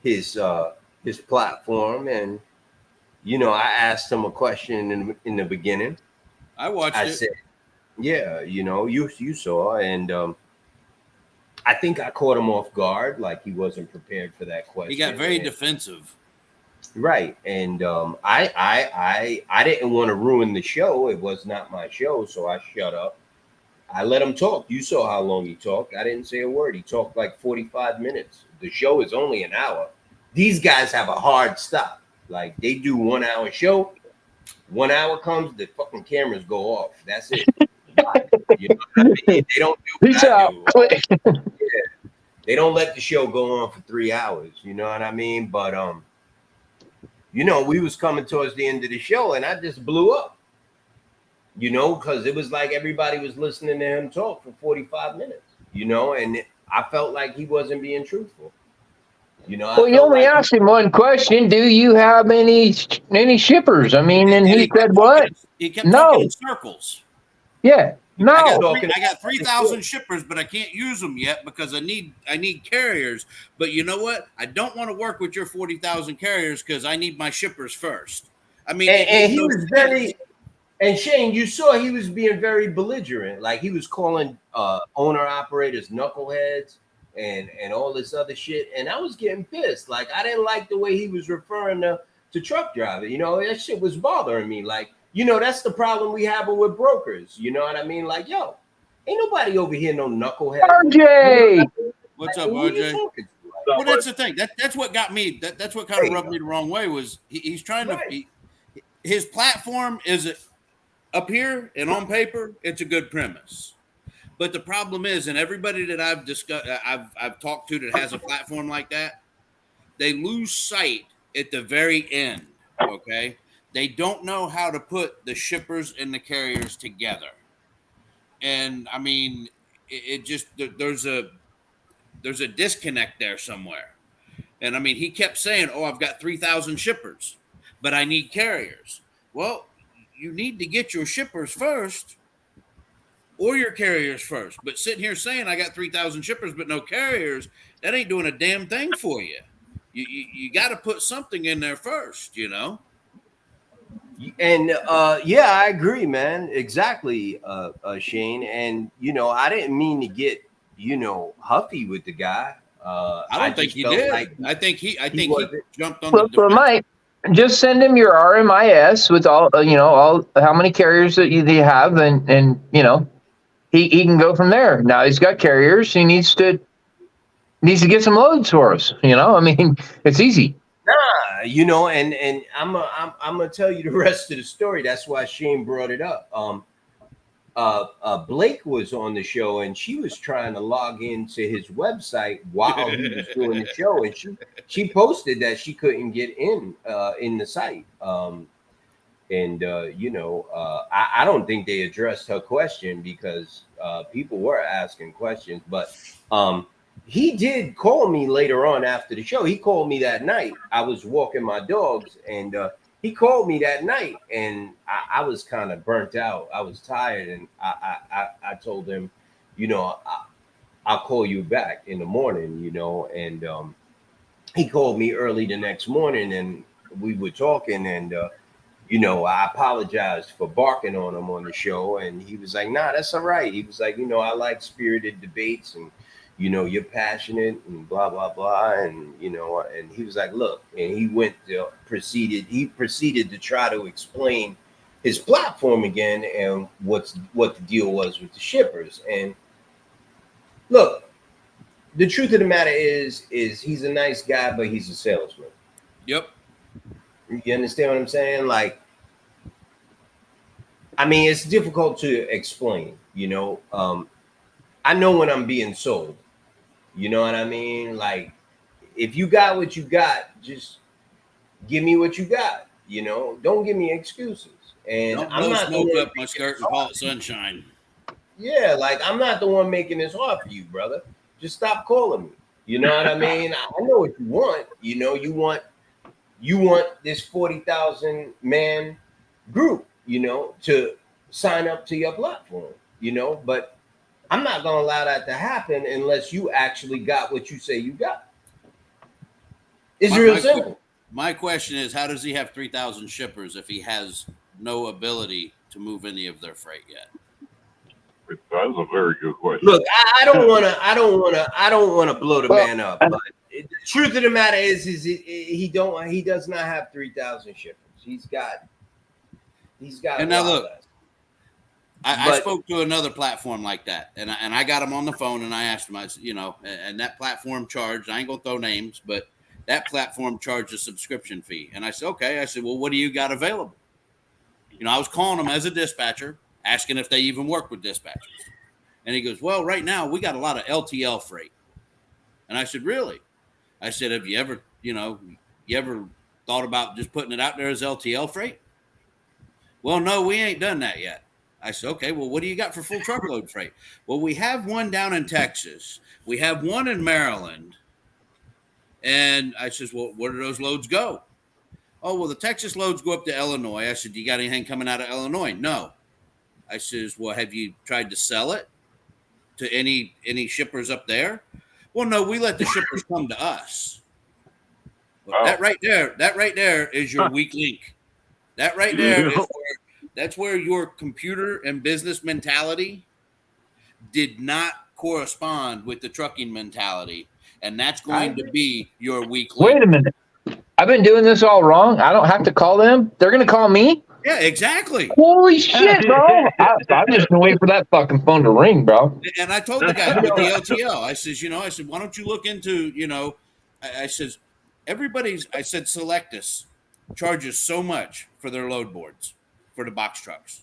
A: his platform, and I asked him a question in the beginning.
D: I watched
A: I
D: it.
A: said, "Yeah, you saw," and I think I caught him off guard, like he wasn't prepared for that question.
D: He got very defensive.
A: Right, and I didn't want to ruin the show. It was not my show, so I shut up. I let him talk. You saw how long he talked. I didn't say a word. He talked like 45 minutes. The show is only an hour. These guys have a hard stop. Like, they do 1 hour show. 1 hour comes, the fucking cameras go off. That's it. You know what I mean? They don't do
B: Peace
A: what I
B: out.
A: do.
B: Click.
A: They don't let the show go on for 3 hours. You know what I mean? But we was coming towards the end of the show, and I just blew up. Because it was like everybody was listening to him talk for 45 minutes. And I felt like he wasn't being truthful.
B: Well, you only asked him one question. Do you have any shippers? I mean, and he said what?
D: He kept talking in circles.
B: Yeah. No.
D: I got 3,000 shippers, but I can't use them yet because I need carriers. But you know what? I don't want to work with your 40,000 carriers because I need my shippers first. I mean,
A: and he was very. And Shane, you saw he was being very belligerent. Like, he was calling owner operators knuckleheads and all this other shit. And I was getting pissed. Like, I didn't like the way he was referring to truck driver. That shit was bothering me. Like, that's the problem we have with brokers. You know what I mean? Like, yo, ain't nobody over here no knucklehead.
B: RJ.
D: What's up, RJ? Well, that's the thing. That's what got me. That's what kind of rubbed me the wrong way was he's trying to. His platform is up here and on paper, it's a good premise. But the problem is, and everybody that I've discussed, I've talked to that has a platform like that, they lose sight at the very end. Okay, they don't know how to put the shippers and the carriers together. And I mean, it just there's a disconnect there somewhere. And I mean, he kept saying, "Oh, I've got 3,000 shippers, but I need carriers." Well, you need to get your shippers first or your carriers first. But sitting here saying I got 3,000 shippers but no carriers, that ain't doing a damn thing for you. You got to put something in there first,
A: And I agree, man. Exactly, Shane. And I didn't mean to get huffy with the guy.
D: I don't think he did. I think he jumped on
B: the Mike, just send him your RMIS with all how many carriers that you have, and he can go from there. Now he's got carriers. He needs to get some loads for us. I mean, it's easy.
A: Nah, and I'm gonna tell you the rest of the story. That's why Shane brought it up. Blake was on the show, and she was trying to log into his website while he was doing the show, and she posted that she couldn't get in the site. I don't think they addressed her question because people were asking questions, but he did call me later on after the show. He called me that night. I was walking my dogs, and he called me that night, and I was kind of burnt out. I was tired, and I told him, I'll call you back in the morning, and he called me early the next morning, and we were talking, and I apologized for barking on him on the show, and he was like, nah, that's all right. He was like, I like spirited debates, and you're passionate and blah, blah, blah. And, and he was like, look, and he proceeded to try to explain his platform again and what the deal was with the shippers. And look, the truth of the matter is he's a nice guy, but he's a salesman.
D: Yep.
A: You understand what I'm saying? Like, I mean, it's difficult to explain, you know. I know when I'm being sold, you know what I mean? Like, if you got what you got, just give me what you got, you know. Don't give me excuses. And
D: Don't
A: I'm
D: blow
A: not the
D: smoke
A: one
D: up my skirt and call it sunshine.
A: yeah, like I'm not the one making this hard for you, brother. Just stop calling me. You know what I mean? I know what you want. You know, you want this 40,000 man group, you know, to sign up to your platform, you know, but I'm not going to allow that to happen unless you actually got what you say you got. It's real simple.
D: My question is, how does he have 3,000 shippers if he has no ability to move any of their freight yet?
H: That's a very good question.
A: Look, I don't want to blow the man up, but the truth of the matter is he does not have 3,000 shippers. He's got.
D: And now look, I spoke to another platform like that, and I got him on the phone, and I asked him, I said, you know, and that platform charged. I ain't gonna throw names, but that platform charged a subscription fee, and I said, okay. I said, well, what do you got available? You know, I was calling him as a dispatcher, asking if they even work with dispatchers, and he goes, well, right now we got a lot of LTL freight, and I said, really? I said, have you ever, thought about just putting it out there as LTL freight? Well, no, we ain't done that yet. I said, okay, well, what do you got for full truckload freight? Well, we have one down in Texas. We have one in Maryland. And I says, well, where do those loads go? Oh, well, the Texas loads go up to Illinois. I said, do you got anything coming out of Illinois? No. I says, well, have you tried to sell it to any shippers up there? Well, no, we let the shippers come to us. Well, that right there is your weak link. That right there is that's where your computer and business mentality did not correspond with the trucking mentality. And that's going to be your weak link.
B: Wait a minute. I've been doing this all wrong. I don't have to call them. They're going to call me?
D: Yeah, exactly.
B: Holy shit, bro. I'm just going to wait for that fucking phone to ring, bro.
D: And I told the guy with the LTL, I said, why don't you look into, I said, Selectus charges so much for their load boards for the box trucks.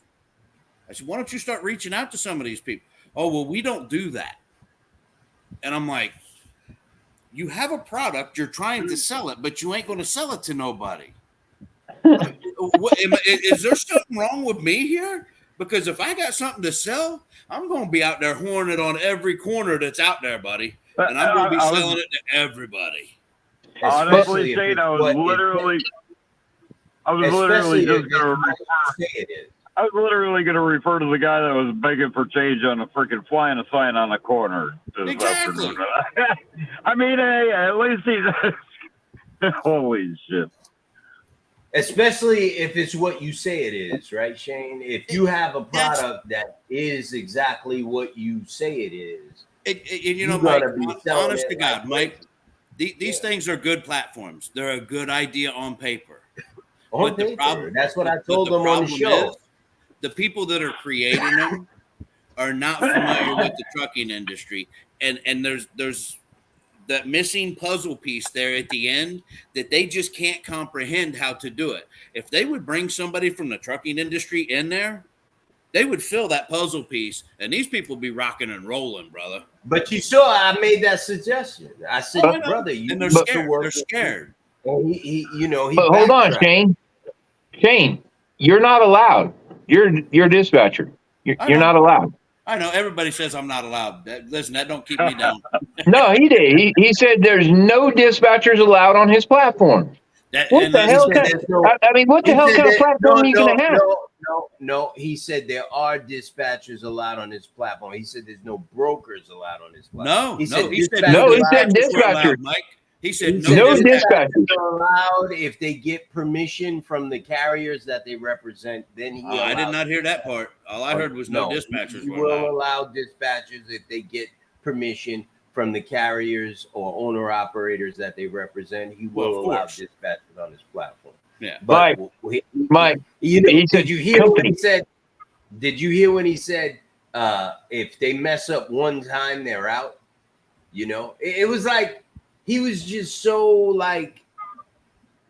D: I said, why don't you start reaching out to some of these people? Oh, well, we don't do that. And I'm like, you have a product, you're trying to sell it, but you ain't going to sell it to nobody. Is there something wrong with me here? Because if I got something to sell, I'm going to be out there horning it on every corner that's out there, buddy. And I'm going to be selling it to everybody.
H: Honestly, Shane, I was literally going to refer to the guy that was begging for change on a freaking flying a sign on the corner.
D: Exactly.
H: I mean, hey, at least he's holy shit.
A: Especially if it's what you say it is, right, Shane? If you have a product that is exactly what you say it is,
D: Mike, honest to God, Mike, these things are good platforms. They're a good idea on paper.
A: That's what I told them on the show.
D: The people that are creating them are not familiar with the trucking industry, and there's that missing puzzle piece there at the end that they just can't comprehend how to do it. If they would bring somebody from the trucking industry in there, they would fill that puzzle piece, and these people would be rocking and rolling, brother.
A: But you saw, I made that suggestion. I said, brother,
D: and they're scared. They're scared.
A: And he
B: But hold on, Shane. Shane, you're not allowed. You're a dispatcher. You're not allowed.
D: I know everybody says I'm not allowed. Listen, that don't keep me down.
B: No, he did. He said there's no dispatchers allowed on his platform. What the hell kind of platform are you going to have?
A: No. He said there are dispatchers allowed on his platform. He said there's no brokers allowed on his platform.
D: He said
B: dispatchers.
D: Mike. He said
B: no dispatchers
A: are allowed if they get permission from the carriers that they represent. Then he.
D: I did not hear that part. All I heard was no dispatchers.
A: He will allow dispatchers if they get permission from the carriers or owner operators that they represent. He will allow dispatchers on his platform.
D: Yeah,
B: but Mike,
A: did you hear what he said? Did you hear when he said, if they mess up one time, they're out? It was like. He was just so like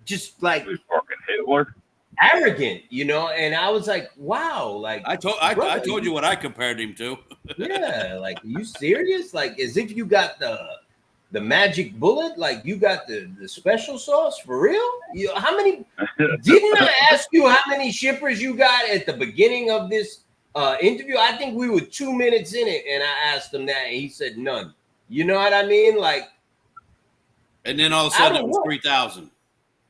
H: fucking Hitler.
A: arrogant, you know. And I was like, wow, like
D: I told you what I compared him to.
A: yeah, like, are you serious? Like, as if you got the magic bullet, like you got the special sauce for real? You how many didn't I ask you how many shippers you got at the beginning of this interview? I think we were 2 minutes in it, and I asked him that, and he said none. You know what I mean? Like,
D: And then all of a sudden it was 3,000.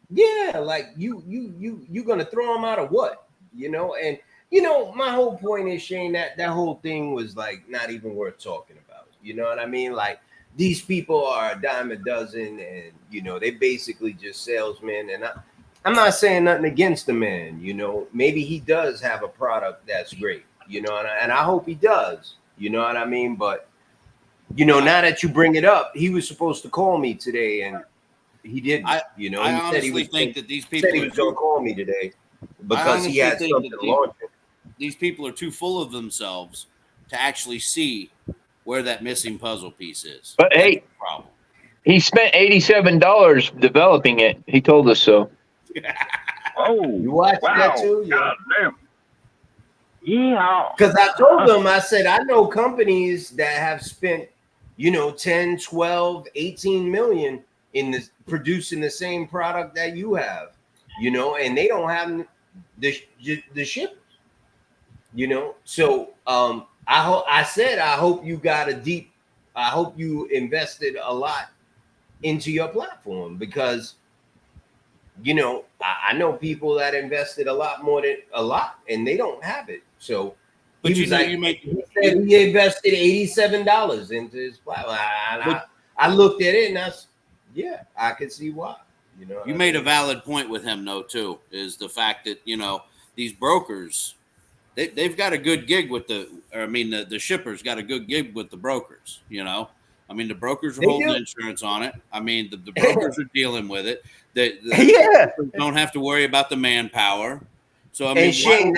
A: yeah, like you gonna throw him out of what? You know, and you know, my whole point is, Shane, that whole thing was like not even worth talking about. You know what I mean? Like, these people are a dime a dozen, and you know, they basically just salesmen. And I'm not saying nothing against the man. You know, maybe he does have a product that's great. You know, and I hope he does. You know what I mean? But you know, now that you bring it up, he was supposed to call me today, and he didn't. You know,
D: I
A: he said he
D: honestly
A: was
D: think that these people
A: said he was going to call me today because he had something to launch.
D: These people are too full of themselves to actually see where that missing puzzle piece is.
B: But hey,
D: problem.
B: He spent $87 developing it. He told us so.
H: Oh,
A: You watched that too? Yeah.
H: God damn. Yeah.
A: Because I told them, I said, I know companies that have spent, you know, 10, 12, 18 million in this producing the same product that you have, you know, and they don't have the shippers, you know. So I said I hope you got I hope you invested a lot into your platform, because you know, I know people that invested a lot more than a lot, and they don't have it. So,
D: but
A: he
D: you
A: was
D: know,
A: like, he said he invested $87 into his platform. I looked at it, and I could see why. You know,
D: you made a valid point with him, though, too, is the fact that, you know, these brokers, they've got a good gig with the shippers got a good gig with the brokers, you know. I mean, the brokers are holding insurance on it. I mean, the brokers are dealing with it. The don't have to worry about the manpower. So, I mean,
A: Shane,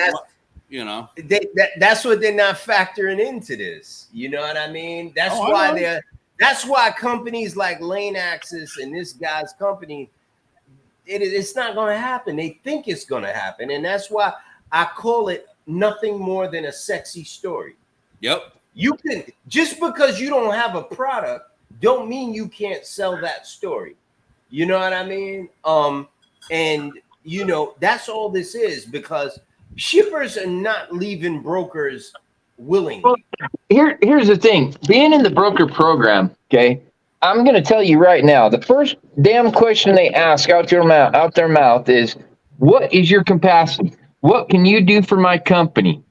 D: you know,
A: that's what they're not factoring into this. You know what I mean? That's why companies like Lane Axis and this guy's company, it's not going to happen. They think it's going to happen, and that's why I call it nothing more than a sexy story.
D: Yep.
A: You can, just because you don't have a product, don't mean you can't sell that story. You know what I mean? And you know, that's all this is, because shippers are not leaving brokers willingly.
B: Well, here's the thing. Being in the broker program, okay, I'm going to tell you right now, the first damn question they ask out their mouth is, what is your capacity? What can you do for my company?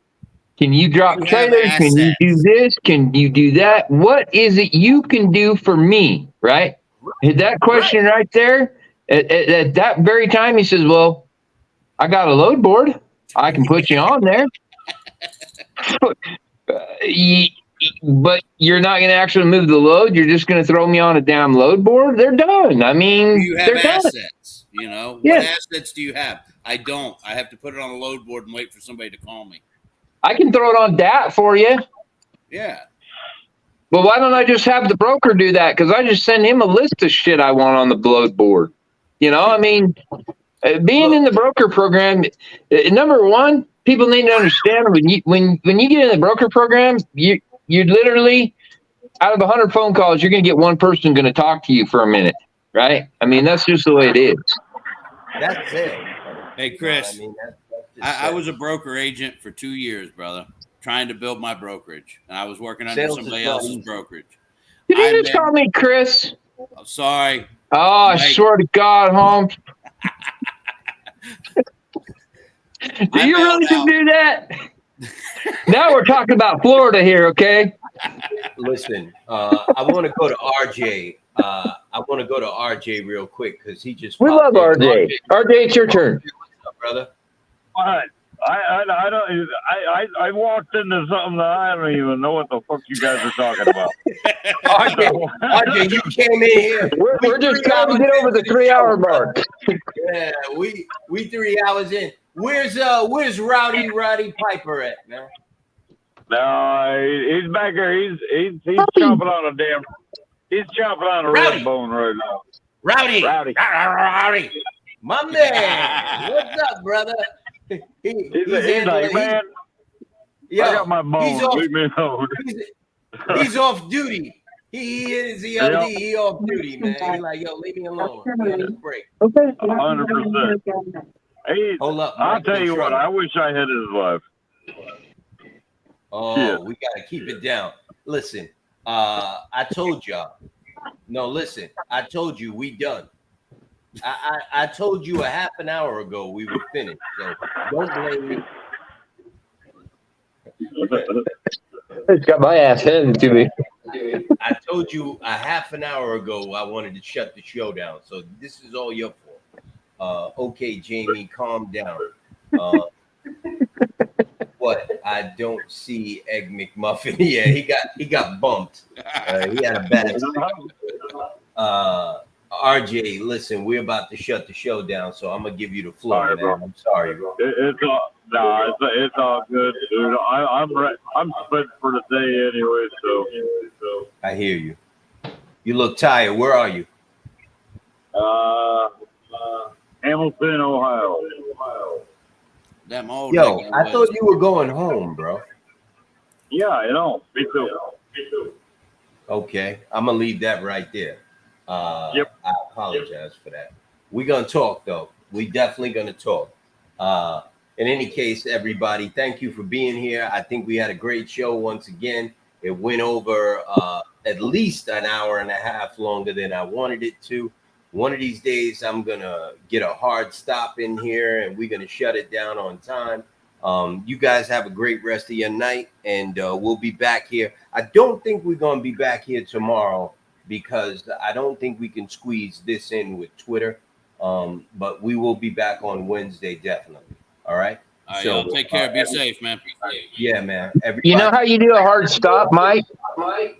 B: Can you drop trailers? Can you do this? Can you do that? What is it you can do for me? Right? That question right there, at that very time, he says, well, I got a load board. I can put you on there. But you're not going to actually move the load. You're just going to throw me on a damn load board. They're done. I mean,
D: you have assets. You know,
B: yeah.
D: What assets do you have? I don't. I have to put it on a load board and wait for somebody to call me.
B: I can throw it on DAT for you.
D: Yeah.
B: But why don't I just have the broker do that? Because I just send him a list of shit I want on the load board. You know, I mean, being in the broker program, number one, people need to understand when you get in the broker program, you literally, out of 100 phone calls, you're going to get one person going to talk to you for a minute, right? I mean, that's just the way it is.
A: That's it.
D: Hey, Chris,
A: I mean,
D: I was a broker agent for 2 years, brother, trying to build my brokerage, and I was working under somebody else's brokerage.
B: Did you just call me Chris?
D: I'm sorry.
B: Oh, I swear to God, Holmes. Do you really just do that? Now we're talking about Florida here, okay?
A: Listen, I want to go to RJ. I want to go to RJ real quick because he just.
B: We love RJ. RJ, it's your turn.
A: What's up, brother?
H: What? I walked into something that I don't even know what the fuck you guys are talking about.
A: RJ, you came in here.
B: We're just trying to get over the 3-hour mark.
A: Yeah, we 3 hours in. Where's Rowdy Piper at, man?
H: No, he's back here. He's chomping on a He's chomping on a red bone right now.
A: Rowdy. My man, what's up, brother?
H: He's like, man, I
A: Yo,
H: got my
A: he's
H: bones.
A: off,
H: Leave me alone.
A: he's off duty. He is the
H: Yep.
A: LD. He off duty, man. He like, yo, leave me alone. Be on this break.
G: Okay.
H: 100%. Hey,
A: Hold up.
H: I'll
A: Mike,
H: tell
A: in
H: you what.
A: trouble.
H: I wish I had his life.
A: Oh,
H: Yeah.
A: we gotta keep it down. Listen, I told y'all. No, listen, I told you we done. I told you a half an hour ago we were finished. So don't blame me.
B: It's got my ass heading to me.
A: I told you a half an hour ago I wanted to shut the show down. So this is all your fault. Okay, Jamie, calm down. What? I don't see Egg McMuffin. Yeah, he got bumped. He had a bad. RJ, listen, we're about to shut the show down, so I'm gonna give you the floor,
H: All right,
A: man.
H: bro.
A: I'm sorry, bro.
H: It's all good, dude. I'm spent for the day anyway, so.
A: I hear you. You look tired. Where are you?
H: Hamilton, Ohio.
D: Damn old.
A: Yo,
D: nigga,
A: I
D: boy.
A: thought you were going home, bro.
H: Yeah, you know, me too.
A: Okay, I'm gonna leave that right there.
H: Yep.
A: I apologize for that. We're gonna talk though. We definitely gonna talk. In any case, everybody, thank you for being here. I think we had a great show once again. It went over at least an hour and a half longer than I wanted it to. One of these days, I'm gonna get a hard stop in here, and we're gonna shut it down on time. You guys have a great rest of your night, and we'll be back here. I don't think we're gonna be back here tomorrow because I don't think we can squeeze this in with Twitter. But we will be back on Wednesday, definitely. All right.
D: All right, y'all take care. Be safe, man.
A: Yeah, man. Everybody.
B: You know how you do a hard stop, Mike?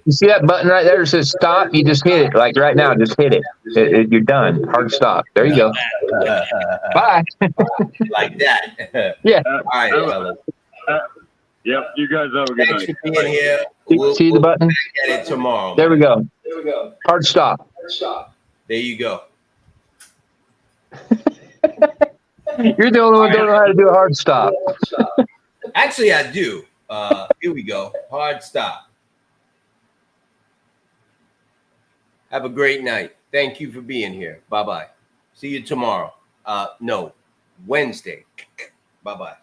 B: You see that button right there that says stop? You just hit it. Like right now, just hit it. You're done. Hard stop. There you go. Bye.
A: Like that.
B: Yeah.
A: All right, fellas.
H: Yep, you guys have a good
A: Thanks
H: night.
A: for being here.
B: See the button?
A: Get it tomorrow.
B: There we
A: man.
B: go. Hard stop.
A: There you go.
B: You're the only one who don't know how to do a hard stop.
A: Actually, I do. Here we go. Hard stop. Have a great night. Thank you for being here. Bye-bye. See you tomorrow. No, Wednesday. Bye-bye.